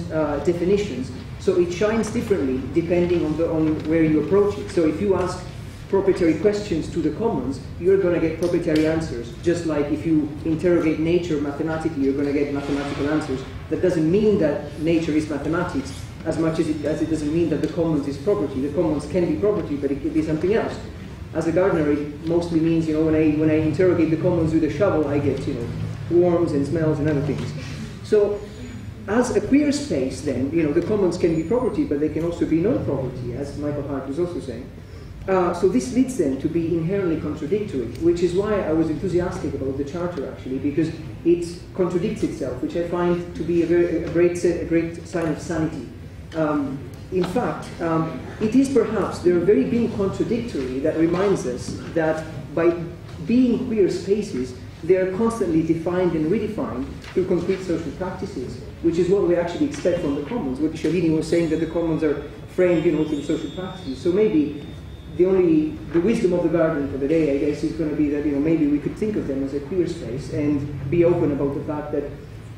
definitions. So it shines differently depending on where you approach it. So if you ask proprietary questions to the commons, you're going to get proprietary answers. Just like if you interrogate nature mathematically, you're going to get mathematical answers. That doesn't mean that nature is mathematics as much as it doesn't mean that the commons is property. The commons can be property, but it could be something else. As a gardener, it mostly means, when I interrogate the commons with a shovel, I get, worms and smells and other things. So, as a queer space, then, the commons can be property, but they can also be non-property, as Michael Hart was also saying. So this leads them to be inherently contradictory, which is why I was enthusiastic about the Charter, actually, because it contradicts itself, which I find to be a great sign of sanity. In fact, it is perhaps their very being contradictory that reminds us that by being queer spaces, they are constantly defined and redefined through concrete social practices, which is what we actually expect from the commons. What Shalini was saying, that the commons are framed, through social practices. So maybe the wisdom of the garden for the day, I guess, is going to be that maybe we could think of them as a queer space and be open about the fact that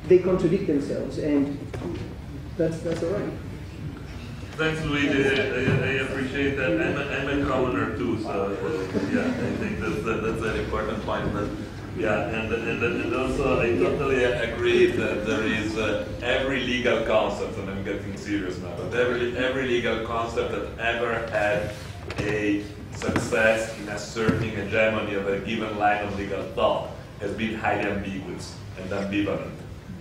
they contradict themselves, and that's all right. Thanks, Luigi. I appreciate that. I'm a commoner too, so yeah, I think that's an important point. But yeah, and also I totally agree that there is every legal concept, and I'm getting serious now, but every legal concept that ever had a success in asserting hegemony of a given line of legal thought has been highly ambiguous and ambivalent.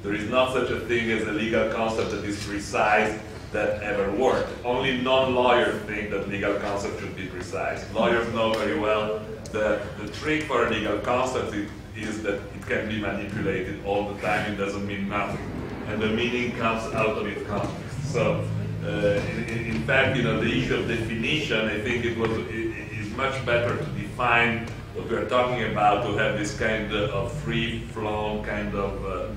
There is not such a thing as a legal concept that is precise that ever worked. Only non-lawyers think that legal concept should be precise. Lawyers know very well that the trick for a legal concept is that it can be manipulated all the time. It doesn't mean nothing, and the meaning comes out of its context. So, in fact, the issue of definition, I think it is much better to define what we are talking about, to have this kind of free-flowing kind of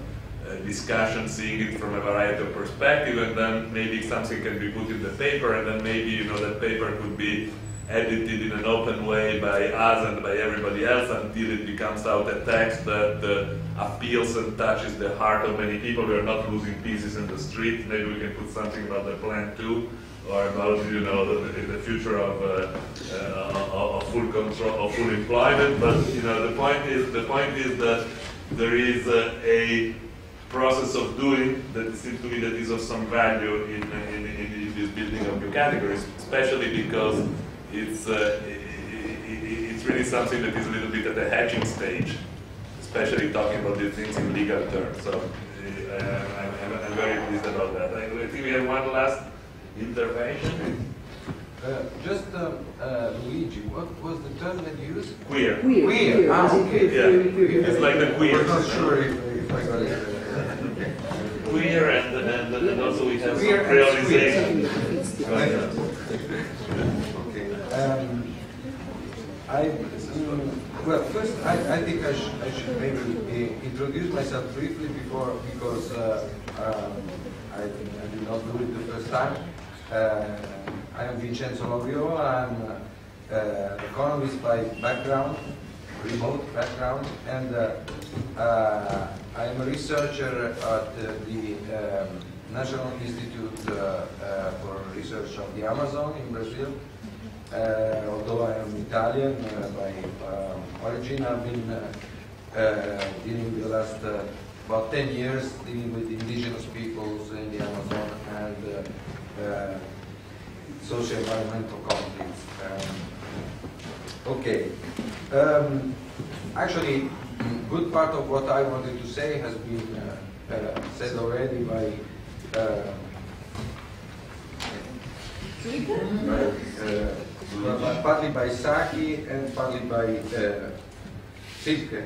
discussion, seeing it from a variety of perspectives, and then maybe something can be put in the paper, and then maybe that paper could be edited in an open way by us and by everybody else until it becomes out a text that appeals and touches the heart of many people. We are not losing pieces in the street. Maybe we can put something about the plan too, or about the future of full control, of full employment. But the point is that there is a process of doing that seems to me that is of some value in this building of new categories, especially because it's really something that is a little bit at the hatching stage, especially talking about these things in legal terms. So I'm very pleased about that. I think we have one last intervention. Luigi, what was the term that you used? Queer. Queer. Okay. Yeah. It's like the queer. I'm not sure if I got it. Queer and also we have queer some realization. Well, first I think I should maybe introduce myself briefly because I did not do it the first time. I am Vincenzo Loviola. I'm an economist by background, remote background, and I am a researcher at the National Institute for Research of the Amazon in Brazil. Although I am Italian by origin, I've been dealing the last about 10 years dealing with indigenous peoples in the Amazon and socio-environmental conflicts. Okay. Actually, good part of what I wanted to say has been said already by partly by Saki and partly by Silke.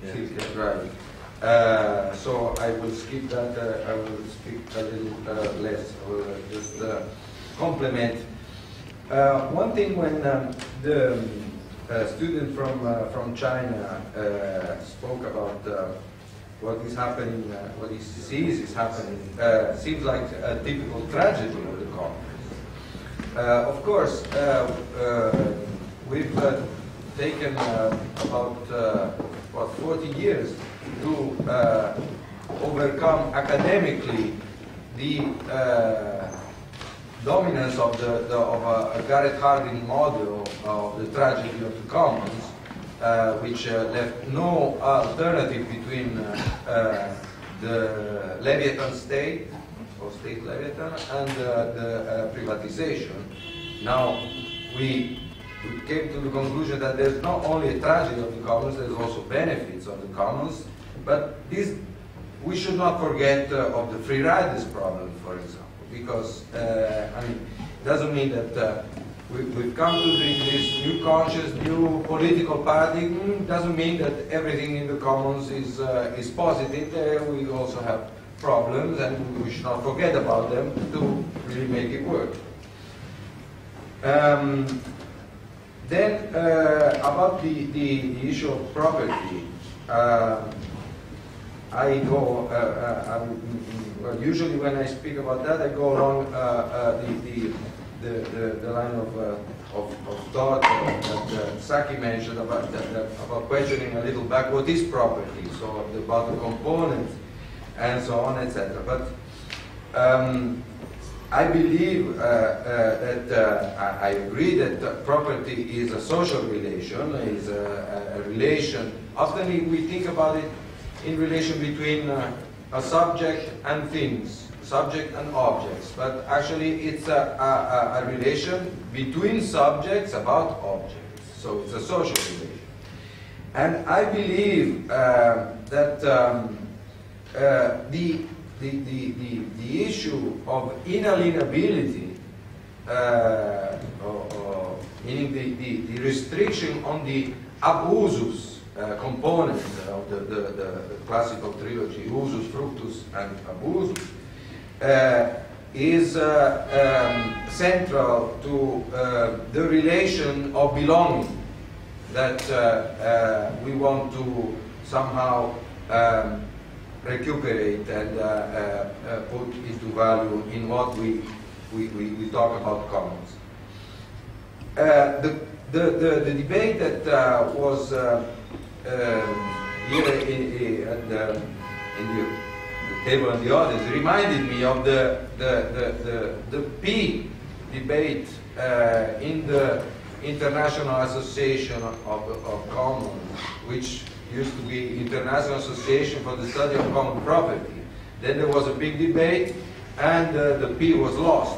Yeah. Silke, right. So I will skip that. I will speak a little less. I will just complement. One thing when the student from China spoke about what is happening, what he sees is happening, seems like a typical tragedy of the commons. Of course, we've taken about 40 years to overcome academically the dominance of a Gareth Hardin model of the tragedy of the commons, which left no alternative between the Leviathan state, or state Leviathan, and the privatization. Now, we came to the conclusion that there's not only a tragedy of the commons, there's also benefits of the commons, but we should not forget of the free riders problem, for example, because I mean, it doesn't mean that we've come to this new conscious, new political paradigm. Doesn't mean that everything in the commons is positive. We also have problems, and we should not forget about them to really make it work. Then about the issue of property, I go. Well, usually when I speak about that, I go along the line of thought that Saki mentioned about questioning a little back what is property, so about the components and so on, etc. But I believe that I agree that property is a social relation, is a relation. Often we think about it in relation between a subject and things, subject and objects, but actually it's a relation between subjects about objects, so it's a social relation. And I believe that the issue of inalienability, meaning the restriction on the abusus component of the classical trilogy, usus, fructus, and abusus, is central to the relation of belonging that we want to somehow recuperate and put into value in what we talk about commons. The debate that was here in the table and the audience reminded me of the P debate in the International Association of Commons, which used to be International Association for the Study of Common Property. Then there was a big debate, and the P was lost.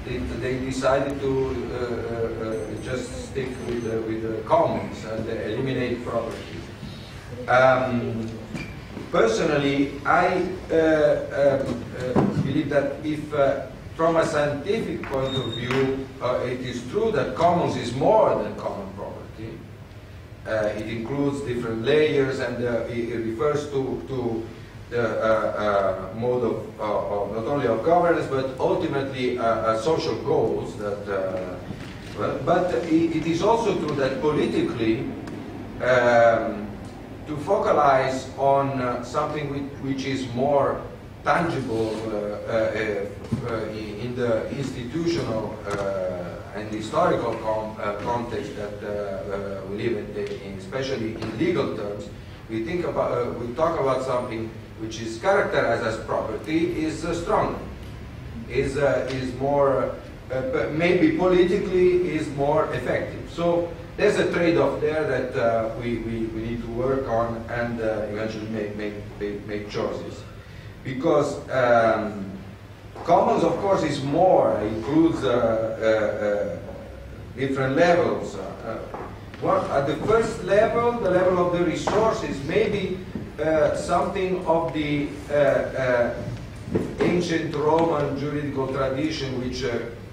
They decided to just stick with the commons and eliminate property. Personally, I believe that if, from a scientific point of view, it is true that commons is more than common property. It includes different layers, and it refers to the mode of not only of governance, but ultimately social goals. That, but it is also true that politically, to focalize on something which is more tangible in the institutional and historical context that we live in, especially in legal terms, we talk about something which is characterized as property, is stronger, is more, maybe politically is more effective. So there's a trade-off there that we need to work on and eventually make choices. Because commons, of course, is more, includes different levels. At the first level, the level of the resources, maybe something of the ancient Roman juridical tradition, which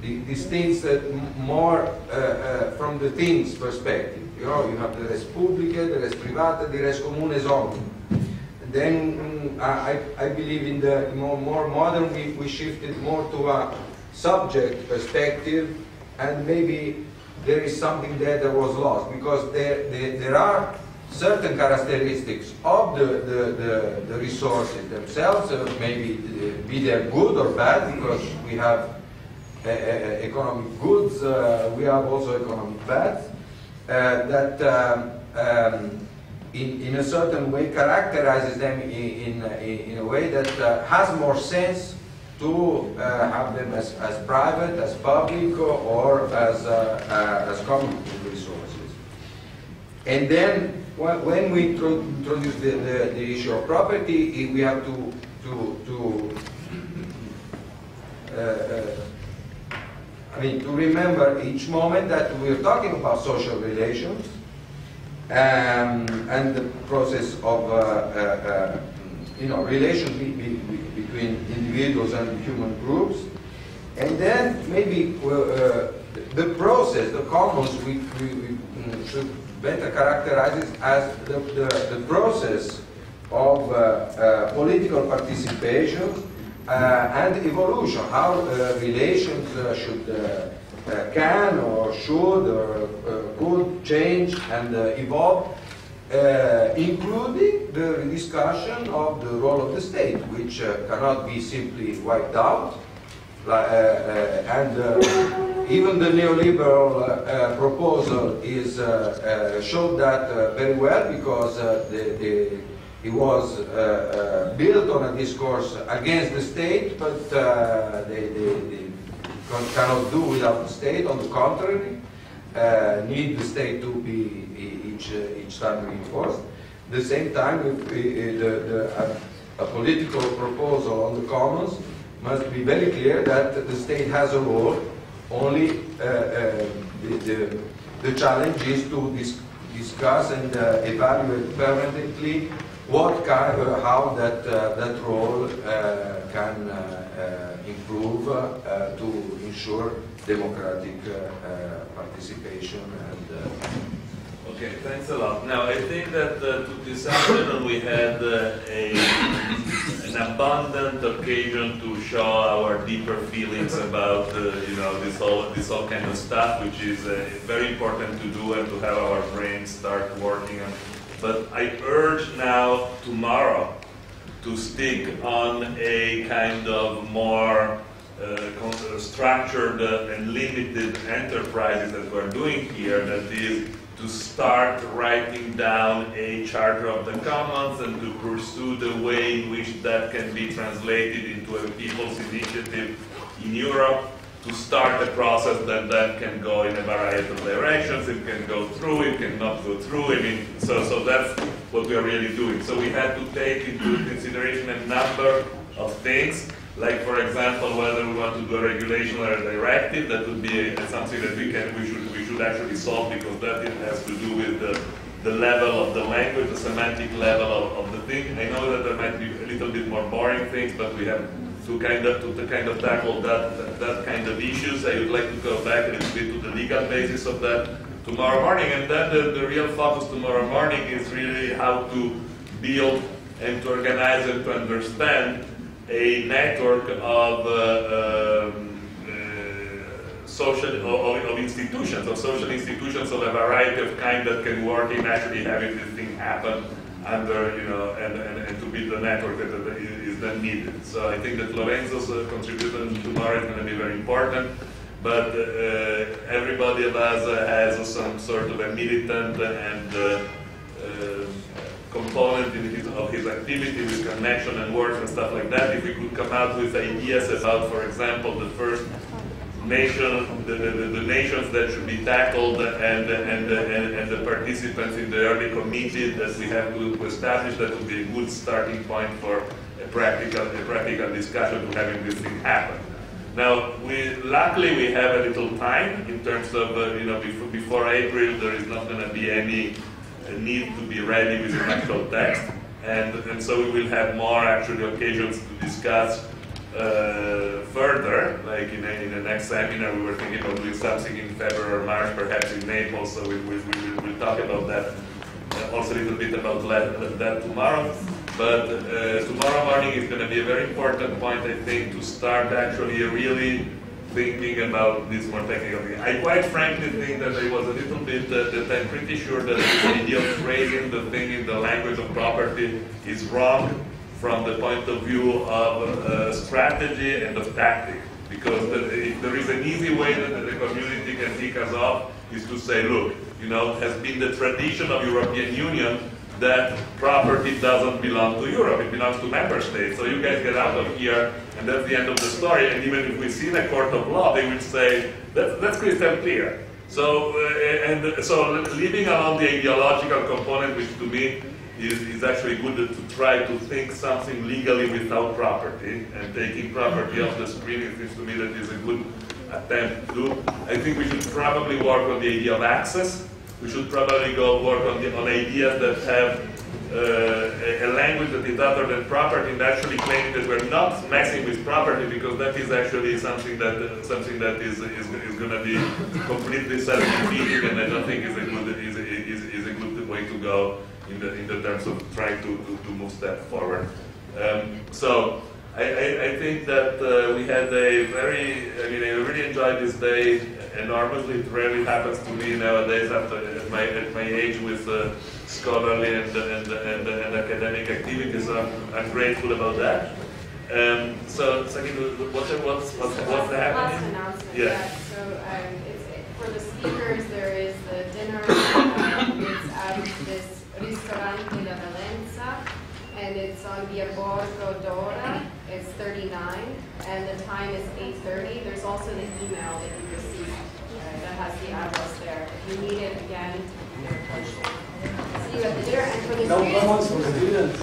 distinguishes more from the things perspective. You know, you have the res publica, the res privata, the res communes omnium. Then I believe in the more modern, we shifted more to a subject perspective, and maybe there is something there that was lost, because there are certain characteristics of the resources themselves, maybe be they good or bad, because we have economic goods, we have also economic bads, that in a certain way characterizes them in a way that has more sense to have them as private, as public, or as common resources. And then when we introduce the issue of property, we have to remember each moment that we're talking about social relations and the process of relations between individuals and human groups, and then maybe the process, the commons, we should better characterize it as the process of political participation and evolution, how relations can or should or could change and evolve, including the discussion of the role of the state, which cannot be simply wiped out. And even the neoliberal proposal showed that very well, because it was built on a discourse against the state, but they cannot do without the state. On the contrary, need the state to be each time reinforced. At the same time, a political proposal on the commons must be very clear that the state has a role. Only the challenge is to discuss and evaluate permanently how that role can improve to ensure democratic participation and. Okay, thanks a lot. Now, I think that this afternoon we had an abundant occasion to show our deeper feelings about this whole kind of stuff, which is very important to do and to have our brains start working on. But I urge now tomorrow to stick on a kind of more structured and limited enterprises that we're doing here, that is to start writing down a charter of the commons and to pursue the way in which that can be translated into a people's initiative in Europe, to start a process that then can go in a variety of directions. It can go through, it cannot go through. I mean, so that's what we are really doing. So we had to take into consideration a number of things, like, for example, whether we want to do a regulation or a directive. That would be something that we should actually solve, because that has to do with the level of the language, the semantic level of the thing. I know that there might be a little bit more boring things, but we have to kind of tackle that kind of issues. I would like to go back a little bit to the legal basis of that tomorrow morning, and then the real focus tomorrow morning is really how to build and to organize and to understand a network of social institutions of a variety of kind that can work in actually having this thing happen under, and to build the network that is then needed. So I think that Lorenzo's contribution tomorrow is going to be very important, but everybody of us has some sort of a militant and component of his activity with connection and work and stuff like that. If we could come out with ideas about, for example, the first nation, the nations that should be tackled, and the participants in the early committee that we have to establish, that would be a good starting point for a practical discussion to having this thing happen. Now, luckily we have a little time in terms of before April there is not going to be any need to be ready with an actual text, and so we will have more actually occasions to discuss further, like in the next seminar. We were thinking about doing something in February or March, perhaps in Naples, so we'll talk about that, also a little bit about that tomorrow. But tomorrow morning is going to be a very important point, I think, to start actually really thinking about this more technical thing. I quite frankly think that I was a little bit, that I'm pretty sure that the idea of phrasing the thing in the language of property is wrong from the point of view of strategy and of tactic. Because if there is an easy way that the community can tick us off, is to say, look, has been the tradition of European Union that property doesn't belong to Europe, it belongs to member states. So you guys get out of here, and that's the end of the story. And even if we see in a court of law, they will say, that's crystal clear. So, so leaving alone the ideological component, which to me is actually good to try to think something legally without property, and taking property off the screen, it seems to me that is a good attempt to do. I think we should probably work on the idea of access. We should probably go work on ideas that have a language that is other than property, and actually claiming that we're not messing with property, because that is actually something that is going to be completely self-defeating, and I don't think is a good way to go in the terms of trying to move step forward. So I think that we had a very, I really enjoyed this day enormously. It rarely happens to me nowadays at my age with scholarly and academic activities. So I'm grateful about that. So second, what's happening? Last announcement. Yeah. So for the speakers, there is the dinner. It's at this Ristorante La Valenza, and it's on Via Borgo d'Ora. It's 39, and the time is 8:30. There's also the email that you received that has the address there. If you need it again, see you at the dinner. And for the no comments from students.